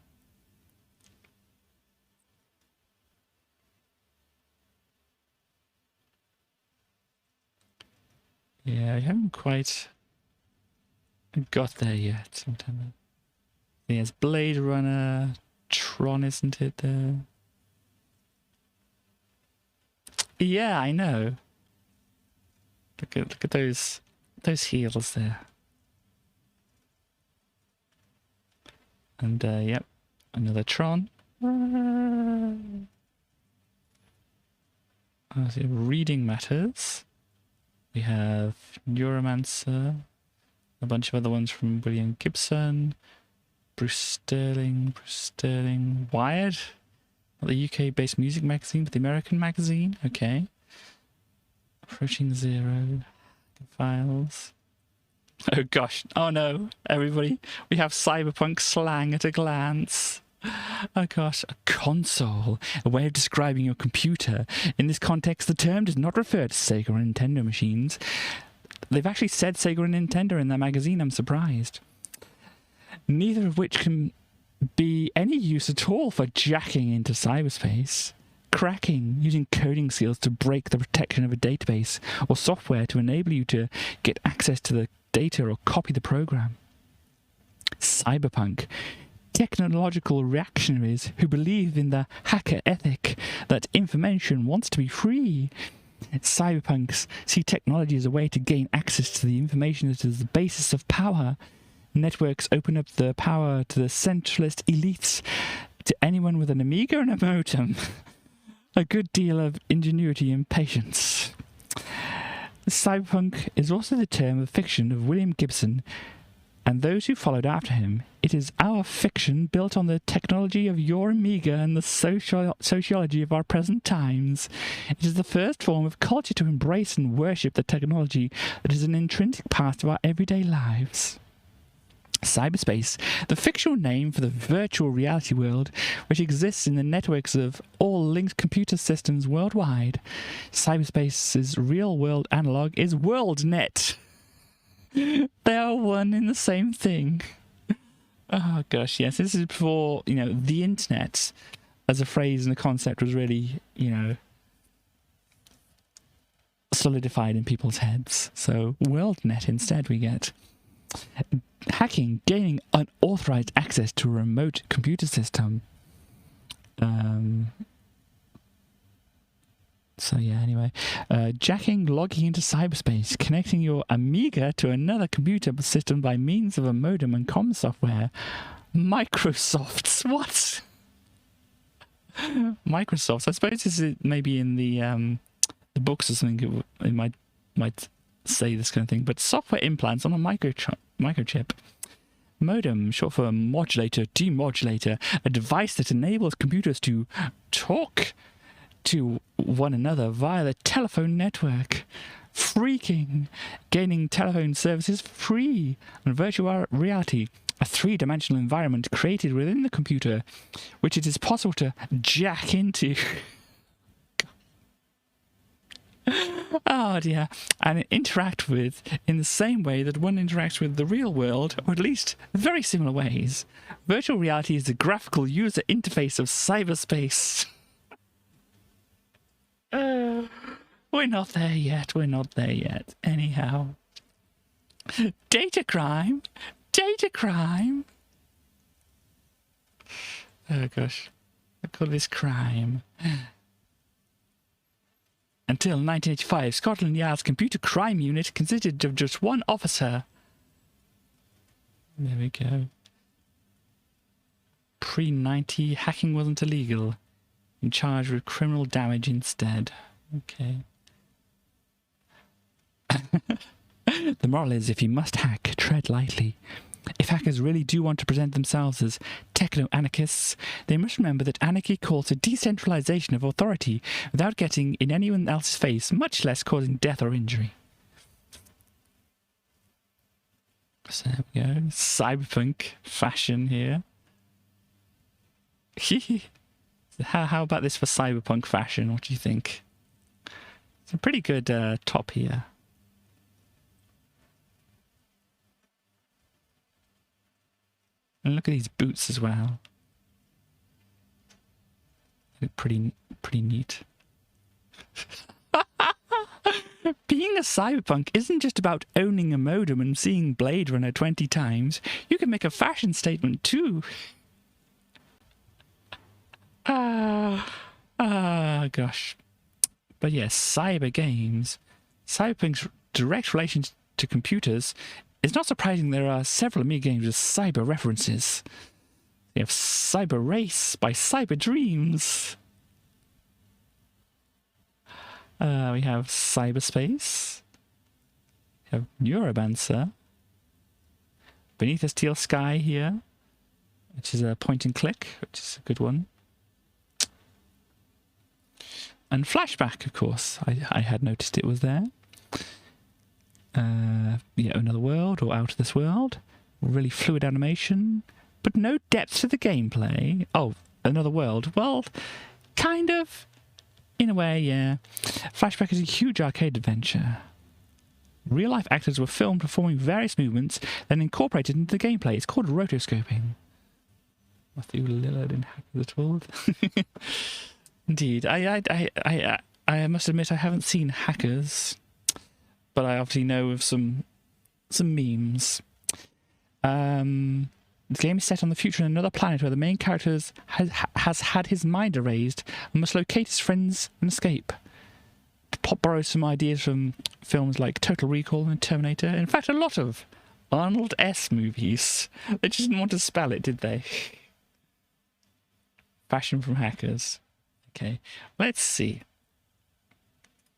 Yeah, I haven't quite got there yet. There's Blade Runner, Tron, isn't it? Yeah, I know. Look at those heels there. And yep, another Tron. Reading Matters. We have Neuromancer. A bunch of other ones from William Gibson. Bruce Sterling. Wired. Not the UK-based music magazine, but the American magazine. Okay. Approaching Zero. Files. Oh gosh. Oh no, everybody. We have cyberpunk slang at a glance. Oh gosh. A console. A way of describing your computer. In this context, the term does not refer to Sega or Nintendo machines. They've actually said Sega and Nintendo in their magazine. I'm surprised. Neither of which can be any use at all for jacking into cyberspace. Cracking, using coding skills to break the protection of a database or software to enable you to get access to the data or copy the program. Cyberpunk, technological reactionaries who believe in the hacker ethic that information wants to be free. Cyberpunks see technology as a way to gain access to the information that is the basis of power. Networks open up the power to the centralist elites, to anyone with an Amiga and a modem. A good deal of ingenuity and patience. Cyberpunk is also the term of fiction of William Gibson and those who followed after him. It is our fiction built on the technology of your Amiga and the sociology of our present times. It is the first form of culture to embrace and worship the technology that is an intrinsic part of our everyday lives. Cyberspace, the fictional name for the virtual reality world which exists in the networks of all linked computer systems worldwide. Cyberspace's real-world analog is WorldNet. They are one in the same thing. Oh gosh, yes, this is before, the internet as a phrase and a concept was really, solidified in people's heads. So WorldNet instead we get. Hacking, gaining unauthorized access to a remote computer system. So yeah, anyway. Jacking, logging into cyberspace, connecting your Amiga to another computer system by means of a modem and comm software. Microsoft's, what? Microsoft. I suppose this is maybe in the books or something. It might say this kind of thing, but software implants on a microchip. Modem, short for modulator, demodulator, a device that enables computers to talk to one another via the telephone network. Freaking! Gaining telephone services free. And virtual reality, a three-dimensional environment created within the computer, which it is possible to jack into. Oh dear. And interact with in the same way that one interacts with the real world, or at least very similar ways. Virtual reality is the graphical user interface of cyberspace. We're not there yet. We're not there yet. Anyhow. Data crime. Data crime. Oh gosh. I call this crime. Until 1985, Scotland Yard's computer crime unit consisted of just one officer. There we go. Pre-90, hacking wasn't illegal. In charge with criminal damage instead. Okay. The moral is, if you must hack, tread lightly. If hackers really do want to present themselves as techno-anarchists, they must remember that anarchy calls for decentralization of authority without getting in anyone else's face, much less causing death or injury. So there we go. Cyberpunk fashion here. How about this for cyberpunk fashion? What do you think? It's a pretty good top here. And look at these boots as well. They look pretty neat. Being a cyberpunk isn't just about owning a modem and seeing Blade Runner 20 times. You can make a fashion statement too. Gosh. But yes, cyber games. Cyberpunk's direct relation to computers. It's not surprising there are several Amiga games with cyber references. We have Cyber Race by Cyber Dreams. We have Cyberspace. We have Neuromancer. Beneath a Steel Sky here, which is a point and click, which is a good one. And Flashback, of course. I had noticed it was there. Yeah, Another World or Out of This World. Really fluid animation, but no depth to the gameplay. Oh, Another World. Well, kind of. In a way, yeah. Flashback is a huge arcade adventure. Real-life actors were filmed performing various movements, then incorporated into the gameplay. It's called rotoscoping. Matthew Lillard in Hackers at all. Indeed. I must admit I haven't seen Hackers, but I obviously know of some memes. The game is set on the future in another planet where the main character has had his mind erased and must locate his friends and escape. Pop borrows some ideas from films like Total Recall and Terminator. In fact, a lot of Arnold S. movies. They just didn't want to spell it, did they? Fashion from Hackers. Okay, let's see.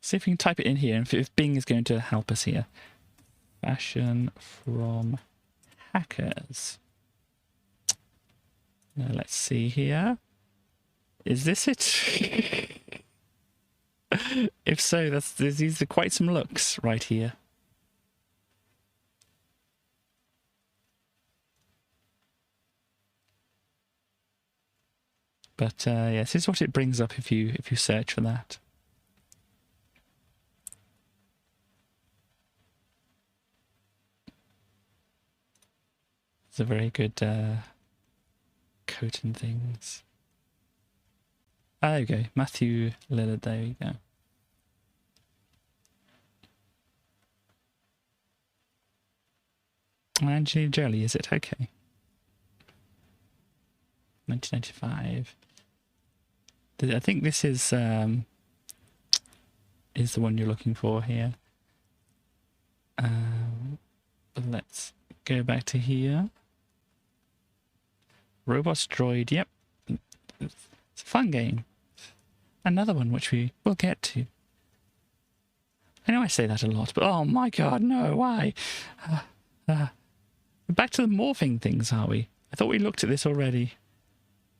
See if we can type it in here and if Bing is going to help us here. Fashion from Hackers. Now let's see here. Is this it? If so, these are quite some looks right here. But yes, this is what it brings up if you search for that. It's a very good coat and things. Ah, there we go. Matthew Lillard, there we go. Angelina Jolie, is it? Okay. 1995. I think this is the one you're looking for here. Let's go back to here. Robots Droid, yep. It's a fun game. Another one which we will get to. I know I say that a lot, but oh my god, no, why? Back to the morphing things, are we? I thought we looked at this already.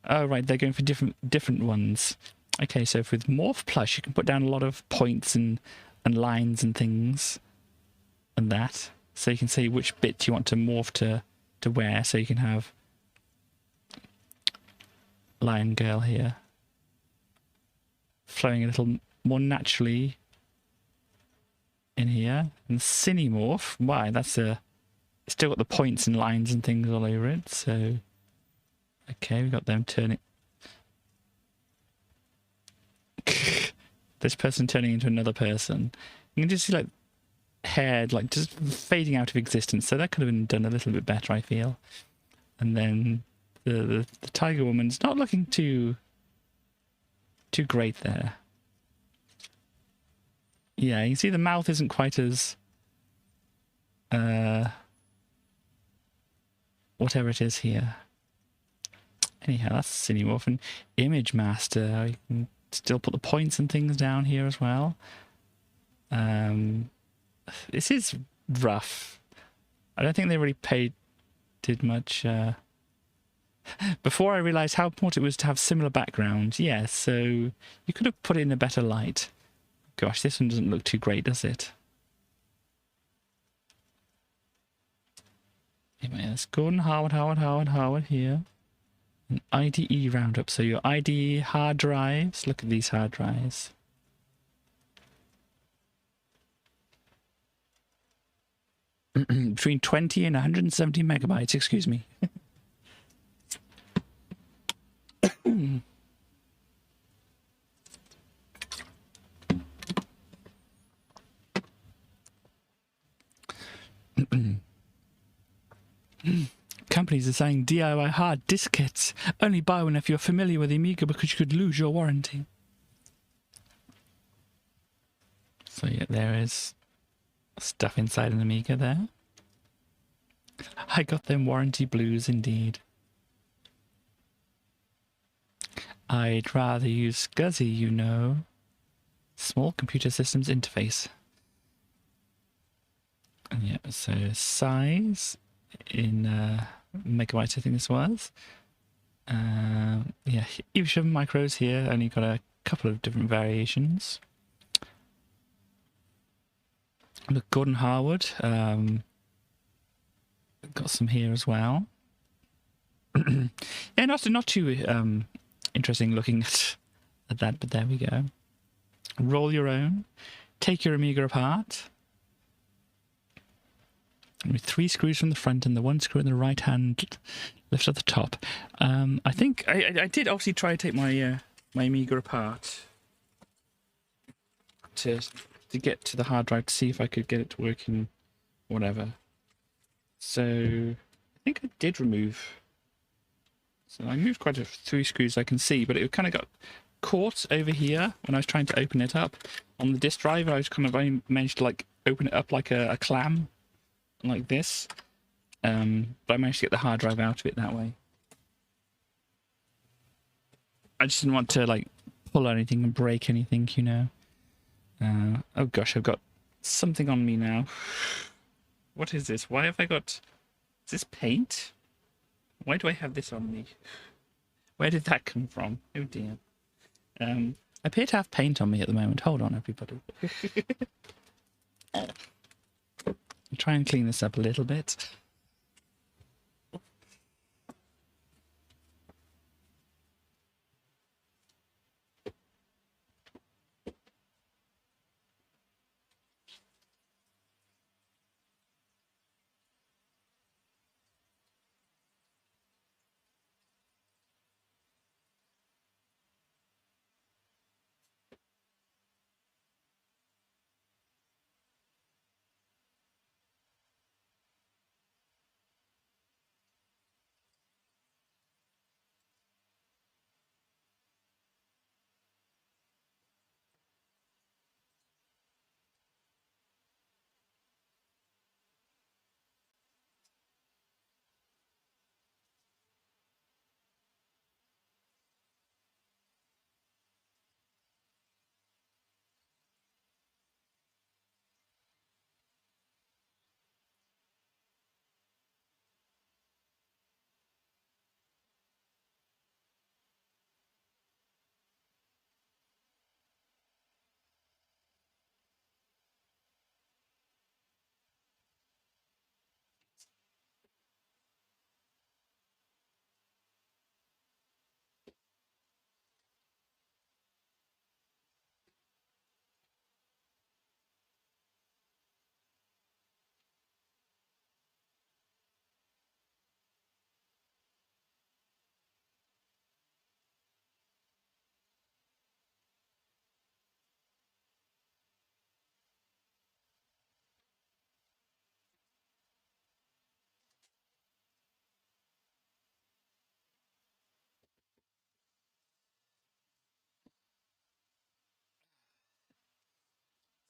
Oh, right, they're going for different ones. Okay, so with Morph Plus, you can put down a lot of points and lines and things and that. So you can say which bit you want to morph to where. So you can have Lion Girl here flowing a little more naturally in here. And Cinemorph, why? That's it's still got the points and lines and things all over it. So, okay, we got them turning. This person turning into another person. You can just see like hair like just fading out of existence. So that could have been done a little bit better, I feel. And then the Tiger Woman's not looking too great there. Yeah, you can see the mouth isn't quite as whatever it is here. Anyhow, that's Cinemorph. And Image Master. You can still put the points and things down here as well. This is rough. I don't think they really did much. Before I realised how important it was to have similar backgrounds. Yeah, so you could have put it in a better light. Gosh, this one doesn't look too great, does it? Anyway, let's Gordon Howard here. An IDE roundup. So your IDE hard drives. Look at these hard drives. Between 20 and 170 megabytes, excuse me. Companies are saying DIY hard disk kits. Only buy one if you're familiar with the Amiga because you could lose your warranty. So yeah, there is stuff inside an Amiga there. I got them warranty blues indeed. I'd rather use SCSI, you know. Small Computer Systems Interface. And yeah, so size in megabytes, I think this was. Yeah, each of micros here, only got a couple of different variations. Look, Gordon Harwood, got some here as well. Yeah, not too interesting looking at that, but there we go. Roll your own. Take your Amiga apart. With 3 screws from the front and the 1 screw in the right hand lift at the top. I think I did obviously try to take my my Amiga apart to get to the hard drive to see if I could get it to work and whatever. So I think I did remove. So I moved quite a few screws I can see, but it kind of got caught over here when I was trying to open it up on the disk drive. I was kind of only managed to like open it up like a clam. Like this, but I managed to get the hard drive out of it that way. I just didn't want to like pull anything and break anything, you know. Oh gosh, I've got something on me now. What is this? Why have I got... Is this paint? Why do I have this on me? Where did that come from? Oh dear. I appear to have paint on me at the moment. Hold on, everybody. Try and clean this up a little bit.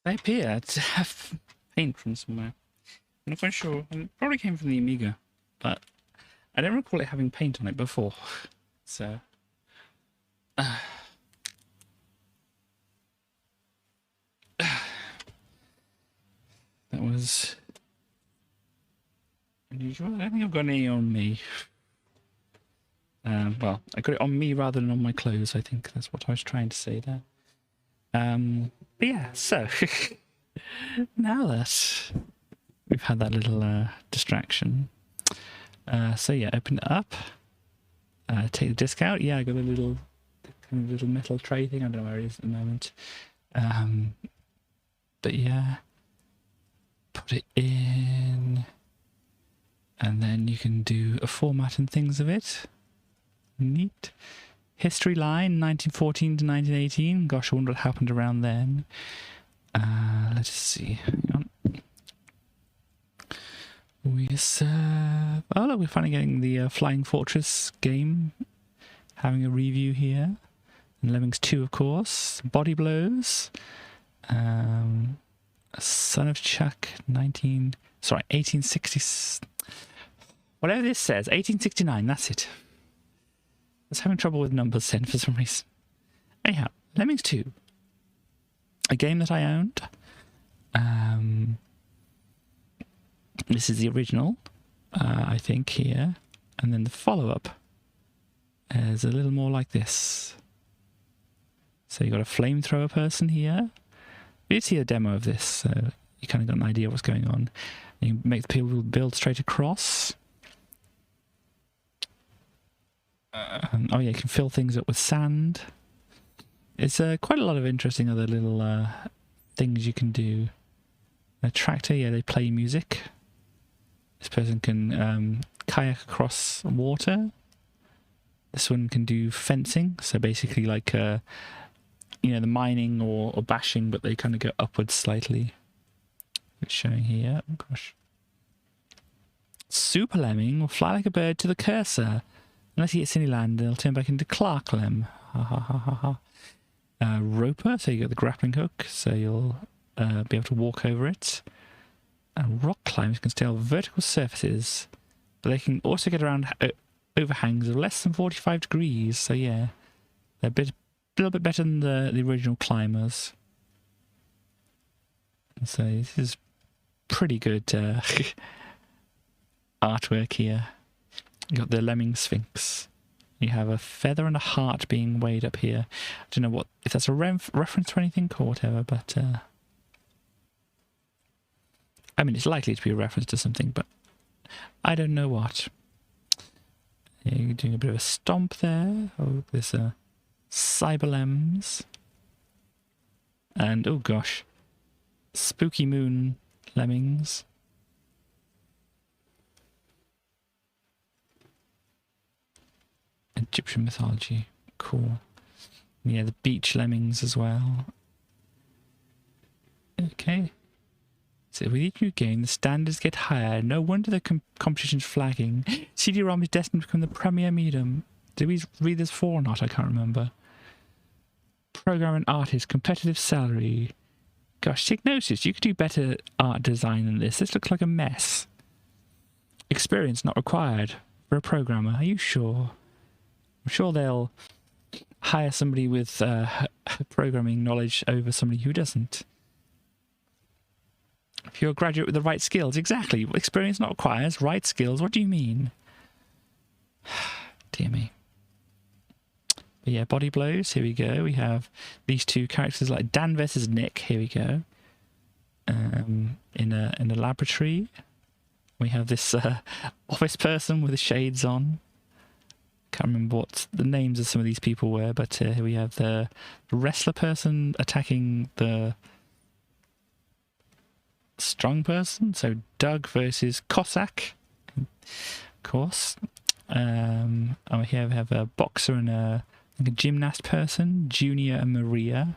They appear to have paint from somewhere. I'm not quite sure. It probably came from the Amiga, but I don't recall it having paint on it before. So, that was unusual. I don't think I've got any on me. Well, I got it on me rather than on my clothes. I think that's what I was trying to say there. But yeah, so now that we've had that little distraction, so yeah, open it up, take the disc out. Yeah, I got a little kind of little metal tray thing. I don't know where it is at the moment. But yeah, put it in, and then you can do a format and things of it. Neat. History line 1914 to 1918. Gosh, I wonder what happened around then. Let's see. Hang on. We serve. Oh look, we're finally getting the Flying Fortress game. Having a review here. And Lemmings 2, of course. Body Blows. Son of Chuck. 1860. Whatever this says. 1869. That's it. I was having trouble with numbers then for some reason. Anyhow, Lemmings 2. A game that I owned. This is the original, I think, here. And then the follow-up is a little more like this. So you've got a flamethrower person here. You did see a demo of this, so you kind of got an idea what's going on. You can make the people build straight across. Oh yeah, you can fill things up with sand. It's quite a lot of interesting other little things you can do. A tractor, yeah, they play music. This person can kayak across water. This one can do fencing, so basically like the mining or bashing, but they kind of go upwards slightly. It's showing here. Oh gosh. Super Lemming will fly like a bird to the cursor. Unless he hits any land, it'll turn back into Clark Lem. Ha ha ha ha ha. Roper, so you got the grappling hook, so you'll be able to walk over it. And rock climbers can stay on vertical surfaces, but they can also get around overhangs of less than 45 degrees. So yeah, they're a little bit better than the original climbers. So this is pretty good artwork here. You got the Lemming Sphinx. You have a feather and a heart being weighed up here. I don't know if that's a reference to anything or whatever, but I mean, it's likely to be a reference to something, but I don't know what. Yeah, you're doing a bit of a stomp there. Oh, there's Cyberlems. And, oh gosh, Spooky Moon Lemmings. Egyptian mythology. Cool. Yeah, the beach lemmings as well. Okay. So with each new game, the standards get higher. No wonder the competition's flagging. CD-ROM is destined to become the premier medium. Did we read this before or not? I can't remember. Program and artist, competitive salary. Gosh, take notice. You could do better art design than this. This looks like a mess. Experience not required for a programmer. Are you sure? I'm sure they'll hire somebody with programming knowledge over somebody who doesn't. If you're a graduate with the right skills, exactly. Experience not requires, right skills. What do you mean? Dear me. But yeah, Body Blows. Here we go. We have these two characters like Dan versus Nick. Here we go. In a laboratory. We have this office person with the shades on. Can't remember what the names of some of these people were, but here we have the wrestler person attacking the strong person. So Doug versus Cossack, of course. And here we have a boxer and a gymnast person, Junior and Maria.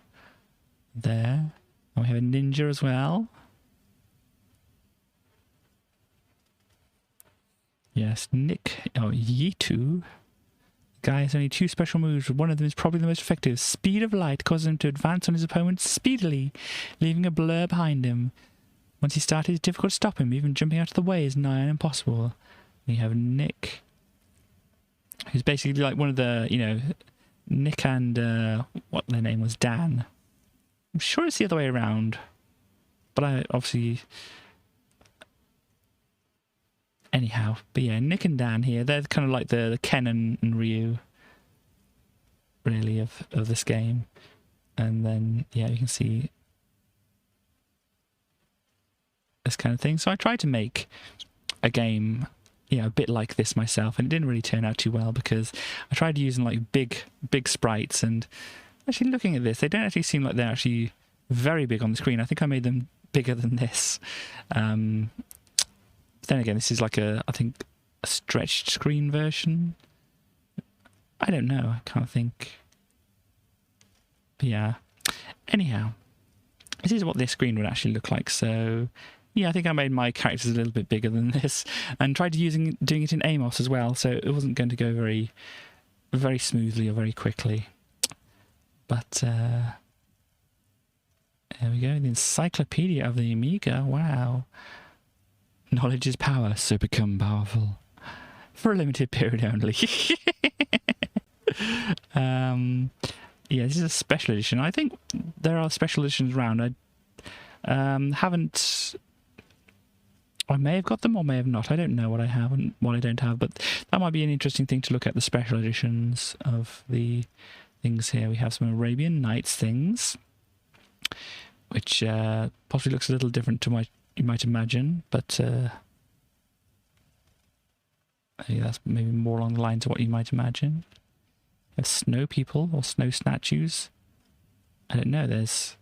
There. And we have a ninja as well. Yes, Nick. Oh, Yitu. guy has only 2 special moves. One of them is probably the most effective. Speed of light causes him to advance on his opponent speedily, leaving a blur behind him. Once he started, it's difficult to stop him. Even jumping out of the way is nigh on impossible. And you have Nick, who's basically like one of the, you know, Nick and what their name was, Dan. I'm sure it's the other way around, but I obviously... Anyhow, but yeah, Nick and Dan here, they're kind of like the Ken and Ryu, really, of this game. And then, yeah, you can see this kind of thing. So I tried to make a game, you know, a bit like this myself, and it didn't really turn out too well because I tried using like big sprites, and actually looking at this, they don't actually seem like they're actually very big on the screen. I think I made them bigger than this. Then again, this is like I think a stretched screen version. I don't know, I can't think. But yeah. Anyhow, this is what this screen would actually look like. So yeah, I think I made my characters a little bit bigger than this, and tried doing it in Amos as well, so it wasn't going to go very smoothly or very quickly. But there we go, the Encyclopedia of the Amiga. Wow. Knowledge is power, so become powerful. For a limited period only. Yeah, this is a special edition. I think there are special editions around. I haven't... I may have got them or may have not. I don't know what I have and what I don't have, but that might be an interesting thing to look at, the special editions of the things here. We have some Arabian Nights things, which possibly looks a little different to what you might imagine, but maybe that's maybe more along the lines of what you might imagine. We have snow people or snow statues. I don't know, there's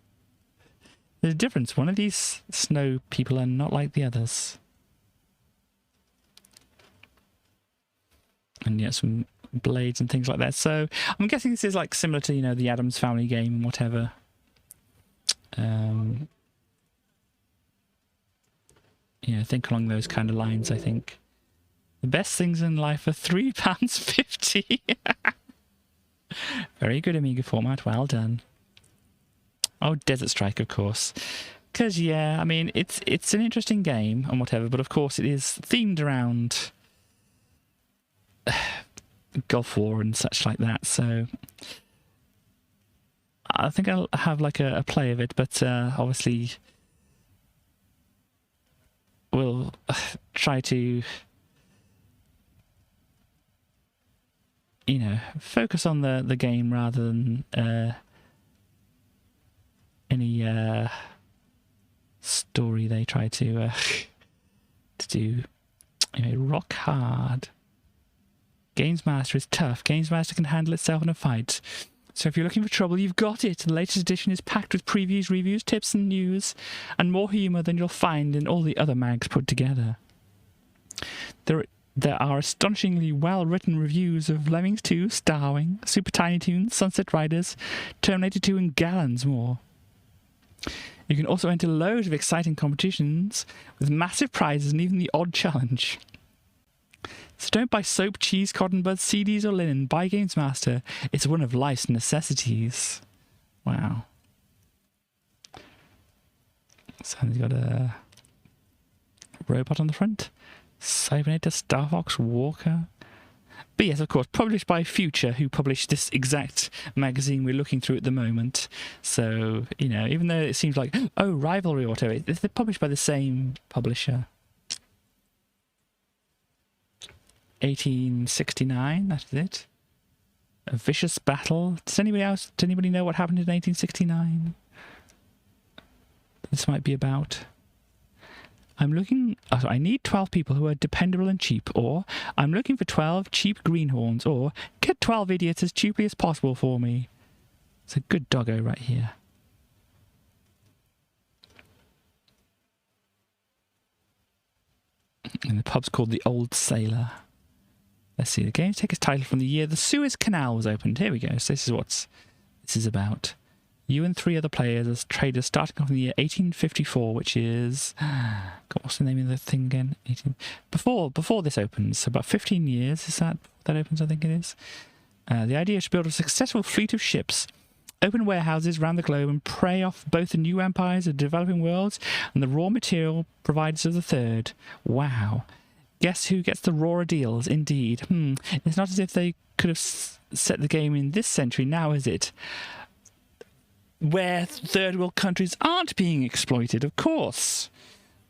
a difference. One of these snow people are not like the others. And yet some blades and things like that. So I'm guessing this is like similar to, you know, the Addams Family game and whatever. Yeah, think along those kind of lines, I think. The best things in life are £3.50. Very good, Amiga Format. Well done. Oh, Desert Strike, of course. Because, yeah, I mean, it's an interesting game and whatever, but of course it is themed around Gulf War and such like that, so I think I'll have like a play of it, but obviously we'll try to, you know, focus on the game rather than any story they try to do. Anyway, rock hard. Games Master is tough. Games Master can handle itself in a fight. So if you're looking for trouble, you've got it. The latest edition is packed with previews, reviews, tips and news, and more humour than you'll find in all the other mags put together. There are astonishingly well-written reviews of Lemmings 2, Starwing, Super Tiny Toons, Sunset Riders, Terminator 2 and gallons more. You can also enter loads of exciting competitions with massive prizes and even the odd challenge. So don't buy soap, cheese, cotton buds, CDs or linen. Buy Games Master. It's one of life's necessities. Wow. So he's got a robot on the front. Cybernator, Star Fox, Walker. But yes, of course, published by Future, who published this exact magazine we're looking through at the moment. So, you know, even though it seems like, oh, Rivalry or whatever, they're published by the same publisher. 1869, that's it. A Vicious Battle. Does anybody know what happened in 1869? This might be about. I need 12 people who are dependable and cheap, or I'm looking for 12 cheap greenhorns, or get 12 idiots as cheaply as possible for me. It's a good doggo right here. And the pub's called the Old Sailor. Let's see, the game takes its title from the year the Suez Canal was opened. Here we go. So this is what this is about. You and 3 other players as traders starting off in the year 1854, which is... God, what's the name of the thing again? Before this opens, so about 15 years, is that opens, I think it is. The idea is to build a successful fleet of ships, open warehouses around the globe, and prey off both the new empires of developing worlds and the raw material providers of the third. Wow. Guess who gets the rawer deals, indeed. It's not as if they could have set the game in this century now, is it? Where third world countries aren't being exploited, of course.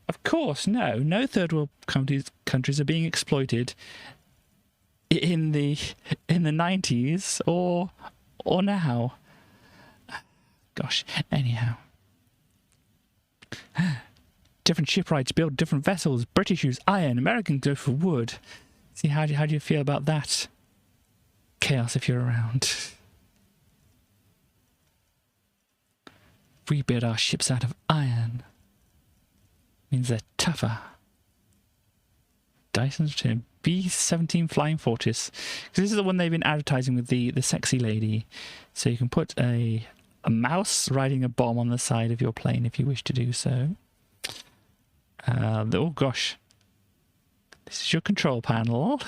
Of course, no. No third world countries are being exploited in the 90s or now. Gosh, anyhow. Different shipwrights build different vessels. British use iron, Americans go for wood. See, how do you feel about that? Chaos if you're around. We build our ships out of iron. Means they're tougher. Dyson's return. B-17 Flying Fortress. Because this is the one they've been advertising with the sexy lady. So you can put a mouse riding a bomb on the side of your plane if you wish to do so. Oh gosh. This is your control panel.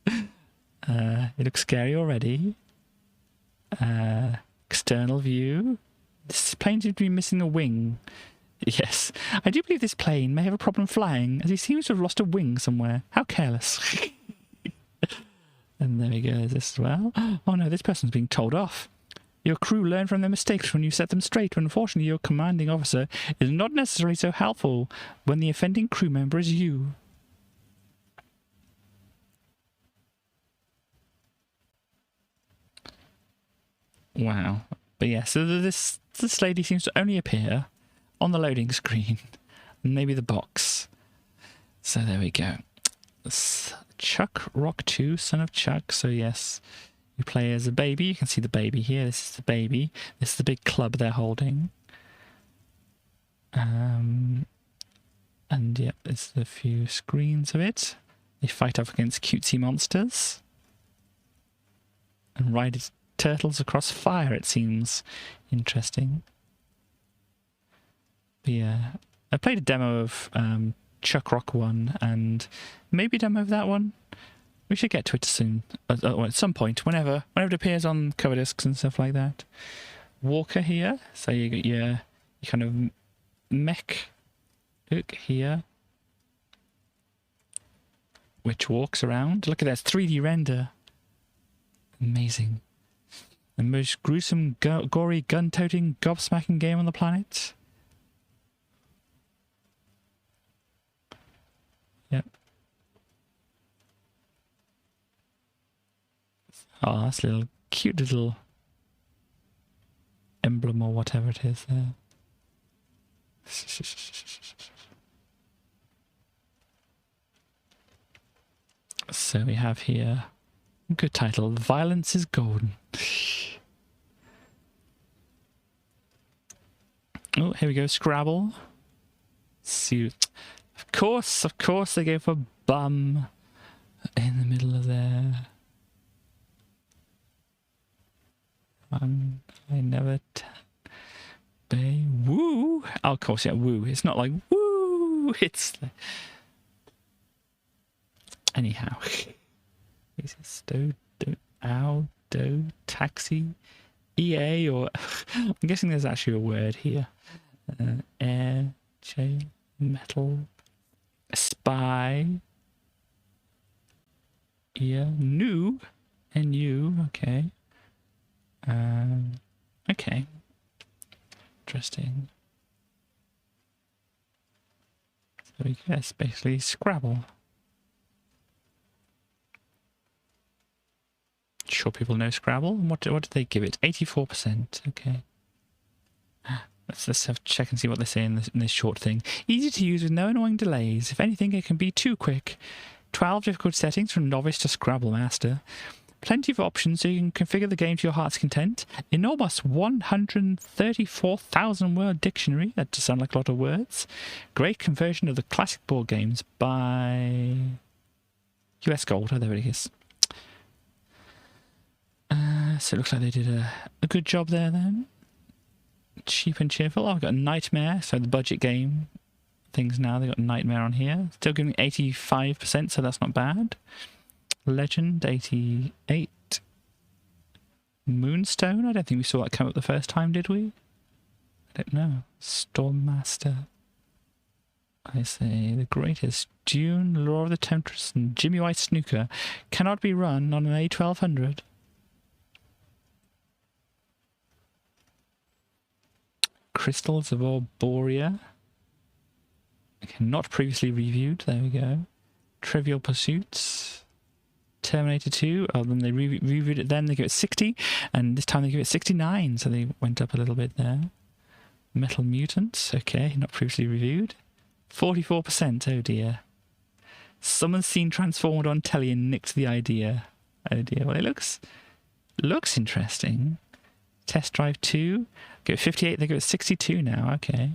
It looks scary already. External view. This plane seems to be missing a wing. Yes. I do believe this plane may have a problem flying, as he seems to have lost a wing somewhere. How careless. And there we go, there's this as well. Oh no, this person's being told off. Your crew learn from their mistakes when you set them straight, but unfortunately your commanding officer is not necessarily so helpful when the offending crew member is you. Wow. But yeah, so this lady seems to only appear on the loading screen. Maybe the box. So there we go. Chuck Rock 2, Son of Chuck. So yes, you play as a baby. You can see the baby here. This is the baby. This is the big club they're holding. And yep, there's a few screens of it. They fight off against cutesy monsters. And ride turtles across fire, it seems. Interesting. But yeah, I played a demo of Chuck Rock 1 and maybe a demo of that one. We should get to it soon, at some point, whenever it appears on cover discs and stuff like that. Walker here, so you got your kind of mech hook here, which walks around. Look at that, 3D render. Amazing. The most gruesome, gory, gun-toting, gobsmacking game on the planet. Yep. Oh, that's a little cute little emblem or whatever it is there. So we have here a good title, Violence is Golden. Oh, here we go, Scrabble. See, of course they go for bum in the middle of there. I never bay woo. Oh, of course, yeah, woo. It's not like woo. It's anyhow. Is it sto do ow do taxi EA or I'm guessing there's actually a word here. Air chain metal spy. Yeah, new and you. Okay. Okay. Interesting. So we guess basically Scrabble. Sure, people know Scrabble. What did they give it? 84%. Okay. Let's have a check and see what they say in this short thing. Easy to use with no annoying delays. If anything, it can be too quick. 12 difficult settings from novice to Scrabble master. Plenty of options so you can configure the game to your heart's content. Enormous 134,000 word dictionary. That does sound like a lot of words. Great conversion of the classic board games by US Gold. Oh, there it is. So it looks like they did a good job there then. Cheap and cheerful. Oh, I've got a Nightmare. So the budget game things now. They've got Nightmare on here. Still giving 85%, so that's not bad. Legend, 88. Moonstone? I don't think we saw that come up the first time, did we? I don't know. Stormmaster. I say the greatest. Dune, Law of the Temptress, and Jimmy White Snooker cannot be run on an A1200. Crystals of Arborea. Okay, not previously reviewed. There we go. Trivial Pursuits. Terminator 2. Oh, then they reviewed it then. They give it 60. And this time they give it 69. So they went up a little bit there. Metal Mutants. Okay, not previously reviewed. 44%. Oh dear. Someone's seen Transformed on telly and nicked the idea. Oh dear. Well, it looks interesting. Test Drive 2. Give it 58. They give it 62 now. Okay.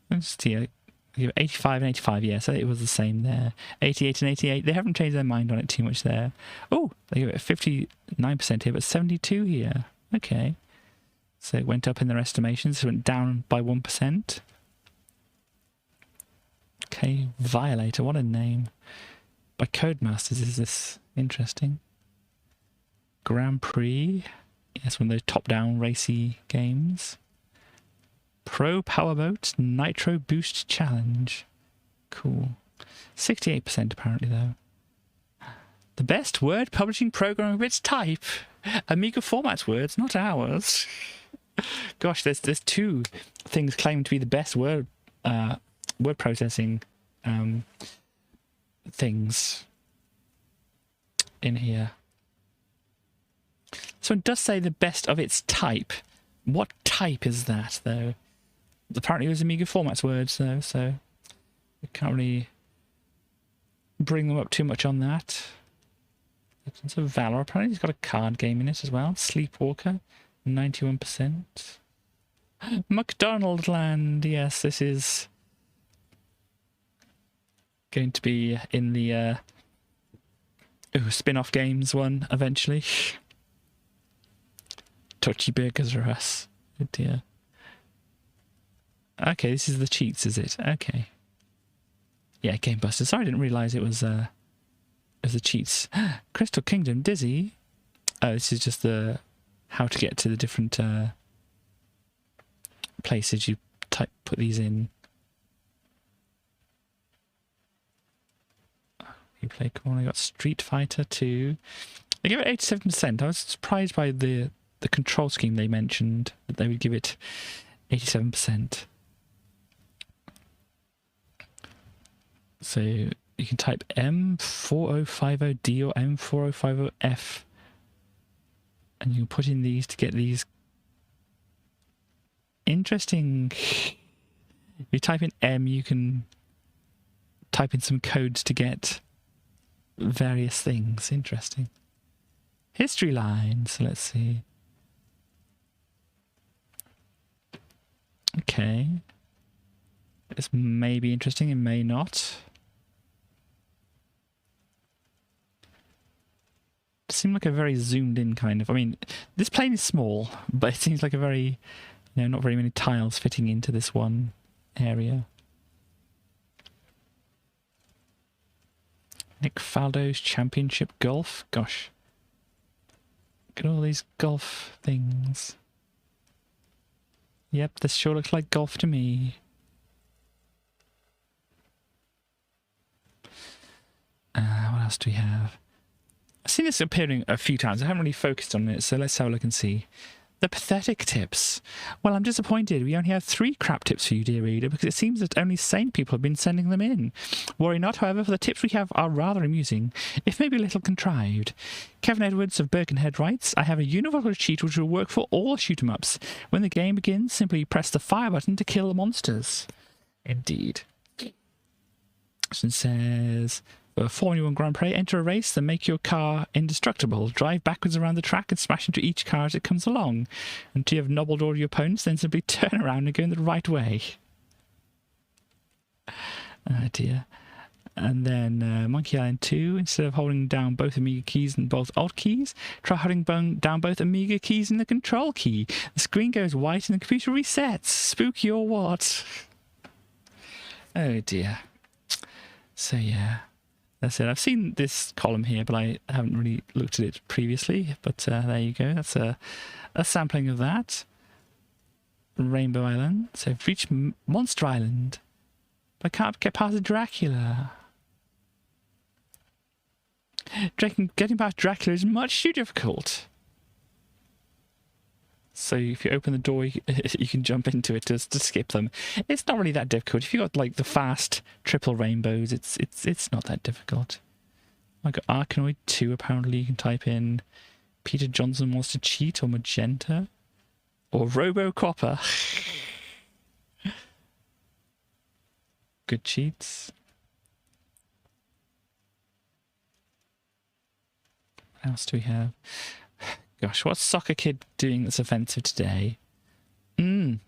Let's see. They give it 85 and 85. Yeah, so it was the same there. 88 and 88. They haven't changed their mind on it too much there. Oh, they give it 59% here, but 72 here. Okay. So it went up in their estimations. So it went down by 1%. Okay. Violator. What a name. By Codemasters is this interesting. Grand Prix. Yes, one of those top-down racy games. Pro Powerboat Nitro Boost Challenge. Cool. 68% apparently, though. The best word publishing program of its type. Amiga Format's words, not ours. Gosh, there's two things claimed to be the best word processing things in here. So it does say the best of its type. What type is that, though? Apparently it was Amiga Format's words, though, so we can't really bring them up too much on that. Legends of Valor, apparently it's got a card game in it as well. Sleepwalker, 91%. McDonald Land, yes, this is going to be in the spin-off games one eventually. Touchy Burgers are us. Oh dear. Okay, this is the cheats, is it? Okay. Yeah, Game Buster. Sorry, I didn't realise it was the cheats. Crystal Kingdom, Dizzy. Oh, this is just the how to get to the different places you put these in. You play corner. I got Street Fighter 2. They give it 87%. I was surprised by the control scheme they mentioned, that they would give it 87%. So you can type M4050D or M4050F, and you can put in these to get these interesting. If you type in M, you can type in some codes to get various things. Interesting. History lines. So let's see. Okay. This may be interesting, it may not. It seemed like a very zoomed in kind of... I mean, this plane is small, but it seems like a very... You know, not very many tiles fitting into this one area. Nick Faldo's Championship Golf. Gosh. Look at all these golf things. Yep, this sure looks like golf to me. What else do we have? I've seen this appearing a few times. I haven't really focused on it, so let's have a look and see. The pathetic tips. Well, I'm disappointed. We only have 3 crap tips for you, dear reader, because it seems that only sane people have been sending them in. Worry not, however, for the tips we have are rather amusing, if maybe a little contrived. Kevin Edwards of Birkenhead writes, I have a universal cheat which will work for all shoot-em-ups. When the game begins, simply press the fire button to kill the monsters. Indeed. This one says... For Formula 1 Grand Prix, enter a race that make your car indestructible. Drive backwards around the track and smash into each car as it comes along. Until you have nobbled all your opponents, then simply turn around and go in the right way. Oh dear. And then Monkey Island 2, instead of holding down both Amiga keys and both Alt keys, try holding down both Amiga keys and the Control key. The screen goes white and the computer resets. Spooky or what? Oh dear. So yeah. That's it. I've seen this column here, but I haven't really looked at it previously. But there you go. That's a sampling of that. Rainbow Island. So I've reached Monster Island. But I can't get past Dracula. Getting past Dracula is much too difficult. So if you open the door, you can jump into it to skip them. It's not really that difficult. If you got like the fast triple rainbows, it's not that difficult. I got Arkanoid 2 apparently. You can type in Peter Johnson wants to cheat, or Magenta, or Robo Copper. Good cheats. What else do we have? Gosh, what's Soccer Kid doing that's offensive today? Who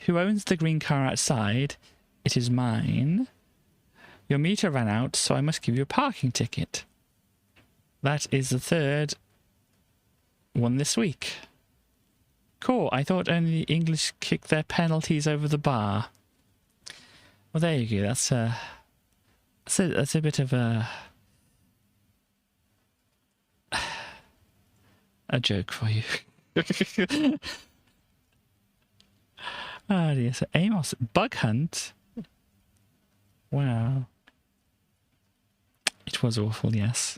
owns the green car outside? It is mine. Your meter ran out, so I must give you a parking ticket. That is the third one this week. Cool, I thought only the English kick their penalties over the bar. Well, there you go. That's a bit of a joke for you. Oh dear. So Amos, Bug Hunt. Wow. It was awful, yes.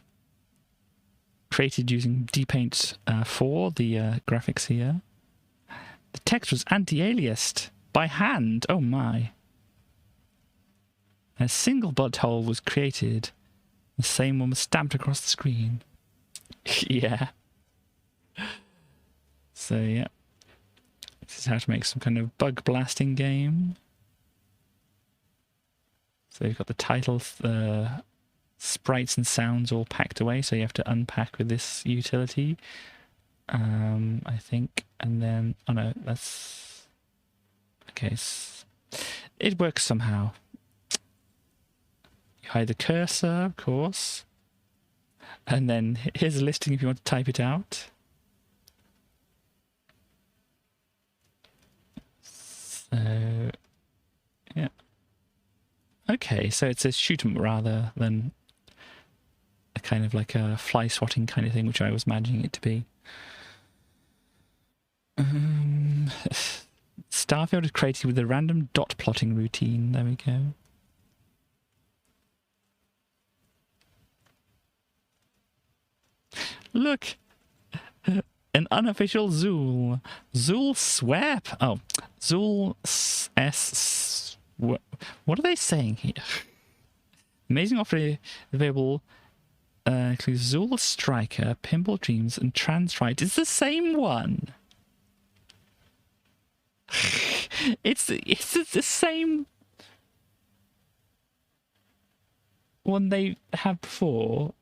Created using dpaint 4, the graphics here. The text was anti-aliased by hand. Oh my. A single butthole was created. The same one was stamped across the screen. Yeah. So yeah, this is how to make some kind of bug blasting game. So you've got the title, the sprites and sounds all packed away, so you have to unpack with this utility, I think, and then, oh no, that's, okay, it works somehow. You hide the cursor, of course, and then here's a listing if you want to type it out. So, yeah. Okay, so it's a shoot 'em rather than a kind of like a fly swatting kind of thing, which I was imagining it to be. Starfield is created with a random dot plotting routine. There we go. Look! An unofficial Zool. Zool Swap. Oh, Zool S. What are they saying here? Amazing offer available. Includes Zool Striker, Pinball Dreams, and Transrite. It's the same one. it's the same one they had before.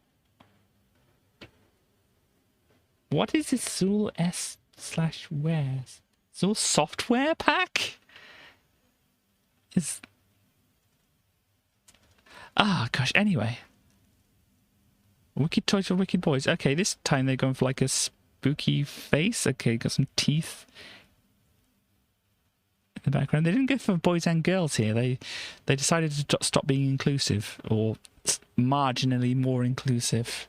What is this Zool S/Wares? Zool Software Pack? Gosh, anyway. Wicked Toys for Wicked Boys. Okay, this time they're going for like a spooky face. Okay, got some teeth in the background. They didn't go for boys and girls here. They decided to stop being inclusive, or marginally more inclusive.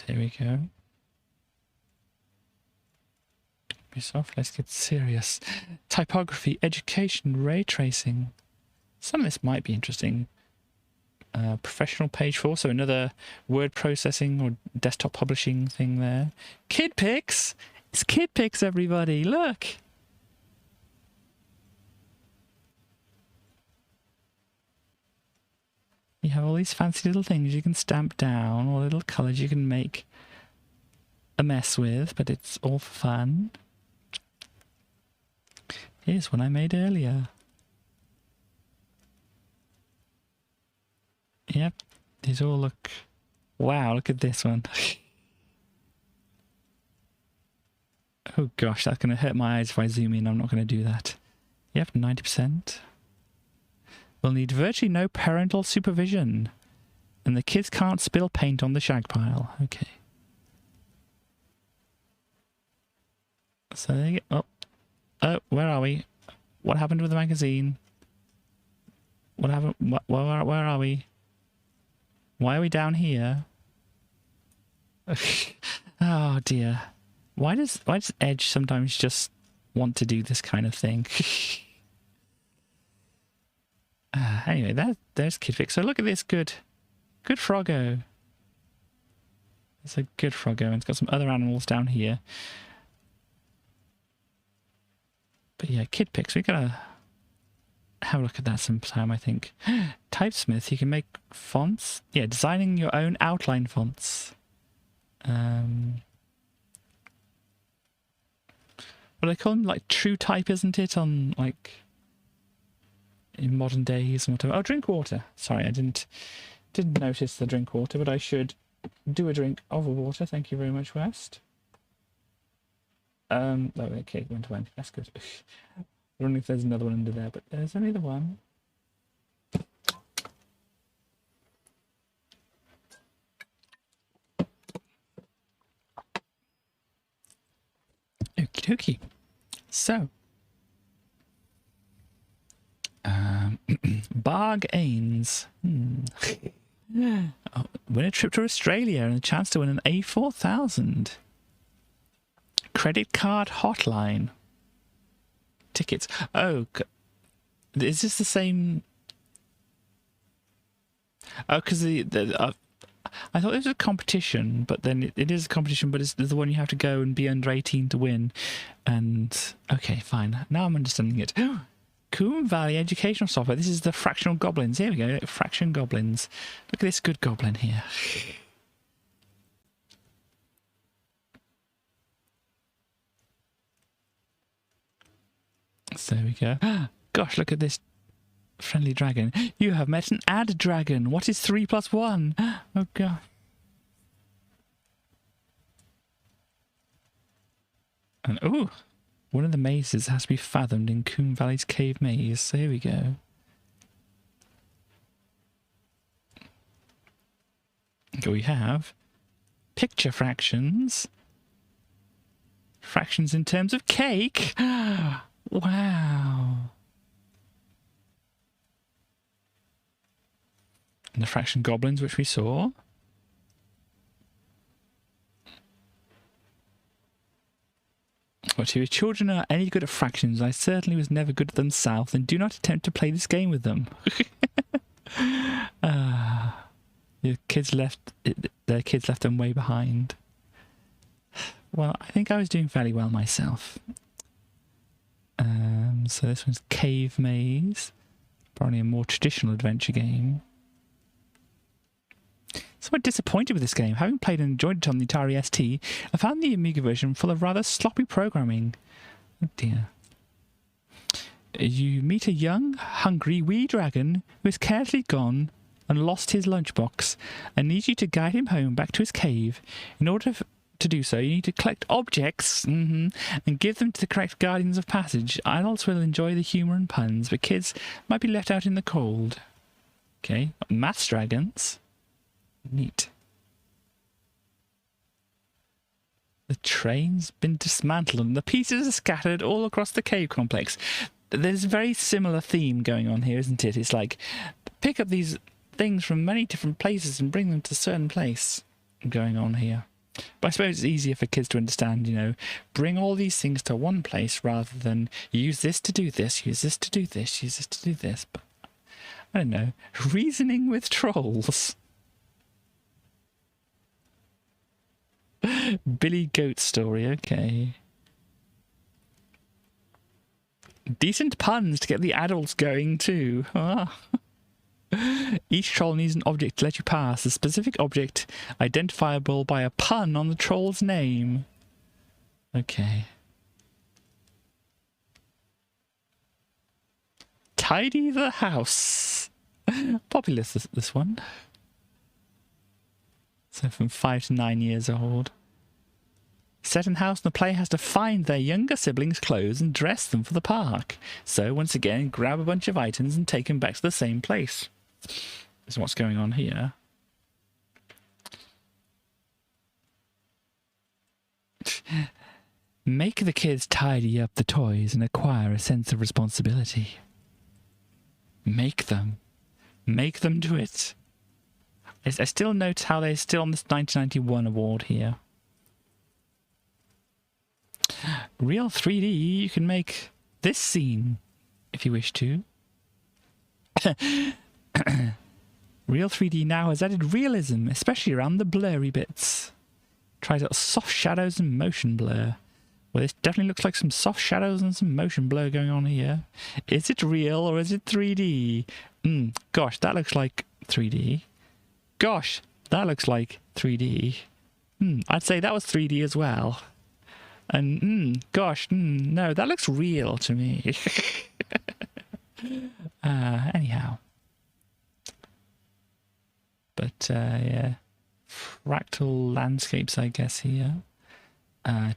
There we go. Ubisoft, let's get serious. Typography, education, ray tracing. Some of this might be interesting. Professional page 4, so another word processing or desktop publishing thing there. Kid pics! It's kid pics, everybody! Look! You have all these fancy little things you can stamp down, or little colours you can make a mess with, but it's all for fun. Here's one I made earlier. Yep, these all look... Wow, look at this one. Oh gosh, that's going to hurt my eyes if I zoom in. I'm not going to do that. Yep, 90%. We'll need virtually no parental supervision. And the kids can't spill paint on the shag pile. Okay. So there you go. Oh, where are we? What happened with the magazine? What happened? Where are we? Why are we down here? Oh dear. Why does Edge sometimes just want to do this kind of thing? Anyway, there's KidFix. So look at this good Froggo. It's a good Froggo, and it's got some other animals down here. But yeah, KidPix, we gotta have a look at that sometime, I think. Typesmith, you can make fonts. Yeah, designing your own outline fonts. What do they call them? Like True Type, isn't it? On like in modern days and whatever. Oh, drink water. Sorry, I didn't notice the drink water, but I should do a drink of water. Thank you very much, West. Oh, okay, went away. That's good. I don't know if there's another one under there, but there's only the one. Okie dokie. So, bargains. Oh, win a trip to Australia and a chance to win an A4000. Credit card hotline. Tickets. Oh, is this the same? Oh, because I thought it was a competition, but then it is a competition, but it's the one you have to go and be under 18 to win. And okay, fine. Now I'm understanding it. Coombe Valley Educational Software. This is the Fractional Goblins. Here we go. Fraction Goblins. Look at this good goblin here. So there we go. Gosh, look at this friendly dragon. You have met an ad dragon. What is 3 + 1? Oh, God. And, oh, one of the mazes has to be fathomed in Coombe Valley's cave maze. So here we go. We have picture fractions. Fractions in terms of cake. Wow. And the fraction goblins, which we saw. But if your children are any good at fractions, I certainly was never good at them south, and do not attempt to play this game with them. Their kids left them way behind. Well, I think I was doing fairly well myself. So this one's Cave Maze. Probably a more traditional adventure game. Somewhat disappointed with this game. Having played and enjoyed it on the Atari ST, I found the Amiga version full of rather sloppy programming. Oh dear. You meet a young, hungry wee dragon who has carelessly gone and lost his lunchbox and needs you to guide him home back to his cave. In order to do so, you need to collect objects and give them to the correct guardians of passage. Adults will enjoy the humour and puns, but kids might be left out in the cold. Okay, maths dragons. Neat. The train's been dismantled and the pieces are scattered all across the cave complex. There's a very similar theme going on here, isn't it? It's like, pick up these things from many different places and bring them to a certain place going on here. But I suppose it's easier for kids to understand, you know, bring all these things to one place rather than use this to do this, use this to do this, use this to do this. But, I don't know, reasoning with trolls. Billy Goat story, okay. Decent puns to get the adults going too. Each troll needs an object to let you pass. A specific object identifiable by a pun on the troll's name. Okay. Tidy the house. Popular, this one. So from 5 to 9 years old. Set in house, and the player has to find their younger siblings' clothes and dress them for the park. So, once again, grab a bunch of items and take them back to the same place. Is what's going on here. Make the kids tidy up the toys and acquire a sense of responsibility. Make them. Make them do it. I still note how they're still on this 1991 award here. Real 3D, you can make this scene if you wish to. Real 3D now has added realism, especially around the blurry bits. Tries out soft shadows and motion blur. Well, this definitely looks like some soft shadows and some motion blur going on here. Is it real or is it 3D? Gosh, that looks like 3D. Gosh, that looks like 3D. I'd say that was 3D as well. And gosh, no, that looks real to me. Anyhow. But yeah, fractal landscapes, I guess, here.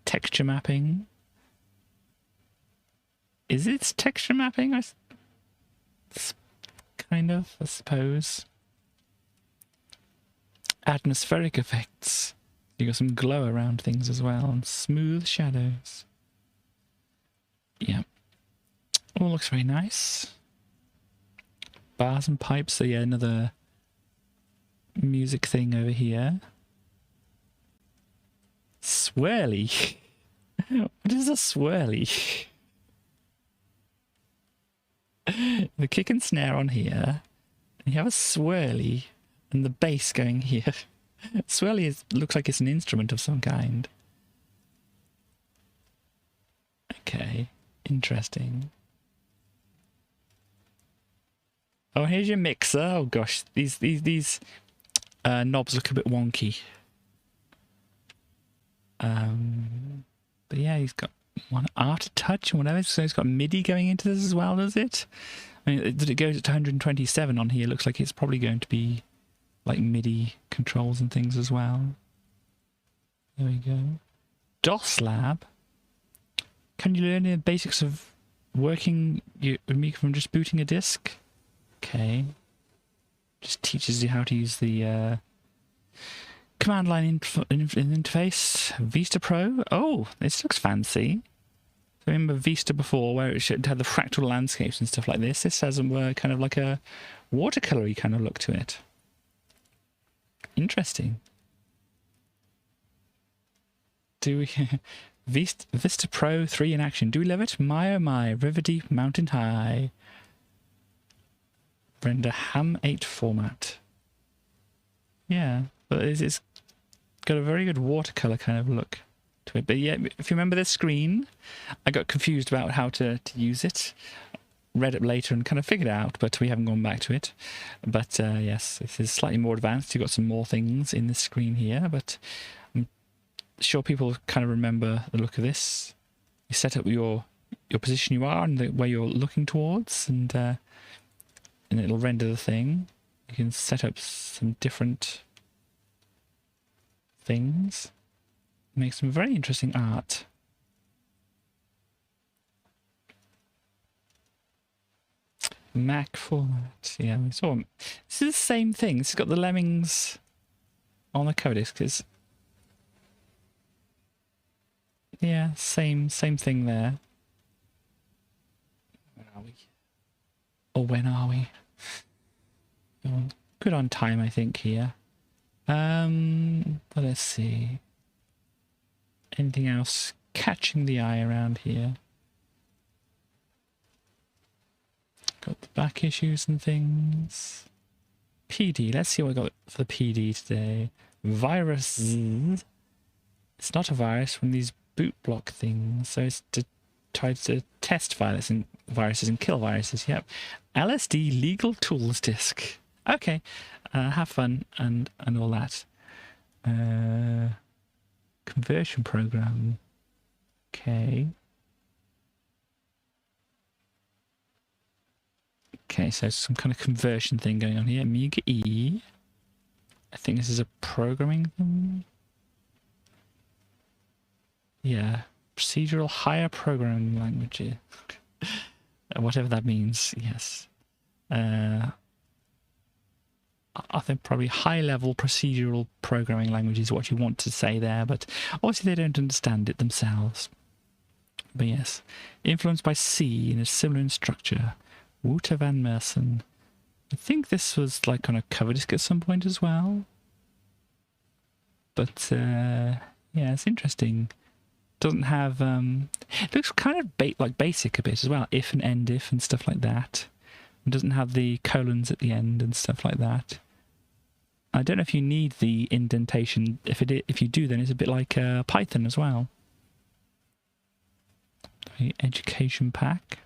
Texture mapping. Is it texture mapping? Kind of, I suppose. Atmospheric effects. You got some glow around things as well, and smooth shadows. Yeah. All looks very nice. Bars and pipes, so yeah, another music thing over here. Swirly. What is a swirly? The kick and snare on here. And you have a swirly and the bass going here. Swirly looks like it's an instrument of some kind. Okay, interesting. Oh, here's your mixer. Oh gosh, these knobs look a bit wonky. But yeah, he's got one art touch and whatever, so he's got MIDI going into this as well, does it? I mean, that it goes to 127 on here, looks like it's probably going to be like MIDI controls and things as well. There we go. DOS Lab. Can you learn the basics of working your Amiga from just booting a disk? Okay. Just teaches you how to use the command line interface. Vista Pro. Oh, this looks fancy. I remember Vista before, where it had the fractal landscapes and stuff like this. This has kind of like a watercolory kind of look to it. Interesting. Do we Vista Pro 3 in action? Do we love it? My oh my, river deep, mountain high. Render Ham 8 format. Yeah, but it's got a very good watercolor kind of look to it. But yeah, if you remember this screen, I got confused about how to use it. Read it later and kind of figured it out, but we haven't gone back to it. But yes, this is slightly more advanced. You've got some more things in this screen here, but I'm sure people kind of remember the look of this. You set up your position you are and where you're looking towards, and it'll render the thing. You can set up some different things. Make some very interesting art. Mac format. Yeah, we saw them. This is the same thing. This has got the Lemmings on the coverdisk. Yeah, same thing there. Where are we? Or when are we? Good on time, I think, here. But let's see. Anything else catching the eye around here? Got the back issues and things. PD. Let's see what I got for the PD today. Virus. It's not a virus from these boot block things. So it's to try to test viruses and kill viruses. Yep. LSD legal tools disk. Okay. Have fun and all that. Conversion program. Okay. Okay, so some kind of conversion thing going on here. Amiga E. I think this is a programming thing. Yeah. Procedural higher programming language. Whatever that means, yes. I think probably high-level procedural programming language is what you want to say there, but obviously they don't understand it themselves. But yes, influenced by C and is similar in structure. Wouter van Mersen. I think this was like on a cover disc at some point as well. But yeah, it's interesting. Doesn't have it looks kind of like basic a bit as well. If and end if and stuff like that. It doesn't have the colons at the end and stuff like that. I don't know if you need the indentation. If you do, then it's a bit like Python as well. The education pack.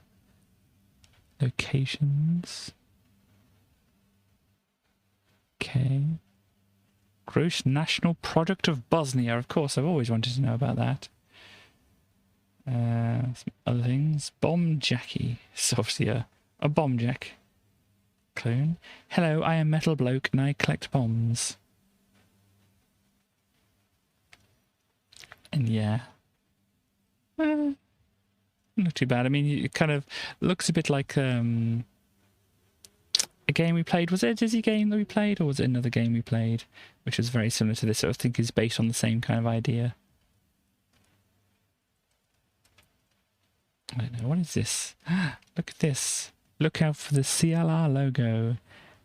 Locations. Okay. Gross national product of Bosnia. Of course, I've always wanted to know about that. Some other things. Bomb Jackie. It's obviously a bomb jack clone. Hello, I am Metal Bloke and I collect bombs. And yeah. Not too bad. I mean, it kind of looks a bit like a game we played. Was it a Dizzy game that we played, or was it another game we played, which was very similar to this? So I think is based on the same kind of idea. I don't know. What is this? Look at this. Look out for the CLR logo.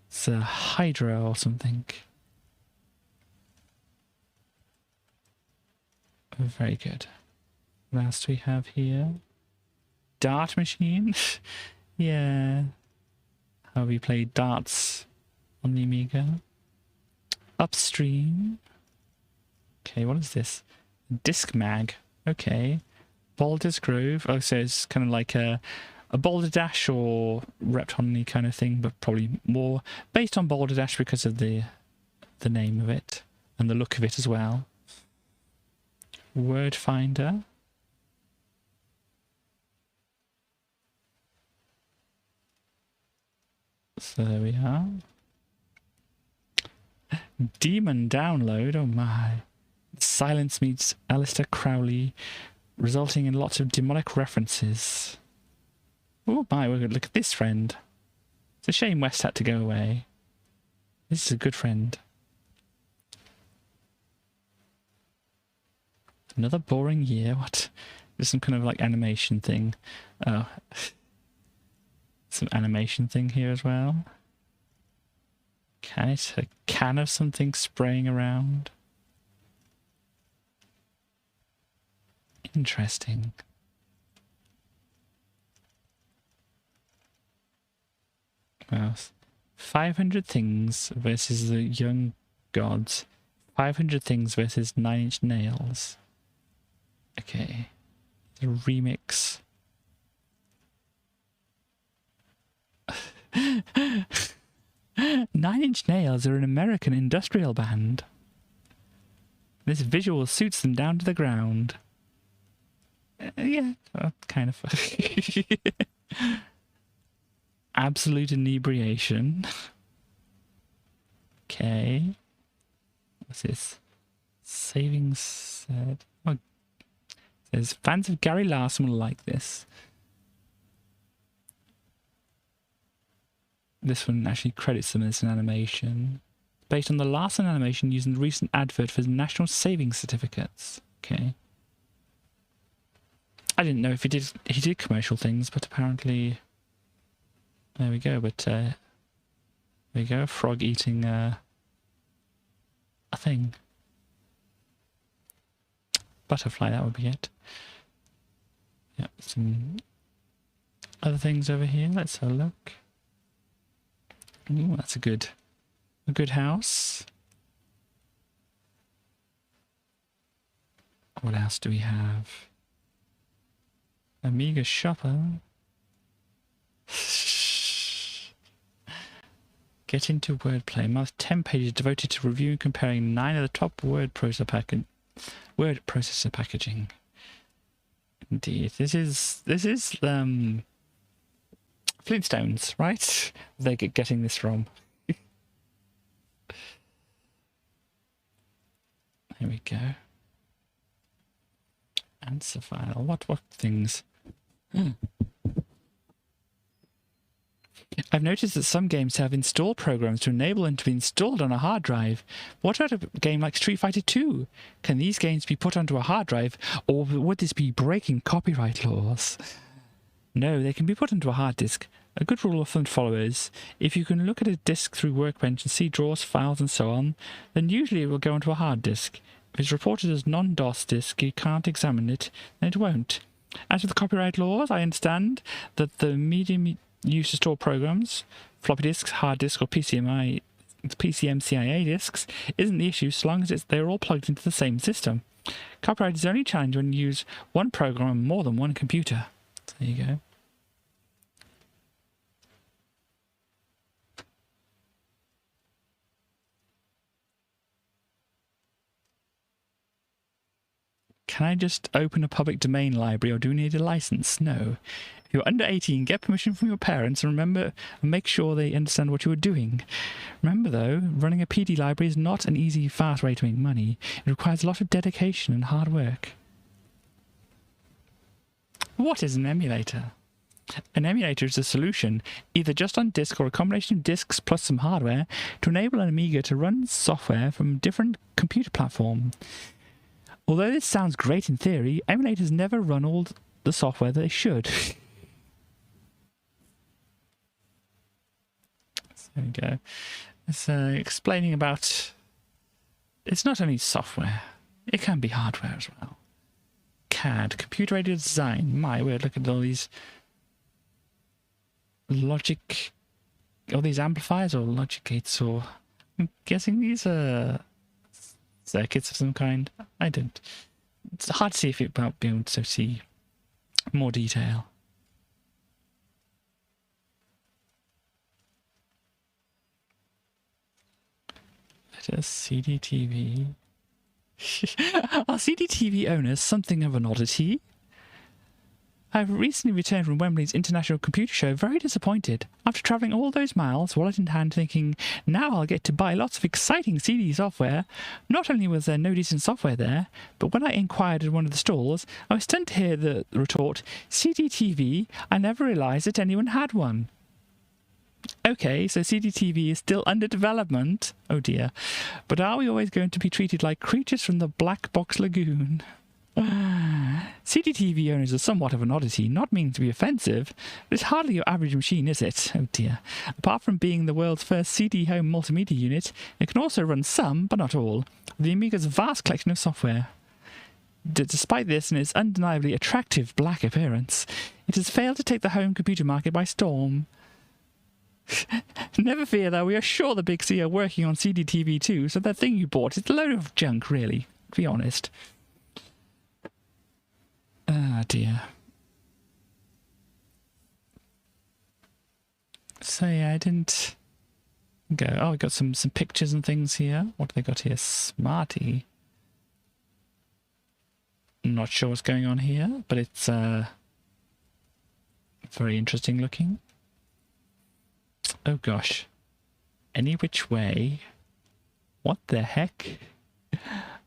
It's a Hydra or something. Oh, very good. What else do we have here? Dart machine. Yeah. How we played darts on the Amiga. Upstream. Okay, what is this? Disc mag. Okay. Baldur's Grove. Oh, so it's kind of like a Boulder Dash or Repton-y kind of thing, but probably more based on Boulder Dash because of the name of it and the look of it as well. Word Finder. So there we are. Demon download. Oh my. Silence meets Alistair Crowley, resulting in lots of demonic references. Oh my, we're going to look at this friend. It's a shame West had to go away. This is a good friend. Another boring year. What? There's some kind of like animation thing. Oh. Some animation thing here as well. Okay, it's a can of something spraying around. Interesting. Well, 500 things versus the young gods. 500 things versus 9 Inch Nails. Okay. The remix. 9 Inch Nails are an American industrial band. This visual suits them down to the ground. Yeah, kind of. Absolute inebriation. Okay. What's this? Savings said. Oh, it says fans of Gary Larson will like this. This one actually credits them as an animation. Based on the Larson animation using the recent advert for National Savings Certificates. Okay. I didn't know if he did commercial things, but apparently there we go. But there we go, a frog eating a thing. Butterfly, that would be it. Yep, some other things over here. Let's have a look. Ooh, that's a good house. What else do we have? Amiga Shopper. Get into wordplay. Must 10 pages devoted to reviewing and comparing 9 of the top word processor packaging. Indeed, this is Flintstones, right? They're getting this from. There we go. Answer file. What things? I've noticed that some games have install programs to enable them to be installed on a hard drive. What about a game like Street Fighter 2? Can these games be put onto a hard drive, or would this be breaking copyright laws? No, they can be put onto a hard disk. A good rule of thumb to follow is, if you can look at a disk through Workbench and see drawers, files and so on, then usually it will go onto a hard disk. If it's reported as non-DOS disk, you can't examine it, then it won't. As for the copyright laws, I understand that the medium used to store programs, floppy disks, hard disk or PCMCIA disks, isn't the issue so long as they're all plugged into the same system. Copyright is only challenged when you use one program on more than one computer. So there you go. Can I just open a public domain library, or do we need a license? No. If you're under 18, get permission from your parents, and remember, make sure they understand what you are doing. Remember though, running a PD library is not an easy, fast way to make money. It requires a lot of dedication and hard work. What is an emulator? An emulator is a solution, either just on disk or a combination of disks plus some hardware, to enable an Amiga to run software from a different computer platform. Although this sounds great in theory, emulators never run all the software that they should. So there we go. It's explaining about... It's not only software, it can be hardware as well. CAD, computer-aided design. My word, look at all these logic... all these amplifiers or logic gates, or... I'm guessing these are... circuits of some kind. I don't. It's hard to see if it might be able to see more detail. Let us CDTV. Are CDTV owners something of an oddity? I've recently returned from Wembley's International Computer Show very disappointed. After travelling all those miles, wallet in hand, thinking, now I'll get to buy lots of exciting CD software. Not only was there no decent software there, but when I inquired at one of the stalls, I was stunned to hear the retort, CDTV, I never realised that anyone had one. Okay, so CDTV is still under development. Oh dear. But are we always going to be treated like creatures from the Black Box Lagoon? CDTV owners are somewhat of an oddity, not meaning to be offensive, but it's hardly your average machine, is it? Oh dear. Apart from being the world's first CD home multimedia unit, it can also run some, but not all, of the Amiga's vast collection of software. Despite this and its undeniably attractive black appearance, it has failed to take the home computer market by storm. Never fear though, we are sure the Big C are working on CDTV too, so that thing you bought is a load of junk, really, to be honest. Ah, dear. So yeah, I didn't go... Oh, we got some pictures and things here. What do they got here? Smarty. Not sure what's going on here, but it's very interesting looking. Oh gosh. Any which way. What the heck?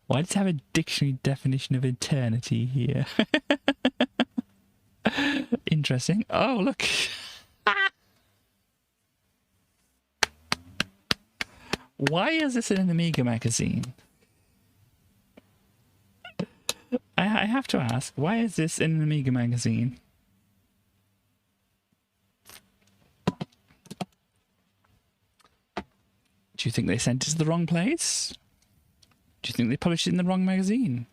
Why does it have a dictionary definition of eternity here? Interesting. Oh, look. Why is this in an Amiga magazine? I have to ask, why is this in an Amiga magazine? Do you think they sent it to the wrong place? Do you think they published it in the wrong magazine?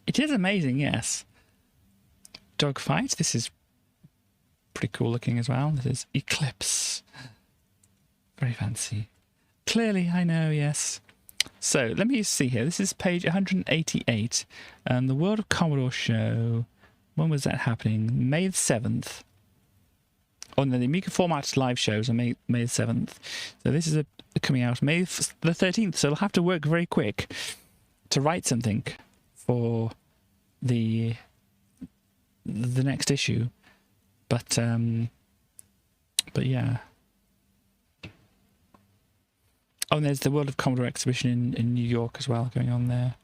It is amazing, yes. Dogfight, this is pretty cool looking as well. This is Eclipse. Very fancy. Clearly, I know, yes. So, let me see here. This is page 188. The World of Commodore show. When was that happening? May the 7th. Oh, no, the Amiga Format live shows on May the 7th. So this is coming out May the 13th, so I'll have to work very quick to write something for the next issue. But yeah. Oh, and there's the World of Commodore exhibition in New York as well going on there.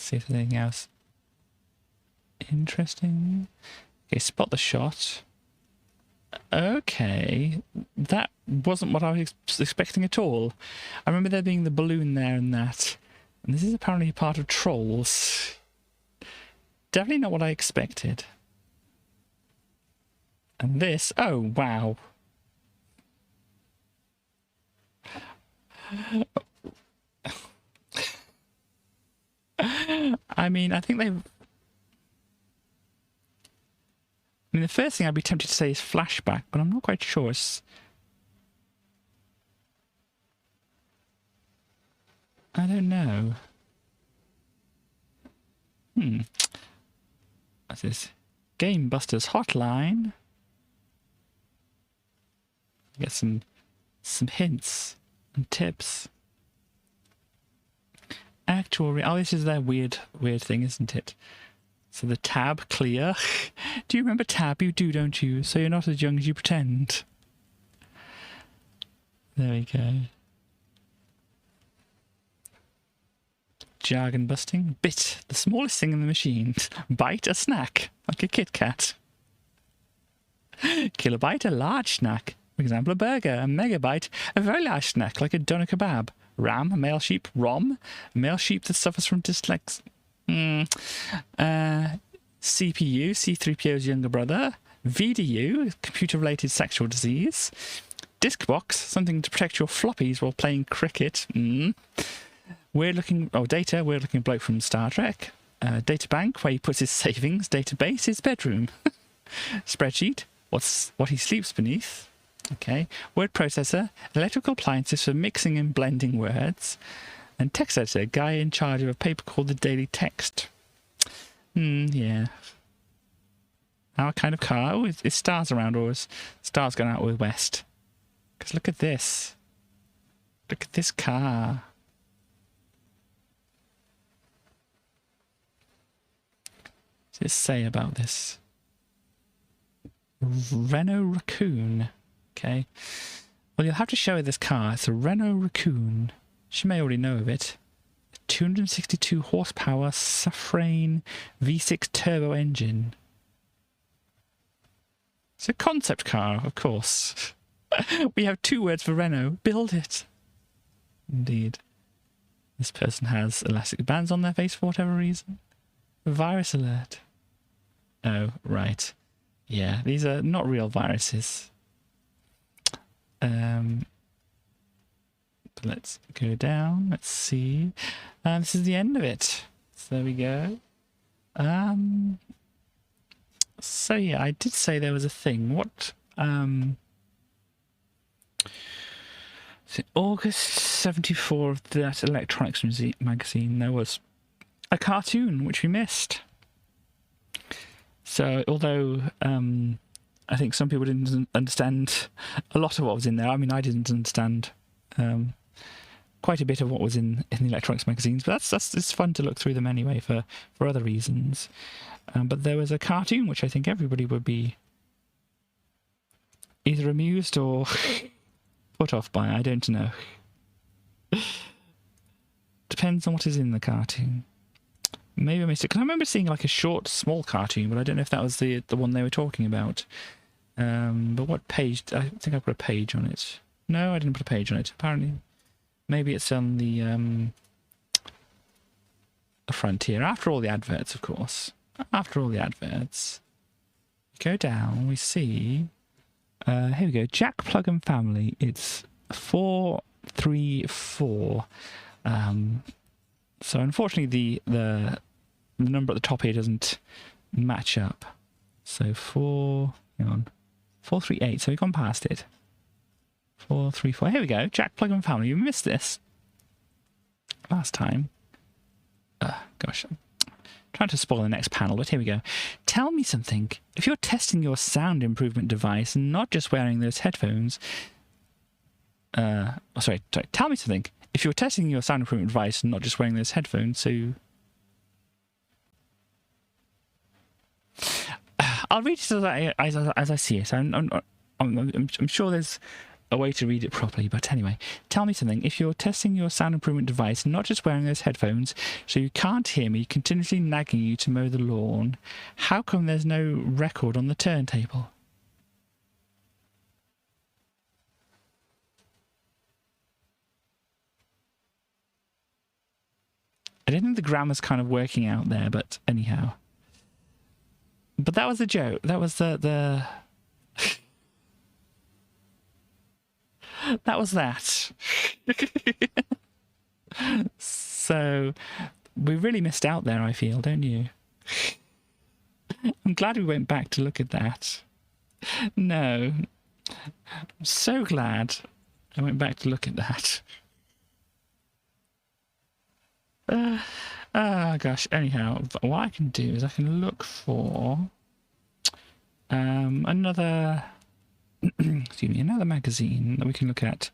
See if there's anything else interesting. Okay, spot the shot. Okay, that wasn't what I was expecting at all. I remember there being the balloon there and that. And this is apparently part of Trolls. Definitely not what I expected. And this, oh wow. I mean, I think they've... I mean, the first thing I'd be tempted to say is flashback, but I'm not quite sure. I don't know. What's this? Game Busters Hotline. Get some hints and tips. Oh, this is their weird thing, isn't it? So the tab, clear. Do you remember tab? You do, don't you? So you're not as young as you pretend. There we go. Jargon busting. Bit, the smallest thing in the machine. Bite, a snack, like a Kit Kat. Kilobyte, a large snack. For example, a burger. A megabyte, a very large snack, like a doner kebab. RAM, a male sheep. ROM, a male sheep that suffers from dyslexia. CPU, C-3PO's younger brother. VDU, computer-related sexual disease. Disk box, something to protect your floppies while playing cricket. Weird-looking bloke from Star Trek. Data bank, where he puts his savings. Database, his bedroom. Spreadsheet, what he sleeps beneath. Okay. Word processor, electrical appliances for mixing and blending words. And text editor, guy in charge of a paper called the Daily Text. Yeah. Our kind of car. Oh, is stars around, or is stars going out with West? Because look at this. Look at this car. What does it say about this? Renault Raccoon. Okay. Well, you'll have to show her this car. It's a Renault Raccoon. She may already know of it. A 262 horsepower Safrane V6 turbo engine. It's a concept car, of course. We have 2 words for Renault. Build it. Indeed. This person has elastic bands on their face for whatever reason. Virus alert. Oh, right. Yeah, these are not real viruses. Let's go down. Let's see. This is the end of it. So there we go. So yeah, I did say there was a thing. What? So August 74 of that electronics magazine, there was a cartoon which we missed. So although I think some people didn't understand a lot of what was in there. I mean, I didn't understand quite a bit of what was in the electronics magazines, but it's fun to look through them anyway for other reasons. But there was a cartoon which I think everybody would be either amused or put off by. I don't know. Depends on what is in the cartoon. Maybe I missed it, because I remember seeing like a short, small cartoon, but I don't know if that was the one they were talking about. But what page? I think I put a page on it. No, I didn't put a page on it. Apparently, maybe it's on the frontier. After all the adverts, of course. After all the adverts, go down. We see. Here we go. Jack Plug and Family. It's 434. So unfortunately, the number at the top here doesn't match up. So hang on, 438. So we've gone past it. 434. Here we go. Jack Plug and Family. You missed this last time. Gosh, I'm trying to spoil the next panel, but here we go. Tell me something. If you're testing your sound improvement device and not just wearing those headphones. Sorry. Tell me something. If you're testing your sound improvement device and not just wearing those headphones, so I'll read it as I see it. I'm sure there's a way to read it properly. But anyway, tell me something. If you're testing your sound improvement device, not just wearing those headphones, so you can't hear me continuously nagging you to mow the lawn, how come there's no record on the turntable? I didn't think the grammar's kind of working out there, but anyhow. But that was the joke. That was the that was that. So we really missed out there, I feel, don't you? I'm glad we went back to look at that. No. I'm so glad I went back to look at that. Gosh. Anyhow, what I can do is I can look for another excuse me, another magazine that we can look at.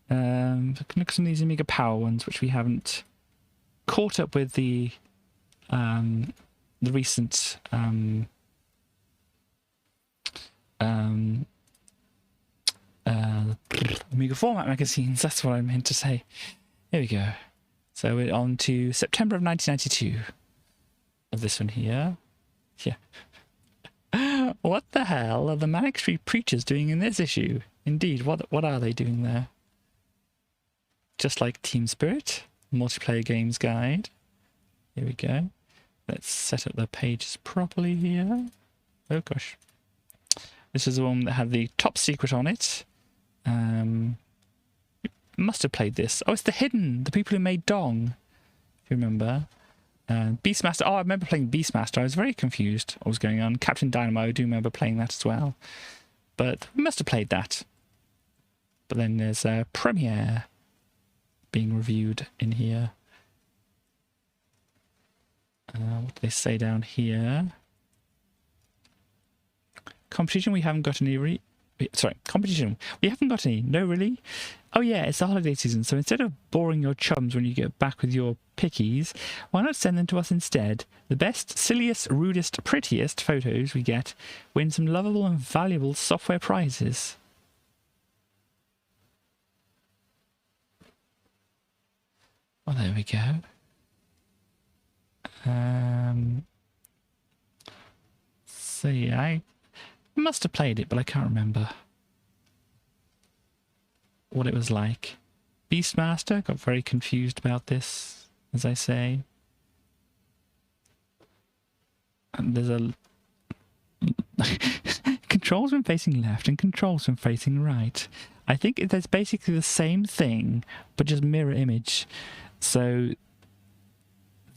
I can look at some of these Amiga Power ones, which we haven't caught up with the recent Amiga Format magazines. That's what I meant to say. Here we go. So we're on to September of 1992 of this one here. Yeah. What the hell are the Manic Street Preachers doing in this issue? Indeed, what are they doing there? Just like Team Spirit, Multiplayer Games Guide. Here we go. Let's set up the pages properly here. Oh gosh. This is the one that had the top secret on it. Must have played this. Oh, it's The Hidden, the people who made Dong. If you remember. Beastmaster. Oh, I remember playing Beastmaster. I was very confused what was going on. Captain Dynamo, I do remember playing that as well. But we must have played that. But then there's Premiere being reviewed in here. What do they say down here? Competition, we haven't got any. Sorry, competition. We haven't got any. No, really? Oh yeah, it's the holiday season, so instead of boring your chums when you get back with your pickies, why not send them to us instead? The best, silliest, rudest, prettiest photos we get win some lovable and valuable software prizes. Well, there we go. So yeah, I must have played it, but I can't remember what it was like. Beastmaster, got very confused about this, as I say. And there's a controls when facing left and controls when facing right. I think there's basically the same thing, but just mirror image. So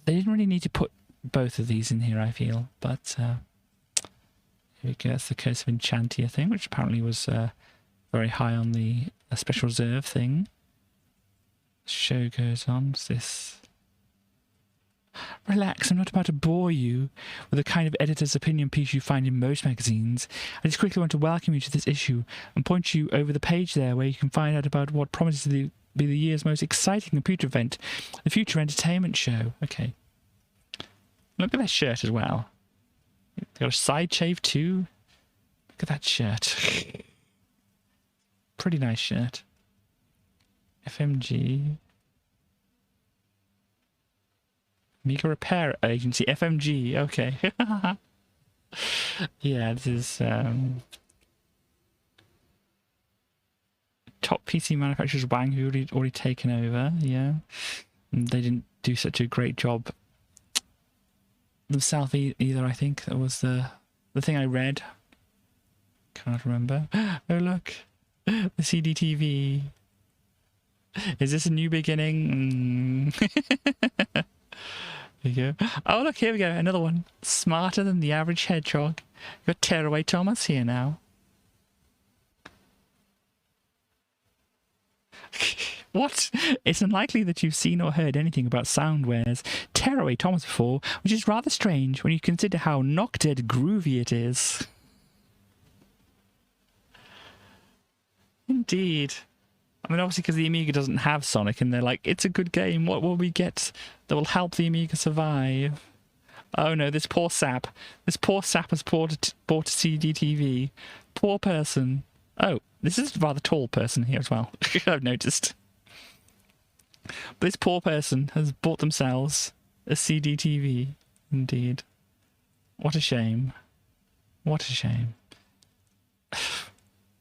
they didn't really need to put both of these in here, I feel. But here we go. That's the Curse of Enchantia thing, which apparently was very high on the special reserve thing. The show goes on. What's this? Relax, I'm not about to bore you with the kind of editor's opinion piece you find in most magazines. I just quickly want to welcome you to this issue and point you over the page there where you can find out about what promises to be the year's most exciting computer event, the Future Entertainment Show. Okay. Look at that shirt as well. They got a side shave too. Look at that shirt. Pretty nice shirt. FMG. Amiga Repair Agency, FMG, okay. Yeah, this is top PC manufacturers Wang, who already taken over, yeah. And they didn't do such a great job themselves either, I think. That was the thing I read. Can't remember. Oh look, the CDTV. Is this a new beginning? There you go. Oh look, here we go, another one. Smarter than the average hedgehog. You've got Tearaway Thomas here now. What? It's unlikely that you've seen or heard anything about Soundware's Tearaway Thomas before, which is rather strange when you consider how knock-dead groovy it is. Indeed. I mean, obviously because the Amiga doesn't have Sonic, and they're like, it's a good game, what will we get that will help the Amiga survive? Oh no, this poor sap. This poor sap has bought a CDTV. Poor person. Oh, this is a rather tall person here as well. I've noticed. But this poor person has bought themselves a CD TV. Indeed. What a shame. What a shame.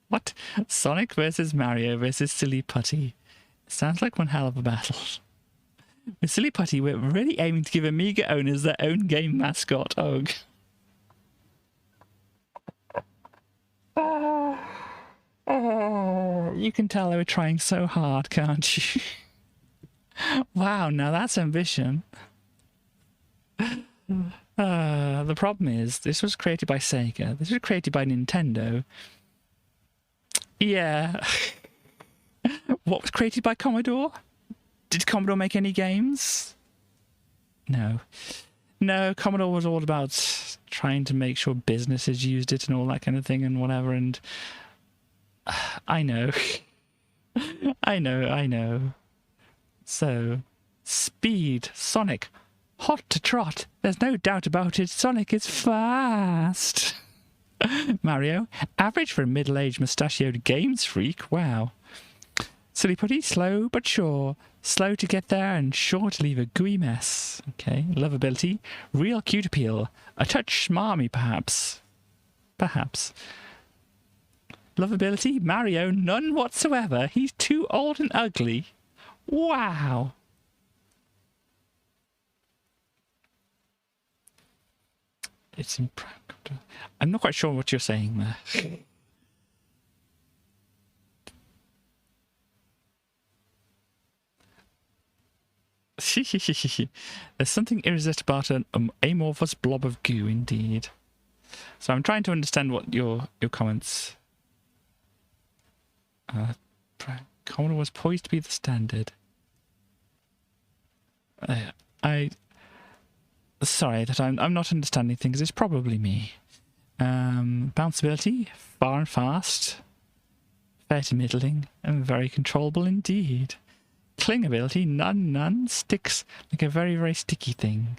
What? Sonic versus Mario versus Silly Putty. Sounds like one hell of a battle. With Silly Putty, we're really aiming to give Amiga owners their own game mascot. Oh. You can tell they were trying so hard, can't you? Wow, now that's ambition. The problem is, this was created by Sega. This was created by Nintendo. Yeah. What was created by Commodore? Did Commodore make any games? No. No, Commodore was all about trying to make sure businesses used it and all that kind of thing and whatever, and I know. I know. So, speed, Sonic, hot to trot. There's no doubt about it. Sonic is fast. Mario, average for a middle-aged mustachioed games freak. Wow. Silly Putty, slow but sure. Slow to get there and sure to leave a gooey mess. Okay. Lovability, real cute appeal. A touch smarmy, perhaps. Perhaps. Lovability, Mario, none whatsoever. He's too old and ugly. Wow. It's impractical. I'm not quite sure what you're saying there. There's something irresistible about an amorphous blob of goo, indeed. So I'm trying to understand what your comments. Commodore was poised to be the standard. Sorry that I'm not understanding things. It's probably me. Bounceability, far and fast, fair to middling, and very controllable indeed. Clingability, none, sticks like a very, very sticky thing.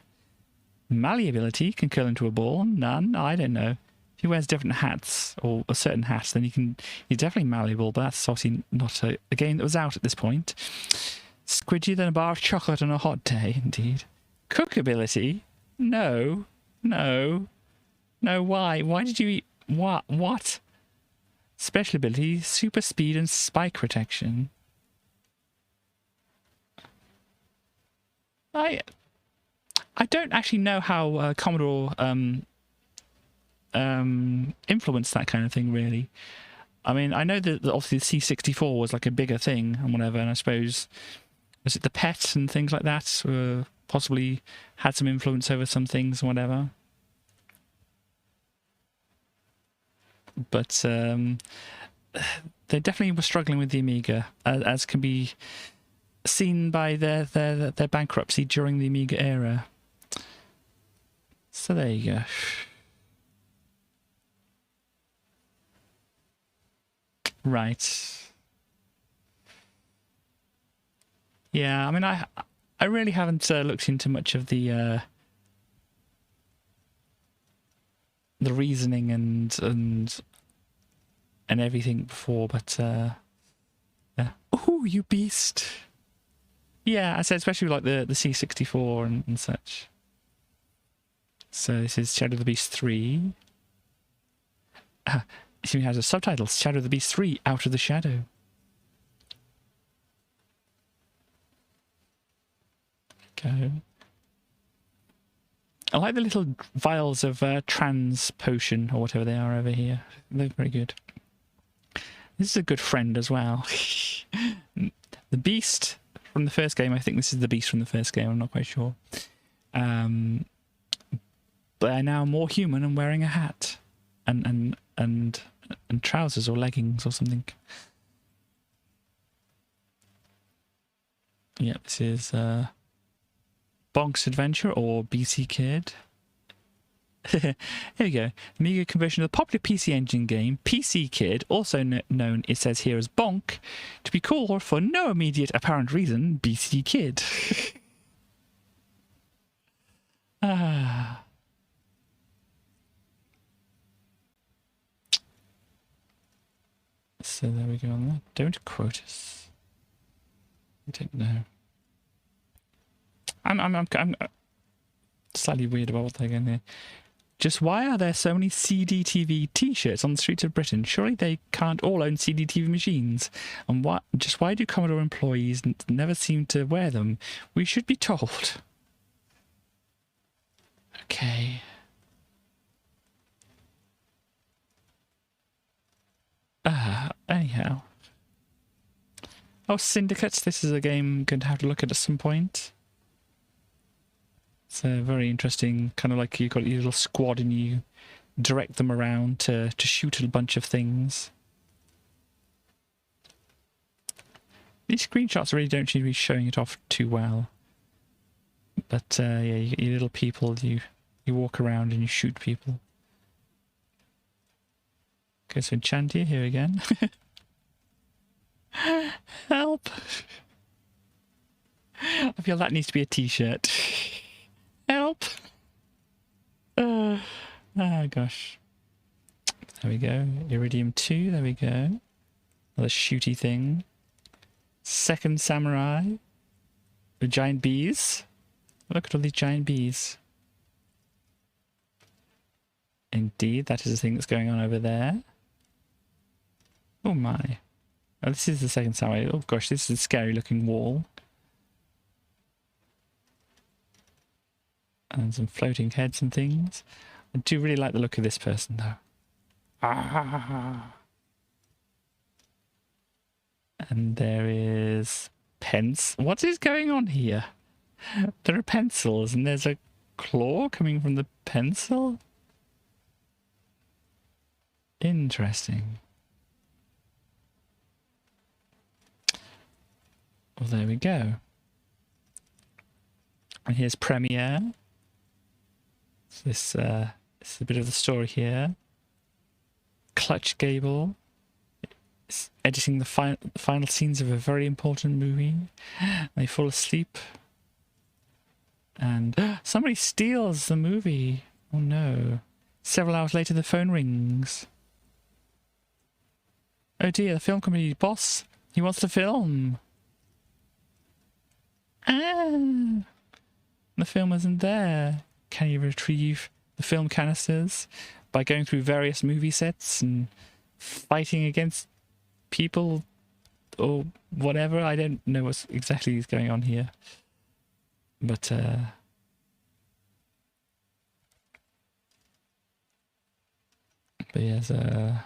Malleability, can curl into a ball, none, I don't know. If he wears different hats, or a certain hat, then he's definitely malleable, but that's obviously not a game that was out at this point. Squidgier than a bar of chocolate on a hot day, indeed. Cookability, no, why? Why did you eat, what? Special ability, super speed and spike protection. I don't actually know how Commodore influenced that kind of thing, really. I mean, I know that obviously the C64 was like a bigger thing and whatever, and I suppose, was it the PET and things like that possibly had some influence over some things and whatever. But they definitely were struggling with the Amiga, as can be seen by their bankruptcy during the Amiga era. So there you go. Right. Yeah, I mean, I really haven't looked into much of the reasoning and everything before, but yeah. Oh, you beast! Yeah, I said especially like the C64 and such. So this is Shadow of the Beast 3. It even has a subtitle: Shadow of the Beast 3: Out of the Shadow. Okay. I like the little vials of trans potion or whatever they are over here. They're very good. This is a good friend as well. The beast from the first game. I think this is the beast from the first game. I'm not quite sure. But they're now more human and wearing a hat and trousers or leggings or something. Yeah, this is Bonk's Adventure or BC Kid. Here we go. Amiga conversion of the popular PC Engine game PC Kid, also known, it says here, as Bonk, to be called for no immediate apparent reason BC Kid. So there we go on that. Don't quote us. I don't know. I'm slightly weird about what they're going to. Just why are there so many CDTV t-shirts on the streets of Britain? Surely they can't all own CDTV machines. And why do Commodore employees never seem to wear them? We should be told. Okay. Anyhow. Oh, Syndicates. This is a game I'm going to have to look at some point. It's a very interesting, kind of like you've got your little squad and you direct them around to shoot a bunch of things. These screenshots really don't seem to be showing it off too well. But yeah, your little people, you walk around and you shoot people. Okay, so Enchantia here again. Help! I feel that needs to be a t-shirt. Help! Oh gosh. There we go. Iridium 2, there we go. Another shooty thing. Second Samurai. The giant bees. Look at all these giant bees. Indeed, that is the thing that's going on over there. Oh my. Oh, this is the second Samurai. Oh gosh, this is a scary looking wall. And some floating heads and things. I do really like the look of this person though. Ah. And there is pens. What is going on here? There are pencils and there's a claw coming from the pencil. Interesting. Well, there we go. And here's Premiere. So this is a bit of the story here. Clutch Gable. It's editing the final scenes of a very important movie. They fall asleep. And somebody steals the movie. Oh no. Several hours later, the phone rings. Oh dear, the film company boss. He wants to film. Ah. The film isn't there. Can you retrieve the film canisters by going through various movie sets and fighting against people or whatever? I don't know what exactly is going on here. But there's a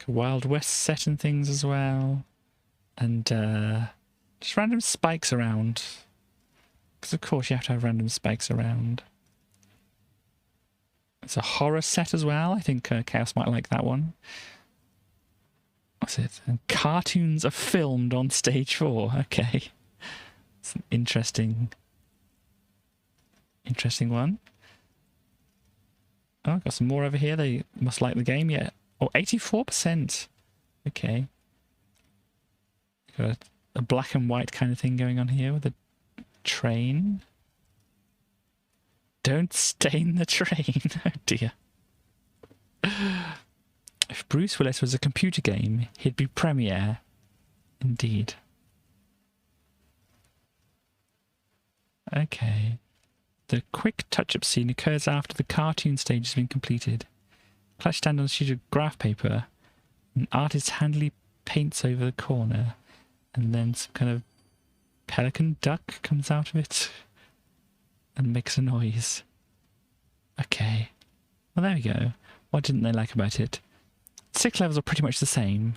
Wild West set and things as well. And just random spikes around. Because of course you have to have random spikes around. It's a horror set as well. I think Chaos might like that one. What's it? And cartoons are filmed on stage 4. Okay. It's an interesting one. Oh, I've got some more over here. They must like the game. Yeah. Oh, 84%. Okay. Got a black and white kind of thing going on here with a train. Don't stain the train. Oh dear. If Bruce Willis was a computer game, he'd be Premiere. Indeed. Okay. The quick touch-up scene occurs after the cartoon stage has been completed. Clutch stand on a sheet of graph paper. An artist handily paints over the corner. And then some kind of pelican duck comes out of it. And makes a noise. Okay. Well, there we go. What didn't they like about it? 6 levels are pretty much the same.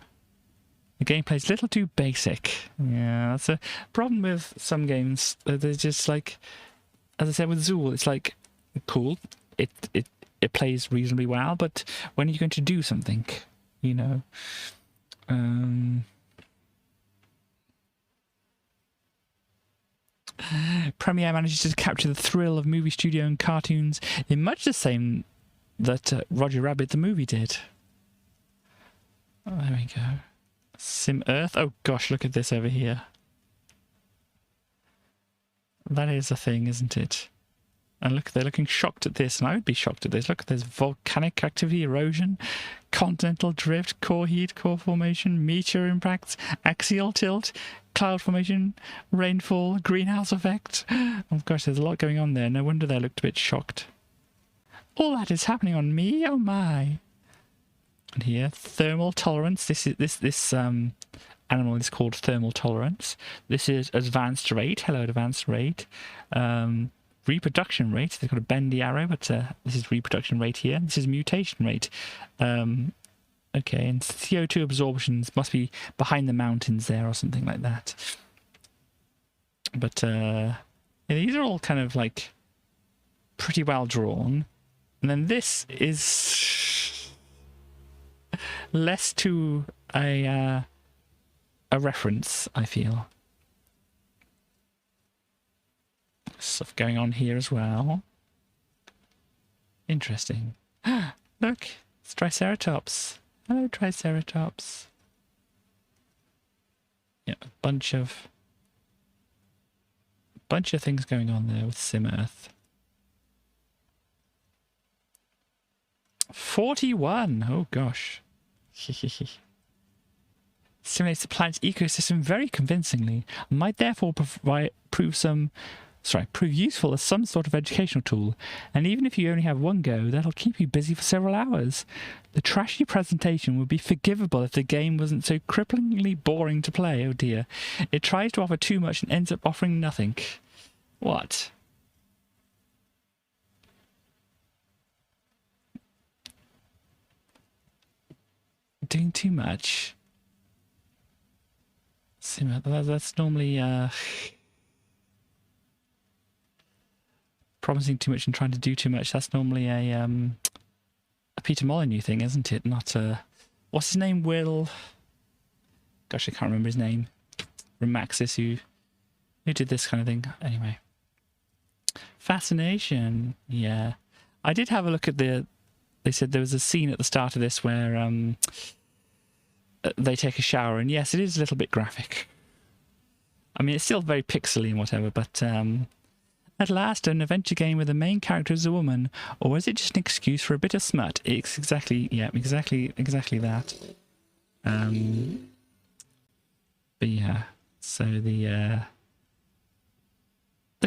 The gameplay's a little too basic. Yeah, that's a problem with some games. They're just like, as I said with Zool, it's like, cool. It plays reasonably well, but when are you going to do something? You know? Premiere manages to capture the thrill of movie studio and cartoons in much the same that Roger Rabbit the movie did. Oh, there we go. Sim Earth. Oh gosh, look at this over here. That is a thing, isn't it? And look, they're looking shocked at this, and I would be shocked at this. Look, there's volcanic activity, erosion, continental drift, core heat, core formation, meteor impacts, axial tilt, cloud formation, rainfall, greenhouse effect. Oh gosh, there's a lot going on there. No wonder they looked a bit shocked. All that is happening on me, oh my. And here, thermal tolerance. This animal is called thermal tolerance. This is advanced rate. Hello, advanced rate. Reproduction rate. They've got a bendy arrow, but this is reproduction rate here. This is mutation rate. Okay, and CO2 absorptions must be behind the mountains there or something like that. But yeah, these are all kind of like pretty well drawn. And then this is less to a reference, I feel. Stuff going on here as well. Interesting. Look, it's Triceratops. Hello, Triceratops. Yeah, a bunch of things going on there with Sim Earth. 41. Oh gosh. Simulates the planet's ecosystem very convincingly, and might therefore prove useful as some sort of educational tool, and even if you only have one go, that'll keep you busy for several hours. The trashy presentation would be forgivable if the game wasn't so cripplingly boring to play. Oh dear. It tries to offer too much and ends up offering nothing. What? Doing too much? That's normally promising too much and trying to do too much. That's normally a Peter Molyneux thing, isn't it? Not what's his name? Will? Gosh, I can't remember his name. From Maxis, who did this kind of thing. Anyway, fascination. Yeah, I did have a look at the. They said there was a scene at the start of this where they take a shower, and yes, it is a little bit graphic. I mean, it's still very pixely and whatever, but at last, an adventure game where the main character is a woman, or is it just an excuse for a bit of smut? It's exactly, yeah, exactly that. But yeah, so the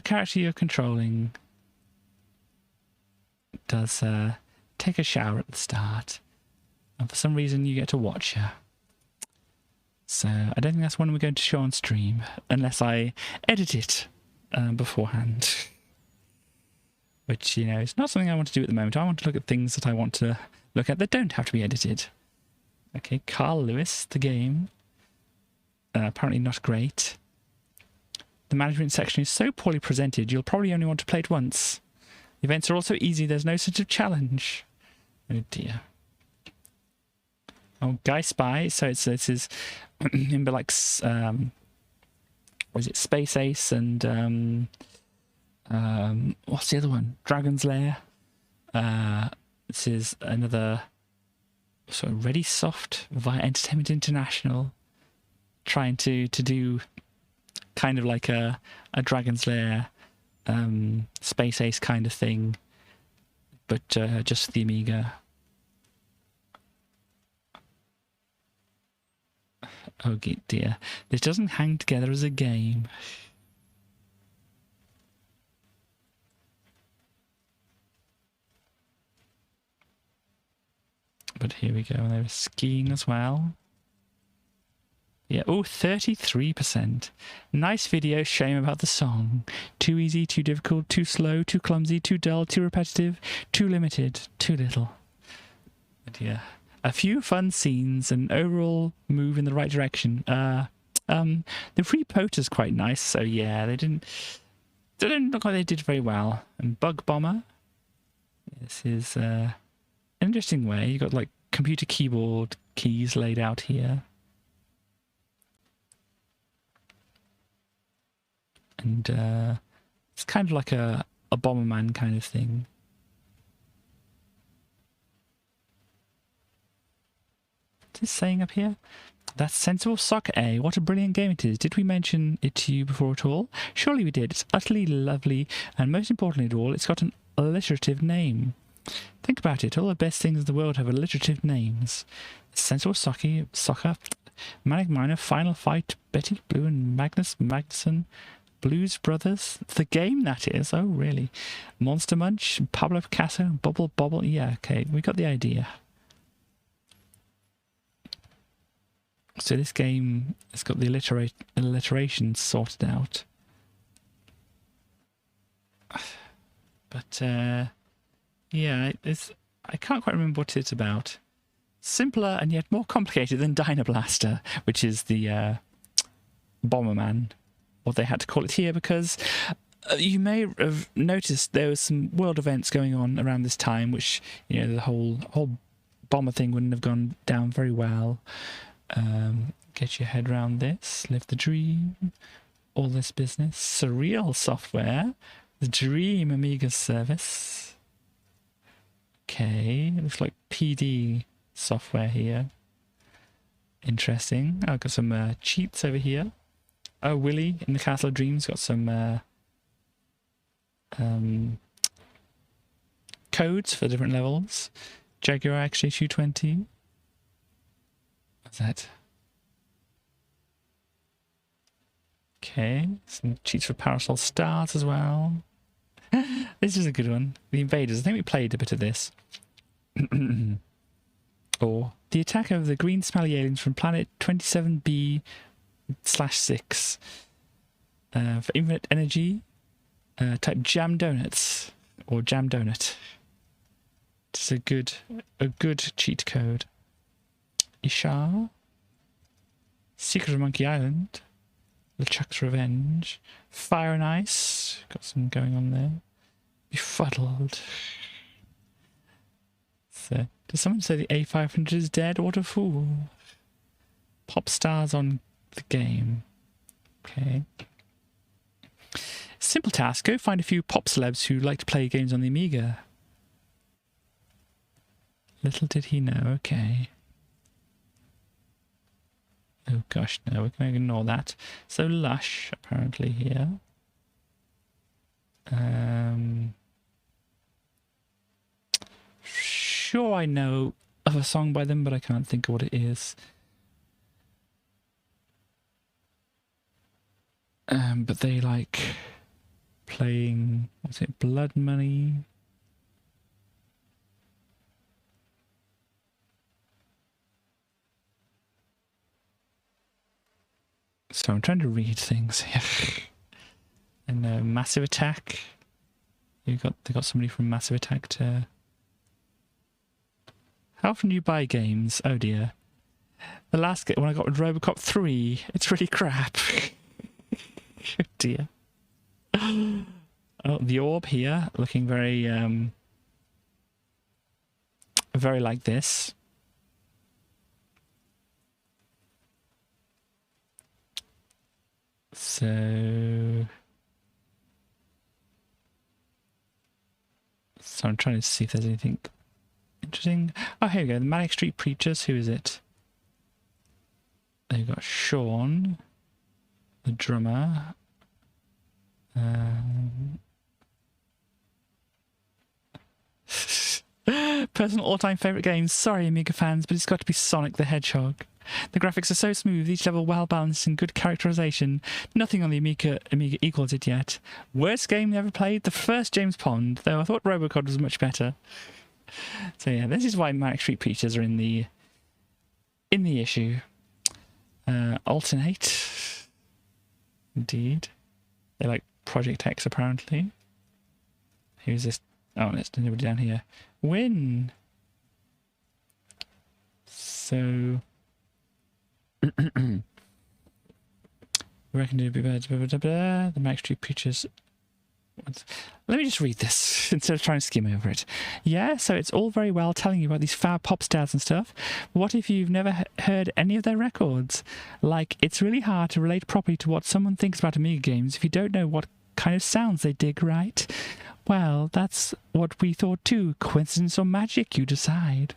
character you're controlling does take a shower at the start, and for some reason you get to watch her. So I don't think that's one we're going to show on stream, unless I edit it beforehand. Which, you know, it's not something I want to do at the moment. I want to look at things that I want to look at that don't have to be edited. Okay, Carl Lewis, the game. Apparently not great. The management section is so poorly presented, you'll probably only want to play it once. The events are also easy, there's no sense of challenge. Oh dear. Oh, Guy Spy, so this is in like was it Space Ace and what's the other one? Dragon's Lair. This is another sort of Ready Soft via Entertainment International, trying to do kind of like a Dragon's Lair, Space Ace kind of thing, but just the Amiga. Oh dear, this doesn't hang together as a game. But here we go, and there was skiing as well. Yeah, oh, 33%. Nice video, shame about the song. Too easy, too difficult, too slow, too clumsy, too dull, too repetitive, too limited, too little. But yeah, a few fun scenes, and overall move in the right direction. The free poster's quite nice, so yeah, they didn't look like they did very well. And Bug Bomber. This is an interesting way. You got like computer keyboard keys laid out here. And it's kind of like a Bomberman kind of thing. What's it saying up here? That's Sensible Soccer A. What a brilliant game it is. Did we mention it to you before at all? Surely we did. It's utterly lovely, and most importantly of all, it's got an alliterative name. Think about it. All the best things in the world have alliterative names. Sensible Soccer, Manic Miner, Final Fight, Betty Blue and Magnus Magnuson, Blues Brothers. The game, that is. Oh, really? Monster Munch, Pablo Picasso, Bubble Bobble. Yeah, okay. We got the idea. So this game has got the alliteration sorted out. But, yeah, I can't quite remember what it's about. Simpler and yet more complicated than Dynablaster, which is the Bomberman, what they had to call it here, because you may have noticed there was some world events going on around this time, which, you know, the whole bomber thing wouldn't have gone down very well. Get your head around this, live the dream, all this business. Surreal software, the Dream Amiga service. Okay, looks like PD software here. Interesting. I've got some cheats over here. Oh, Willy in the Castle of Dreams got some codes for different levels. Jaguar XJ220. What's that? Okay, some cheats for Parasol Stars as well. This is a good one. The Invaders. I think we played a bit of this. Or the attack of the green smelly aliens from planet 27B/6. For infinite energy, type Jam Donuts or Jam Donut. It's a good cheat code. Ishar, Secret of Monkey Island, LeChuck's Revenge, Fire and Ice, got some going on there. Befuddled. So, does someone say the A500 is dead? What a fool. Pop stars on the game. Okay. Simple task, go find a few pop celebs who like to play games on the Amiga. Little did he know, okay. Oh gosh, no, we can ignore that. So Lush, apparently, here. Sure, I know of a song by them, but I can't think of what it is. But they like playing, what's it, Blood Money? So I'm trying to read things here. And Massive Attack. They got somebody from Massive Attack to. How often do you buy games? Oh dear. The last game when I got Robocop 3, it's really crap. Oh dear. Oh, the orb here, looking very very like this. So I'm trying to see if there's anything interesting. Oh, here we go. The Manic Street Preachers. Who is it? They've got Sean, the drummer. Personal all-time favourite games. Sorry, Amiga fans, but it's got to be Sonic the Hedgehog. The graphics are so smooth, each level well balanced and good characterization. Nothing on the Amiga equals it yet. Worst game ever played? The first James Pond, though I thought Robocod was much better. So yeah, this is why Manic Street Preachers are in the issue. Alternate. Indeed. They like Project X apparently. Who's this? Oh, there's nobody down here. Win! So we reckon it'd be bad. The Manic Street Preachers. Let me just read this instead of trying to skim over it. Yeah, so it's all very well telling you about these fab pop stars and stuff. What if you've never heard any of their records? Like, it's really hard to relate properly to what someone thinks about Amiga games if you don't know what kind of sounds they dig, right? Well, that's what we thought too. Coincidence or magic, you decide.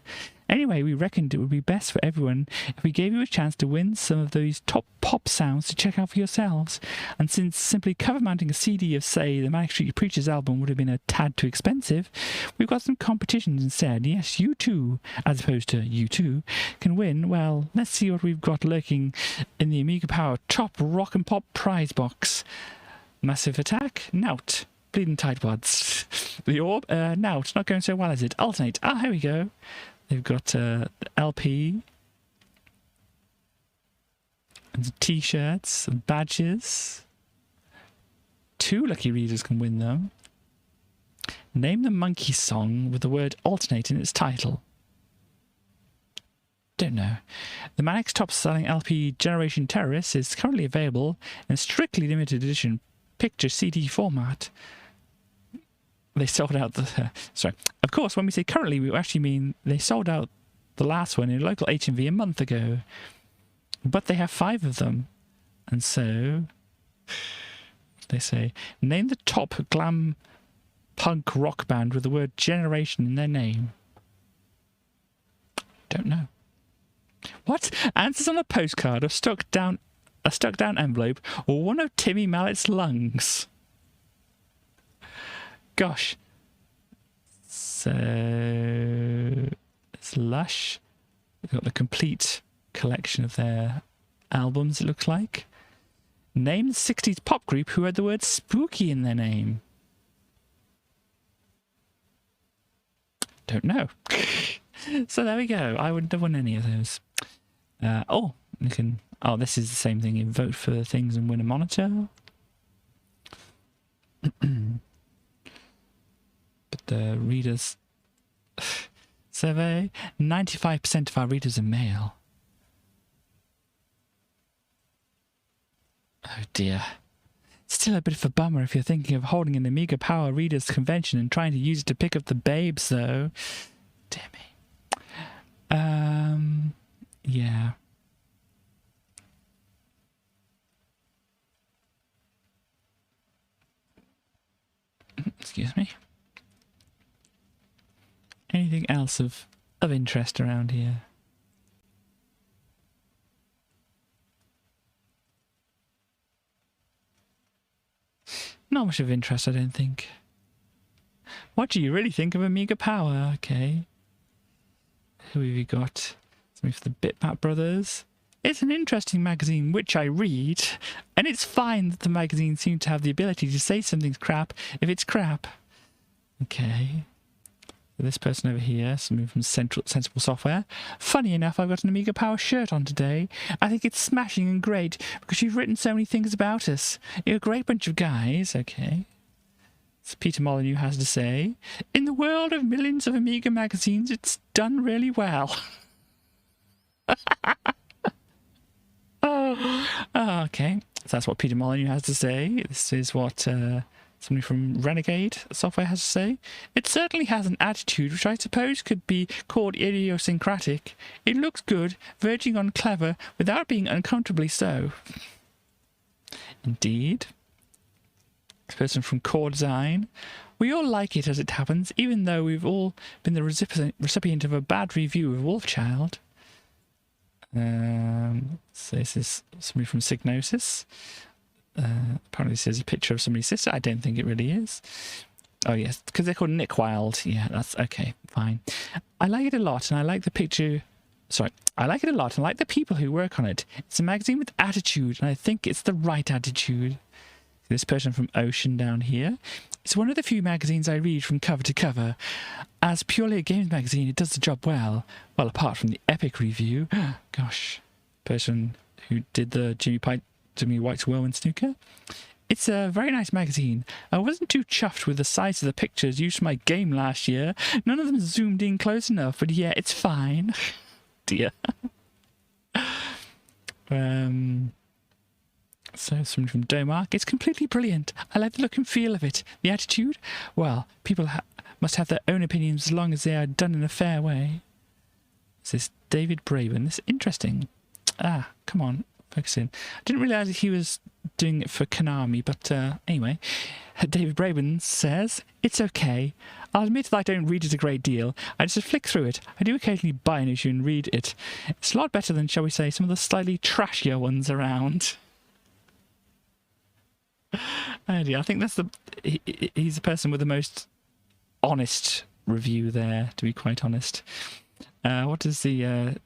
Anyway, we reckoned it would be best for everyone if we gave you a chance to win some of those top pop sounds to check out for yourselves. And since simply cover mounting a CD of, say, the Manic Street Preachers album would have been a tad too expensive, we've got some competitions instead. Yes, you too, as opposed to you too, can win. Well, let's see what we've got lurking in the Amiga Power Top Rock and Pop prize box. Massive Attack? Nout. Bleeding Tidewads. The Orb? Nout. Not going so well, is it? Alternate. Ah, here we go. They've got LP. And T-shirts. And badges. 2 lucky readers can win them. Name the monkey song with the word alternate in its title. Don't know. The Manic's top-selling LP Generation Terrorist is currently available in a strictly limited edition picture CD format. They sold out the... sorry. Of course, when we say currently, we actually mean they sold out the last one in a local HMV a month ago. But they have 5 of them. And so... they say, name the top glam punk rock band with the word generation in their name. Don't know. What? Answers on a postcard or stuck down envelope or one of Timmy Mallett's lungs. Gosh. So it's Lush. We've got the complete collection of their albums, it looks like. Name the 60s pop group who had the word spooky in their name. Don't know. So there we go. I wouldn't have won any of those. You can... Oh, this is the same thing. You vote for things and win a monitor. But the readers... survey, 95% of our readers are male. Oh dear. Still a bit of a bummer if you're thinking of holding an Amiga Power Readers Convention and trying to use it to pick up the babes, though. Dear me. Yeah. Excuse me. Anything else of interest around here? Not much of interest, I don't think. What do you really think of Amiga Power? Okay. Who have you got? Something for the Bitmap Brothers. It's an interesting magazine which I read, and it's fine that the magazine seems to have the ability to say something's crap if it's crap. Okay. This person over here, something from Sensible Software. Funny enough, I've got an Amiga Power shirt on today. I think it's smashing and great because you've written so many things about us. You're a great bunch of guys. Okay. So Peter Molyneux has to say, in the world of millions of Amiga magazines, it's done really well. Okay. So that's what Peter Molyneux has to say. This is what somebody from Renegade Software has to say. It certainly has an attitude which I suppose could be called idiosyncratic. It looks good, verging on clever, without being uncomfortably so. Indeed. This person from Core Design. We all like it as it happens, even though we've all been the recipient of a bad review of Wolfchild. So this is somebody from Signosis. Apparently this is a picture of somebody's sister. I don't think it really is. Oh yes, because they're called Nick Wilde. Yeah, that's okay, fine. I like it a lot, and I like the picture. Sorry, I like it a lot, and I like the people who work on it. It's a magazine with attitude, and I think it's the right attitude. This person from Ocean down here. It's one of the few magazines I read from cover to cover. As purely a games magazine, it does the job well. Well, apart from the epic review. Gosh. Person who did the Jimmy White's Whirlwind Snooker. It's a very nice magazine. I wasn't too chuffed with the size of the pictures used for my game last year. None of them zoomed in close enough, but yeah, it's fine. Dear. So, something from Domark. It's completely brilliant. I like the look and feel of it. The attitude? Well, people must have their own opinions as long as they are done in a fair way. This is David Braben. This is interesting. Ah, come on. Focus in. I didn't realise that he was doing it for Konami, but anyway. David Braben says, it's okay. I'll admit that I don't read it a great deal. I just flick through it. I do occasionally buy an issue and read it. It's a lot better than, shall we say, some of the slightly trashier ones around. Oh dear, I think that's he's the person with the most honest review there, to be quite honest. What does the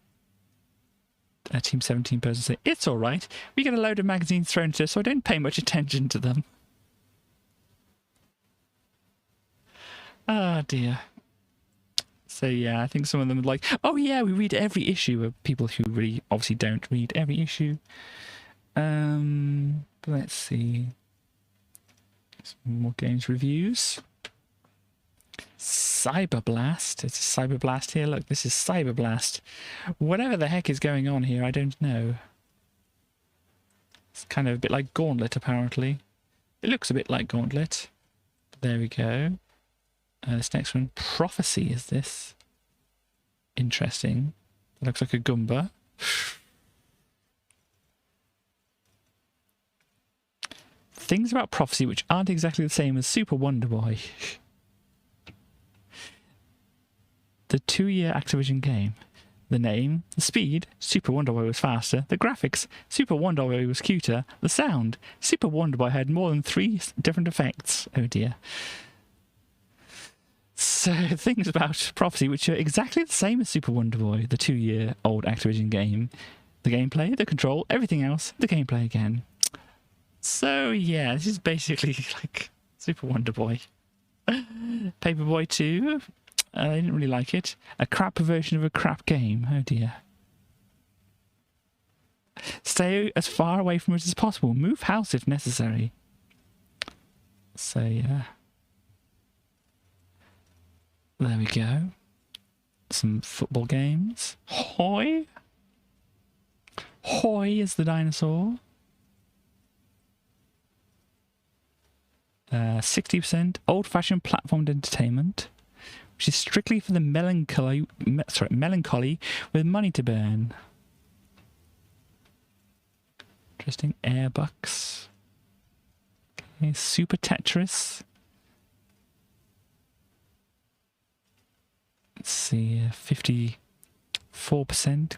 Team 17 person say? It's all right. We get a load of magazines thrown to us, so I don't pay much attention to them. Oh dear. So yeah, I think some of them are like, oh yeah, we read every issue. Of people who really obviously don't read every issue. Let's see. Some more games reviews. Cyberblast. It's a Cyberblast here. Look, this is Cyberblast. Whatever the heck is going on here, I don't know. It's kind of a bit like Gauntlet, apparently. It looks a bit like Gauntlet. There we go. This next one, Prophecy, is this? Interesting. It looks like a Goomba. Things about Prophecy which aren't exactly the same as Super Wonder Boy. The 2-year Activision game. The name, the speed, Super Wonder Boy was faster. The graphics, Super Wonder Boy was cuter. The sound, Super Wonder Boy had more than 3 different effects. Oh dear. So, things about Prophecy which are exactly the same as Super Wonder Boy, the 2-year-old Activision game. The gameplay, the control, everything else, the gameplay again. So, yeah, this is basically like Super Wonder Boy. Paperboy 2, I didn't really like it. A crap version of a crap game, oh dear. Stay as far away from it as possible. Move house if necessary. So, yeah. There we go. Some football games. Hoy. Hoy is the dinosaur. 60% old-fashioned platformed entertainment, which is strictly for the melancholy with money to burn. Interesting. Airbucks. Okay, Super Tetris. Let's see, 54%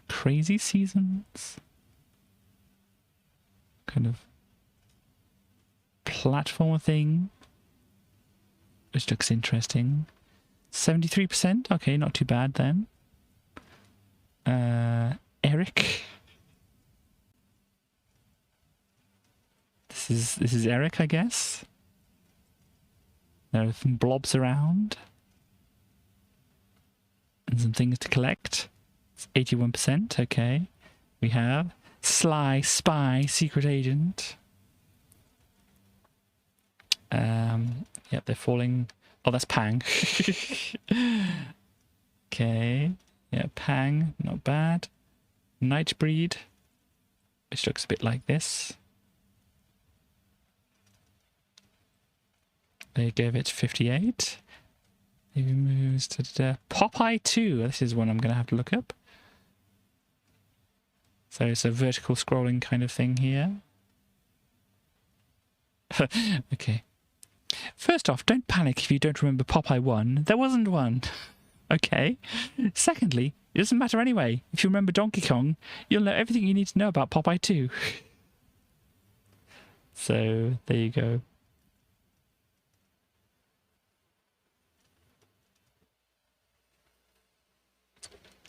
Crazy Seasons. Kind of platformer thing, which looks interesting. 73%, okay, not too bad then. Eric. This is Eric, I guess. There are some blobs around. And some things to collect. It's 81%, okay. We have Sly Spy Secret Agent. Yep, they're falling. Oh, that's Pang. Okay. Yeah, Pang, not bad. Nightbreed, which looks a bit like this. They gave it 58. Maybe moves to the Popeye 2. This is one I'm going to have to look up. So it's a vertical scrolling kind of thing here. Okay. First off, don't panic if you don't remember Popeye 1. There wasn't one. Okay. Secondly, it doesn't matter anyway. If you remember Donkey Kong, you'll know everything you need to know about Popeye 2. So, there you go.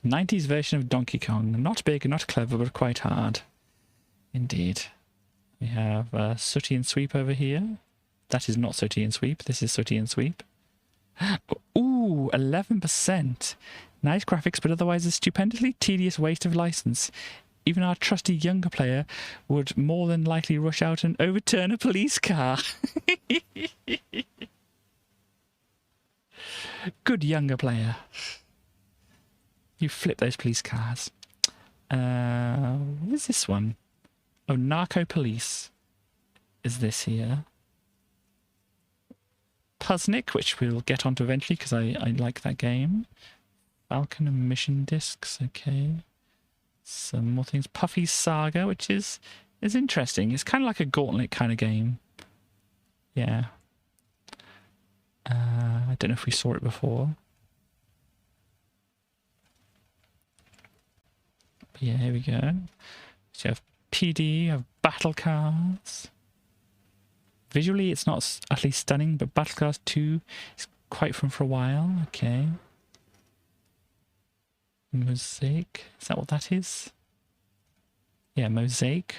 '90s version of Donkey Kong. Not big, not clever, but quite hard. Indeed. We have Sooty and Sweep over here. That is not Sooty and Sweep. This is Sooty and Sweep. Ooh, 11%. Nice graphics, but otherwise a stupendously tedious waste of license. Even our trusty younger player would more than likely rush out and overturn a police car. Good younger player. You flip those police cars. What is this one? Oh, Narco Police is this here. Puzznick, which we'll get onto eventually because I like that game. Falcon and Mission Discs, okay. Some more things. Puffy's Saga, which is It's interesting. It's kind of like a gauntlet kind of game. Yeah. I don't know if we saw it before. But yeah, here we go. So you have PD, you have battle cards. Visually, it's not at least stunning, but Battle Cars 2 is quite fun for a while. Okay. Mosaic. Is that what that is? Yeah, Mosaic.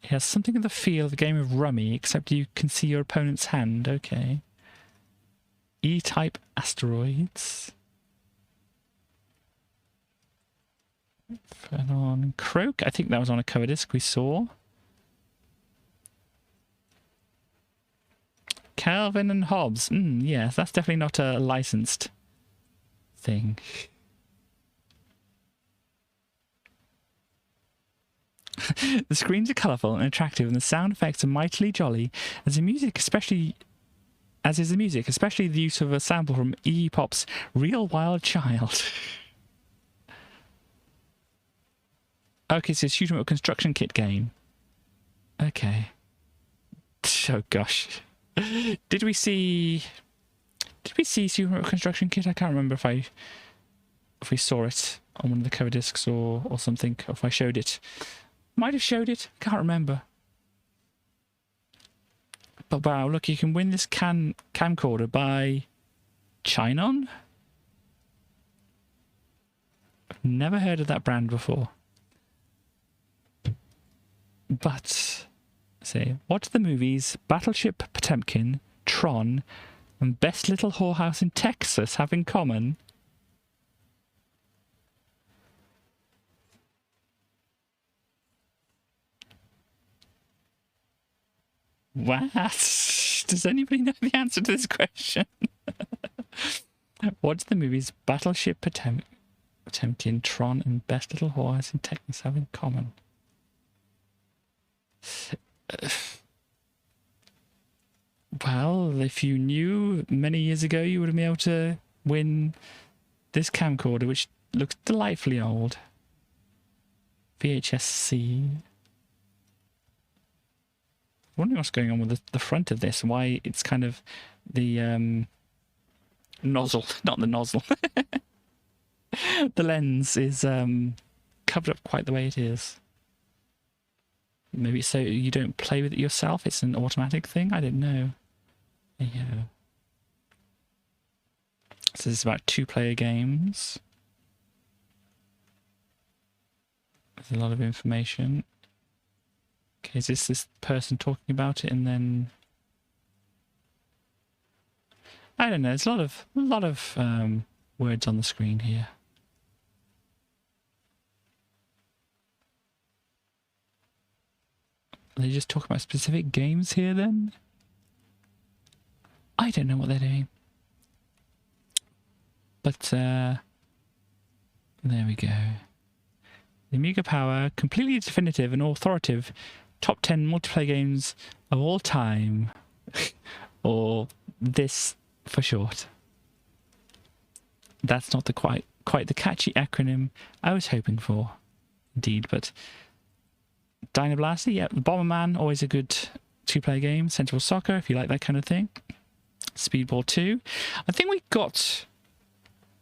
It has something of the feel of a game of rummy, except you can see your opponent's hand. Okay. E-type asteroids. Phenon Croak. I think that was on a cover disc we saw. Calvin and Hobbes. Yes, that's definitely not a licensed thing. The screens are colourful and attractive, and the sound effects are mightily jolly, as the music, especially the use of a sample from Iggy Pop's "Real Wild Child." Okay, so shoot 'em up construction kit game. Okay. Oh gosh. Did we see shoot 'em up construction kit? I can't remember if we saw it on one of the cover discs or something, or if I showed it. Might have showed it, can't remember. But wow, look, you can win this camcorder by Chinon? I've never heard of that brand before. But, say, what do the movies Battleship Potemkin, Tron, and Best Little Whorehouse in Texas have in common? What? Does anybody know the answer to this question? What do the movies Battleship Potemkin, Tron, and Best Little Whorehouse in Texas have in common? Well, if you knew many years ago, you would have been able to win this camcorder, which looks delightfully old. VHS-C. Wondering what's going on with the front of this, why it's kind of the nozzle, not the nozzle. The lens is covered up quite the way it is. Maybe so you don't play with it yourself, it's an automatic thing, I don't know. Yeah. So this is about 2-player games. There's a lot of information. Okay, is this person talking about it, and then I don't know. There's a lot of words on the screen here. Are they just talking about specific games here then? I don't know what they're doing. But there we go. The Amiga Power, completely definitive and authoritative top 10 multiplayer games of all time. Or this for short. That's not the quite the catchy acronym I was hoping for. Indeed, but Dino Blaster, yeah, Bomberman, always a good 2-player game. Sensible Soccer, if you like that kind of thing. Speedball 2. I think we got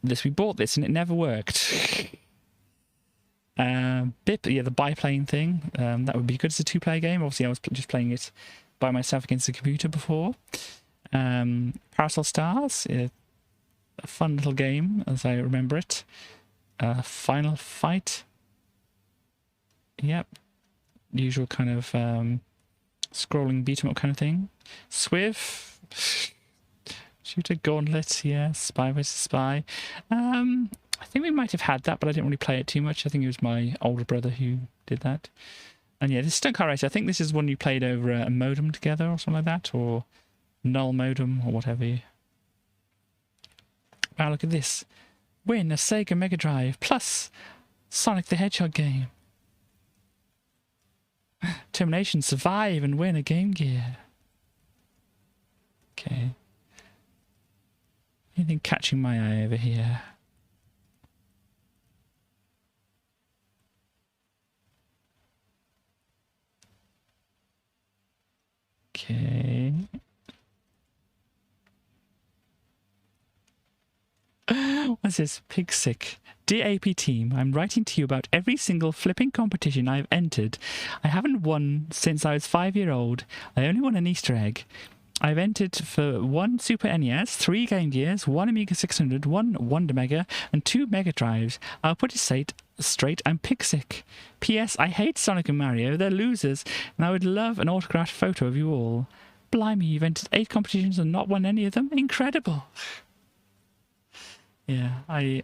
this. We bought this and it never worked. BIP, yeah, the biplane thing. That would be good as a 2-player game. Obviously, I was just playing it by myself against the computer before. Parasol Stars, a fun little game as I remember it. Final Fight. Yep. Usual kind of scrolling beat 'em up kind of thing. Swift. Shooter Gauntlet, yeah. Spy vs Spy. I think we might have had that, but I didn't really play it too much. I think it was my older brother who did that. And yeah, this Stunt Car Racer, I think this is one you played over a modem together or something like that, or null modem or whatever. Wow, look at this. Win a Sega Mega Drive plus Sonic the Hedgehog game. Termination, survive and win a Game Gear. Okay. Anything catching my eye over here? Okay. What's this? Pig sick. Dear AP team, I'm writing to you about every single flipping competition I've entered. I haven't won since I was 5-year-old. I only won an Easter egg. I've entered for 1 Super NES, 3 Game Gears, 1 Amiga 600, 1 Wonder Mega, and 2 Mega Drives. I'll put it straight, I'm pig sick. P.S. I hate Sonic and Mario. They're losers, and I would love an autographed photo of you all. Blimey, you've entered 8 competitions and not won any of them? Incredible. Yeah, I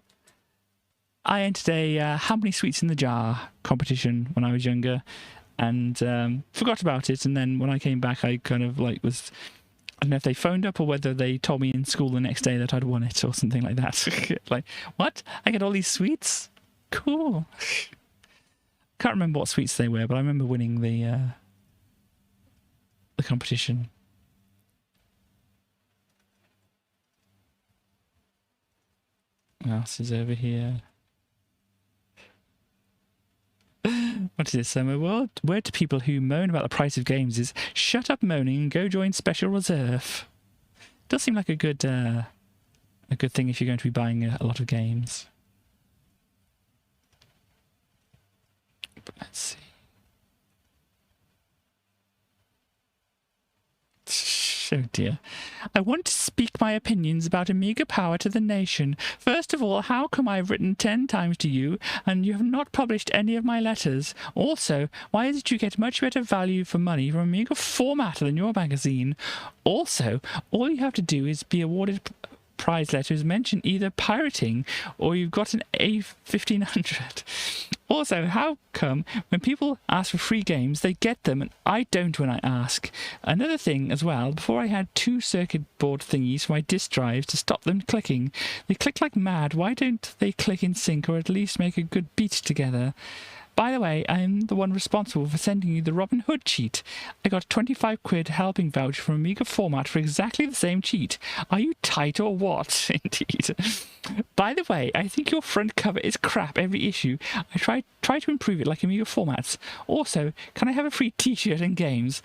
entered a how many sweets in the jar competition when I was younger, and forgot about it. And then when I came back, I kind of like was, I don't know if they phoned up or whether they told me in school the next day that I'd won it or something like that. Like, what? I get all these sweets? Cool. Can't remember what sweets they were, but I remember winning the competition. What else is over here? What is this? So my word to people who moan about the price of games is shut up moaning and go join Special Reserve. Does seem like a good thing if you're going to be buying a lot of games. But let's see. Oh dear. I want to speak my opinions about Amiga Power to the nation. First of all, how come I've written 10 times to you and you have not published any of my letters? Also, why is it you get much better value for money from Amiga Format than your magazine? Also, all you have to do is be awarded prize letters mention either pirating or you've got an A1500. Also, how come when people ask for free games, they get them and I don't when I ask? Another thing as well, before I had 2 circuit board thingies for my disk drives to stop them clicking. They click like mad. Why don't they click in sync or at least make a good beat together? By the way, I'm the one responsible for sending you the Robin Hood cheat. I got a 25 quid helping voucher from Amiga Format for exactly the same cheat. Are you tight or what? Indeed. By the way, I think your front cover is crap every issue. I try to improve it like Amiga Formats. Also, can I have a free t-shirt and games?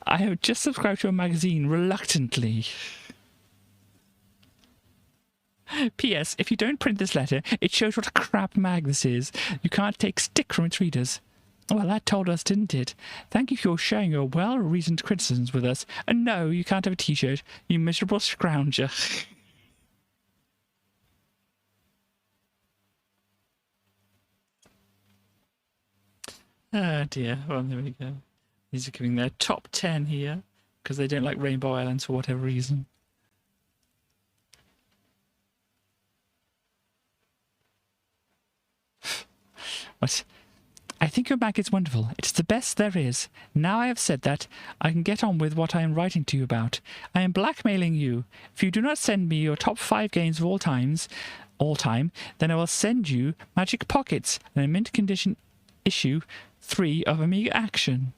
I have just subscribed to a magazine reluctantly. P.S. If you don't print this letter, it shows what a crap mag this is. You can't take stick from its readers. Well, that told us, didn't it? Thank you for sharing your well-reasoned criticisms with us. And no, you can't have a t-shirt, you miserable scrounger. Oh dear. Well, there we go. These are giving their top 10 here, because they don't like Rainbow Islands for whatever reason. What? I think your mag is wonderful. It's the best there is. Now I have said that, I can get on with what I am writing to you about. I am blackmailing you. If you do not send me your top 5 games of all time, then I will send you Magic Pockets and a mint condition issue 3 of Amiga Action.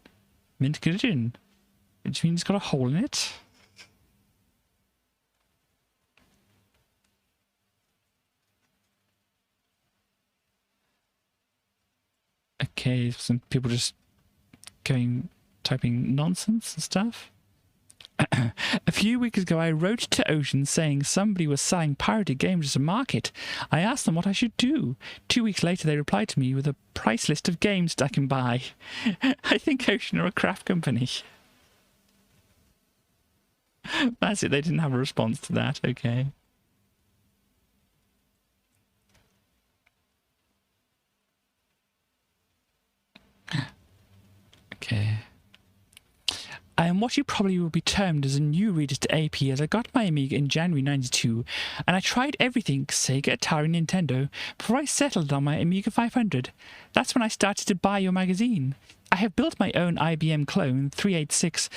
Mint condition, which means it's got a hole in it. Okay, some people just typing nonsense and stuff. A few weeks ago, I wrote to Ocean saying somebody was selling pirated games as a market. I asked them what I should do. 2 weeks later, they replied to me with a price list of games that I can buy. I think Ocean are a crap company. That's it, they didn't have a response to that. Okay. Okay. I am what you probably will be termed as a new reader to AP, as I got my Amiga in January 92, and I tried everything, Sega, Atari, Nintendo, before I settled on my Amiga 500. That's when I started to buy your magazine. I have built my own IBM clone, 386,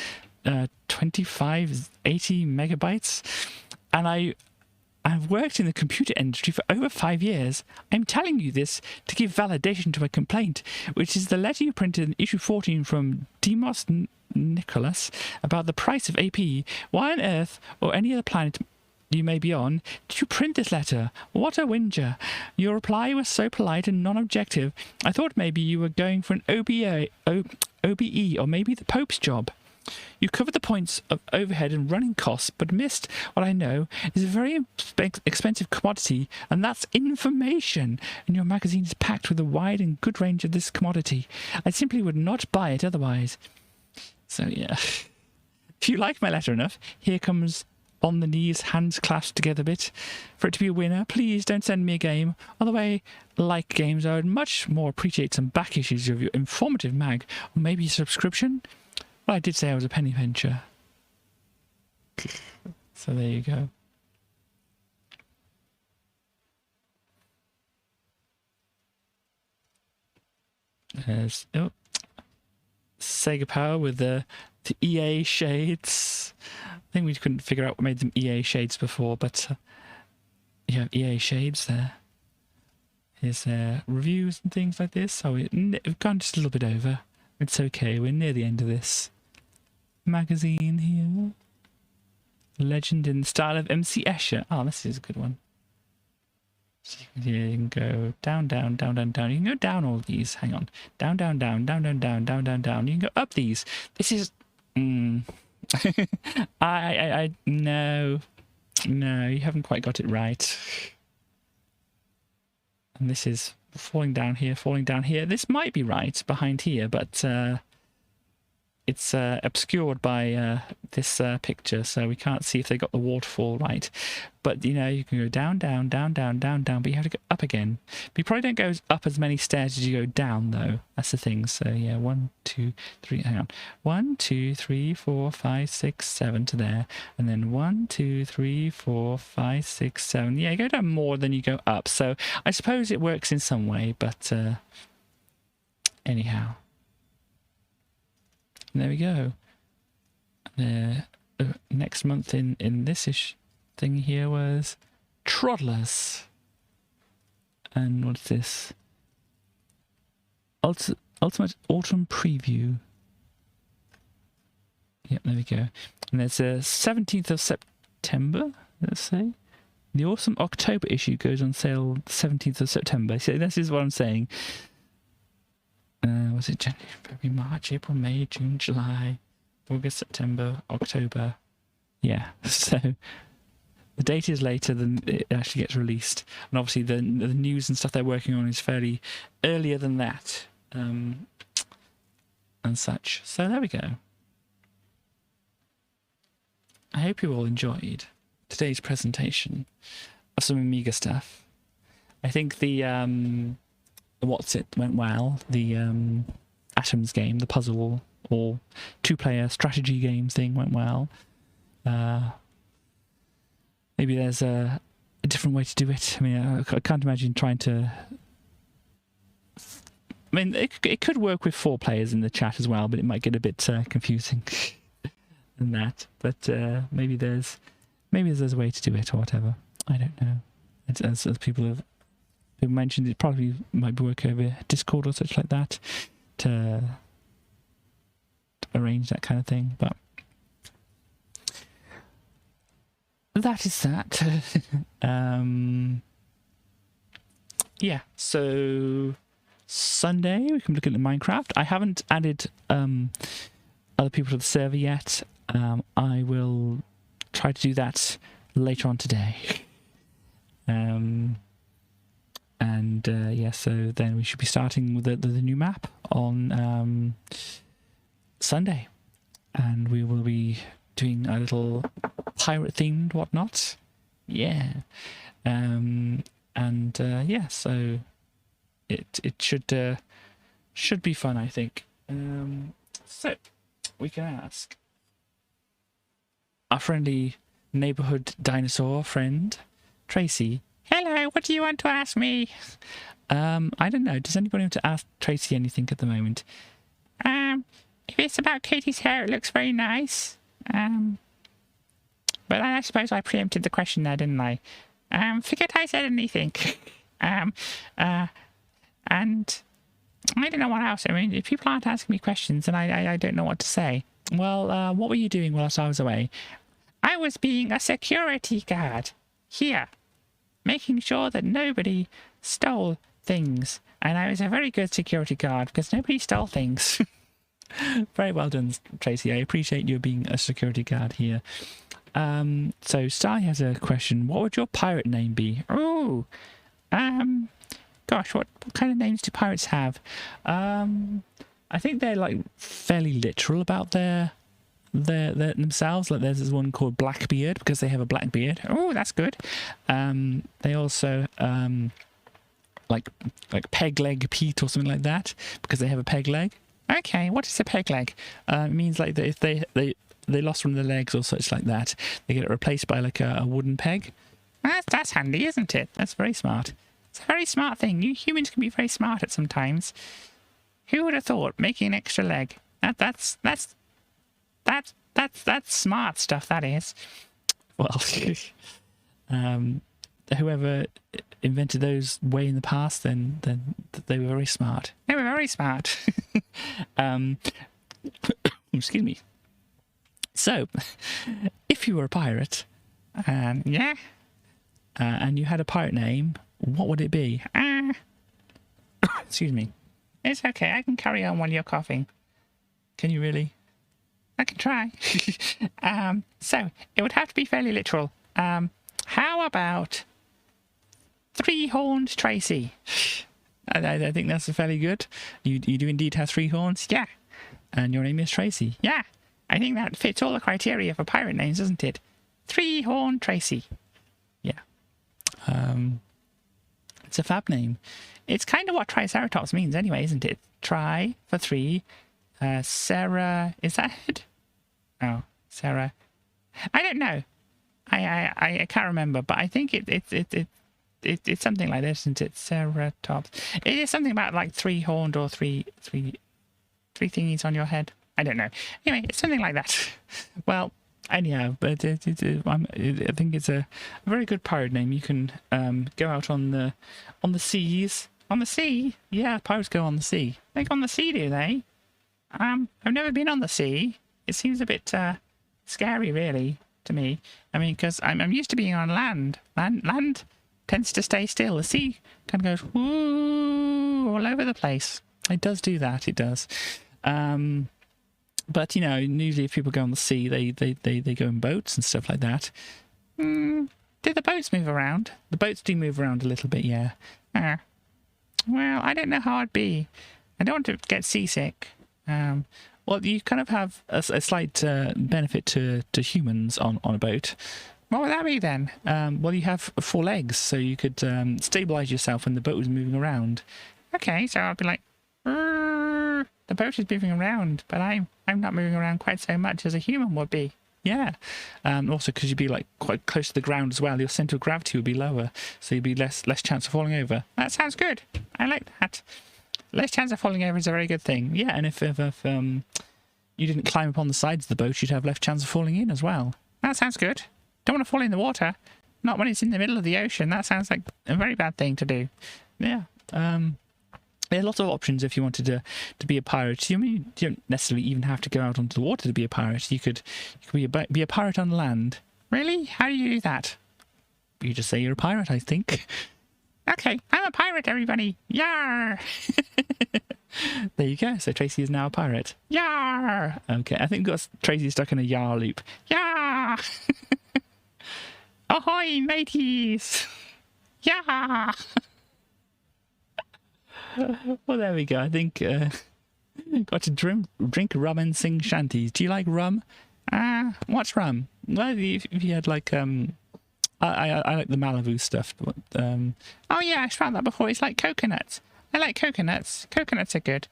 2580 megabytes, and I've worked in the computer industry for over 5 years. I'm telling you this to give validation to my complaint, which is the letter you printed in issue 14 from Demos Nicholas about the price of AP. Why on earth, or any other planet you may be on, did you print this letter? What a whinger. Your reply was so polite and non-objective. I thought maybe you were going for an OBE or maybe the Pope's job. You covered the points of overhead and running costs, but missed what I know is a very expensive commodity, and that's information. And your magazine is packed with a wide and good range of this commodity. I simply would not buy it otherwise. So, yeah. If you like my letter enough, here comes on the knees, hands clasped together bit. For it to be a winner, please don't send me a game. Although I like games, I would much more appreciate some back issues of your informative mag, or maybe a subscription. Well, I did say I was a penny pincher. So there you go. There's Sega Power with the EA shades. I think we couldn't figure out what made them EA shades before, but you have EA shades there. Here's reviews and things like this. Oh, we've gone just a little bit over. It's okay, we're near the end of this magazine here. Legend in the style of MC Escher. Oh, this is a good one. So you can go down, down, down, down, down. You can go down all these. Hang on. Down, down, down, down, down, down, down, down, down. You can go up these. This is... no. No, you haven't quite got it right. And this is falling down here, falling down here. This might be right behind here, but it's obscured by this picture, so we can't see if they got the waterfall right. But, you know, you can go down, down, down, down, down, down, but you have to go up again. But you probably don't go up as many stairs as you go down, though. That's the thing. So, yeah, 1, 2, 3, hang on. 1, 2, 3, 4, 5, 6, 7 to there. And then 1, 2, 3, 4, 5, 6, 7. Yeah, you go down more than you go up. So I suppose it works in some way, but anyhow. There we go. Next month in this thing here was Troddlers. And what's this? Ultimate Autumn Preview. Yep, there we go. And there's a 17th of September, let's say. The awesome October issue goes on sale 17th of September. So this is what I'm saying. Was it January, February, March, April, May, June, July, August, September, October? Yeah, so the date is later than it actually gets released. And obviously the news and stuff they're working on is fairly earlier than that. And such. So there we go. I hope you all enjoyed today's presentation of some Amiga stuff. I think the... What's it went well. The Atoms game, the puzzle or two-player strategy game thing went well. Maybe there's a different way to do it. I mean, I can't imagine trying to... I mean, it could work with 4 players in the chat as well, but it might get a bit confusing than that. But maybe there's a way to do it or whatever. I don't know. As people have mentioned, it probably might be work over Discord or such like that to arrange that kind of thing, but that is that. Yeah, so Sunday we can look at the Minecraft. I haven't added other people to the server yet. I will try to do that later on today. Yeah, so then we should be starting with the new map on Sunday. And we will be doing a little pirate-themed whatnot. Yeah. Yeah, so it should be fun, I think. So, we can ask our friendly neighborhood dinosaur friend, Tracy. Hello, what do you want to ask me? I don't know. Does anybody want to ask Tracy anything at the moment? If it's about Katie's hair, it looks very nice. But I suppose I preempted the question there, didn't I? Forget I said anything. And I don't know what else. I mean, if people aren't asking me questions, then I don't know what to say. Well, what were you doing whilst I was away? I was being a security guard. Here. Making sure that nobody stole things. And I was a very good security guard because nobody stole things. Very well done, Tracy. I appreciate you being a security guard here. So Sty has a question. What would your pirate name be? Oh, gosh, what kind of names do pirates have? I think they're like fairly literal about their themselves. Like there's this one called Blackbeard because they have a black beard. Oh, that's good. They also like peg leg Pete or something like that because they have a peg leg. Okay, what is a peg leg? It means like that if they lost one of their legs or such like that, they get it replaced by like a wooden peg. That's handy, isn't it? That's very smart. It's a very smart thing. You humans can be very smart at sometimes. Who would have thought making an extra leg? That's smart stuff. That is. Well, whoever invented those way in the past, then they were very smart. They were very smart. Excuse me. So, if you were a pirate, and you had a pirate name, what would it be? Excuse me. It's okay. I can carry on while you're coughing. Can you really? I can try. So it would have to be fairly literal. How about three-horned Tracy? I think that's fairly good. You do indeed have three horns. Yeah. And your name is Tracy. Yeah. I think that fits all the criteria for pirate names, doesn't it? Three-horned Tracy. Yeah. It's a fab name. It's kind of what Triceratops means anyway, isn't it? Tri for three. Sarah, is that it? Oh, Sarah. I don't know. I can't remember, but I think it's something like this, isn't it? Ceratops. It is something about like three-horned or three thingies on your head. I don't know. Anyway, it's something like that. Well, anyhow, but I think it's a very good pirate name. You can go out on the seas. On the sea? Yeah, pirates go on the sea. They go on the sea, do they? I've never been on the sea. It seems a bit scary, really, to me. I mean, because I'm used to being on land. Land tends to stay still. The sea kind of goes woo all over the place. It does do that. It does. But you know, usually if people go on the sea, they go in boats and stuff like that. Do the boats move around? The boats do move around a little bit, yeah. Well, I don't know how I'd be. I don't want to get seasick. Well, you kind of have a slight benefit to humans on a boat. What would that be then? Well, you have four legs, so you could stabilize yourself when the boat was moving around. Okay, so I'd be like, the boat is moving around, but I'm not moving around quite so much as a human would be. Yeah. Also, because you'd be like quite close to the ground as well, your center of gravity would be lower, so you'd be less chance of falling over. That sounds good. I like that. Less chance of falling over is a very good thing. Yeah, and if you didn't climb up on the sides of the boat, you'd have less chance of falling in as well. That sounds good. Don't want to fall in the water. Not when it's in the middle of the ocean. That sounds like a very bad thing to do. Yeah. There are lots of options if you wanted to be a pirate. You don't necessarily even have to go out onto the water to be a pirate. You could be a pirate on land. Really? How do you do that? You just say you're a pirate, I think. Okay, I'm a pirate, everybody. Yar! There you go. So Tracy is now a pirate. Yar! Okay, I think we've got Tracy stuck in a yar loop. Yar! Ahoy, mateys! Yar! Well, there we go. I think got to drink rum and sing shanties. Do you like rum? What's rum? Well, if you had like I like the Malibu stuff. But, oh yeah, I tried that before. It's like coconuts. I like coconuts. Coconuts are good.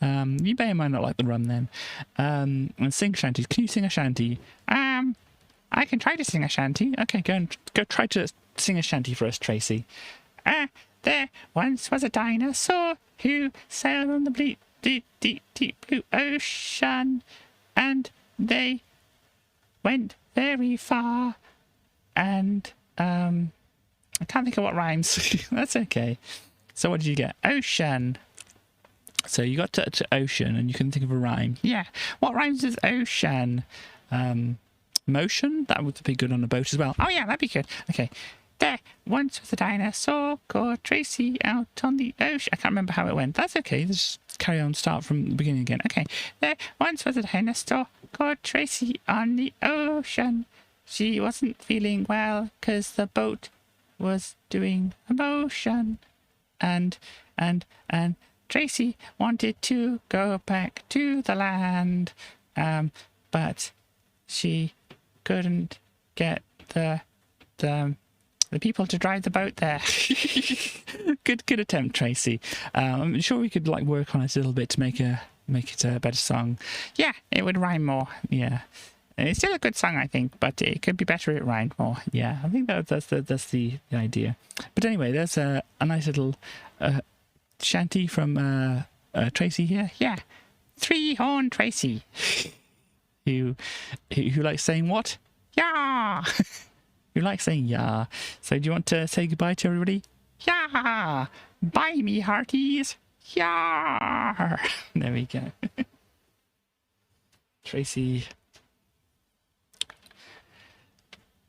You may or may not like the rum then. And sing shanties. Can you sing a shanty? I can try to sing a shanty. Okay, go try to sing a shanty for us, Tracy. There once was a dinosaur who sailed on the deep, deep, deep blue ocean, and they went very far. And I can't think of what rhymes. That's okay. So what did you get? Ocean. So you got to ocean, and you can think of a rhyme. Yeah. What rhymes with ocean? Motion? That would be good on a boat as well. Oh yeah, that'd be good. Okay. There once was a dinosaur called Tracy out on the ocean. I can't remember how it went. That's okay. Let's just carry on, start from the beginning again. Okay. There once was a dinosaur called Tracy on the ocean. She wasn't feeling well 'cause the boat was doing a motion. And Tracy wanted to go back to the land. But she couldn't get the people to drive the boat there. Good attempt, Tracy. I'm sure we could like work on it a little bit to make it a better song. Yeah, it would rhyme more. Yeah, it's still a good song, I think, but it could be better if it rhymed more. Yeah, I think that's the idea. But anyway, there's a nice little shanty from Tracy here. Yeah, three-horn Tracy. Who likes saying what? Yeah. Who likes saying yeah. So do you want to say goodbye to everybody? Yeah. Bye, me hearties. Yeah. There we go. Tracy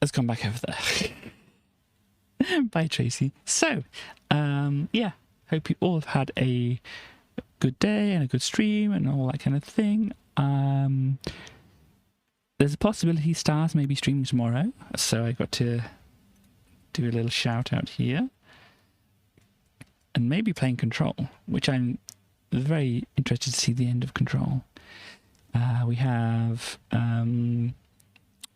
has gone back over there. Bye, Tracy. So, yeah. Hope you all have had a good day and a good stream and all that kind of thing. There's a possibility Stars may be streaming tomorrow, so I got to do a little shout out here. And maybe playing Control, which I'm very interested to see the end of Control. We have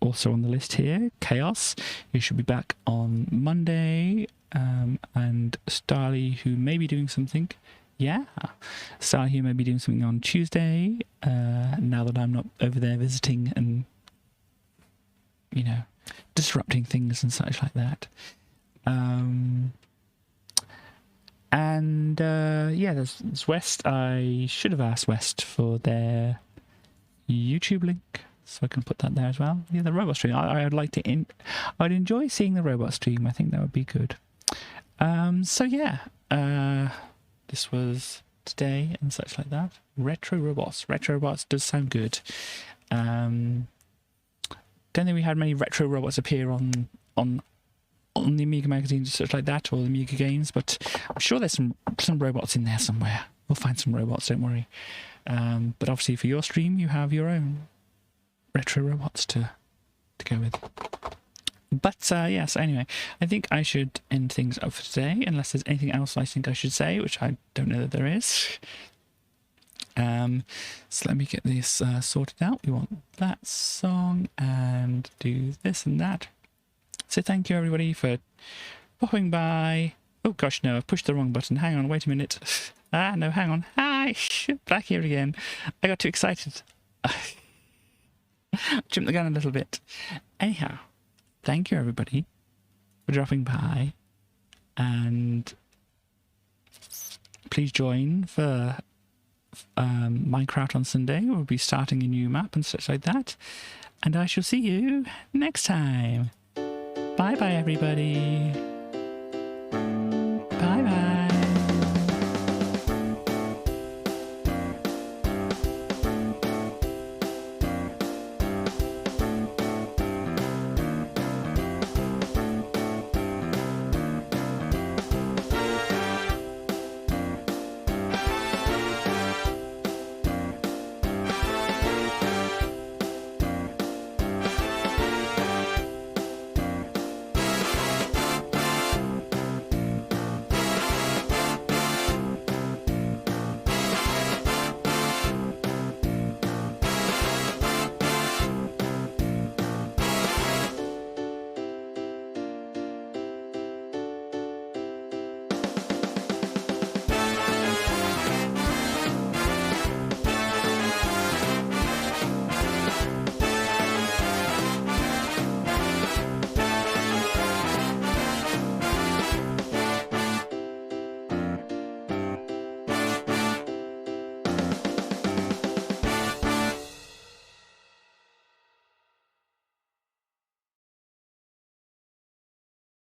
also on the list here, Chaos, who should be back on Monday, and Starly, who may be doing something. Yeah, Starly, who may be doing something on Tuesday, now that I'm not over there visiting and, you know, disrupting things and such like that. Yeah, there's West. I should have asked West for their YouTube link, so I can put that there as well. Yeah, the robot stream. I'd like to. I'd enjoy seeing the robot stream. I think that would be good. So yeah, this was today and such like that. Retro robots. Retro robots does sound good. Don't think we had many retro robots appear on the Amiga magazine and such like that, or the Amiga games, but I'm sure there's some robots in there somewhere. We'll find some robots, don't worry. But obviously for your stream, you have your own retro robots to go with. But yeah, so anyway, I think I should end things up for today, unless there's anything else I think I should say, which I don't know that there is. So let me get this sorted out. We want that song and do this and that. So thank you everybody for popping by. Oh gosh, no, I've pushed the wrong button. Hang on, wait a minute. No, hang on. Hi, back here again. I got too excited. Jumped the gun a little bit. Anyhow, thank you everybody for dropping by, and please join for Minecraft on Sunday. We'll be starting a new map and such like that, and I shall see you next time. Bye bye everybody.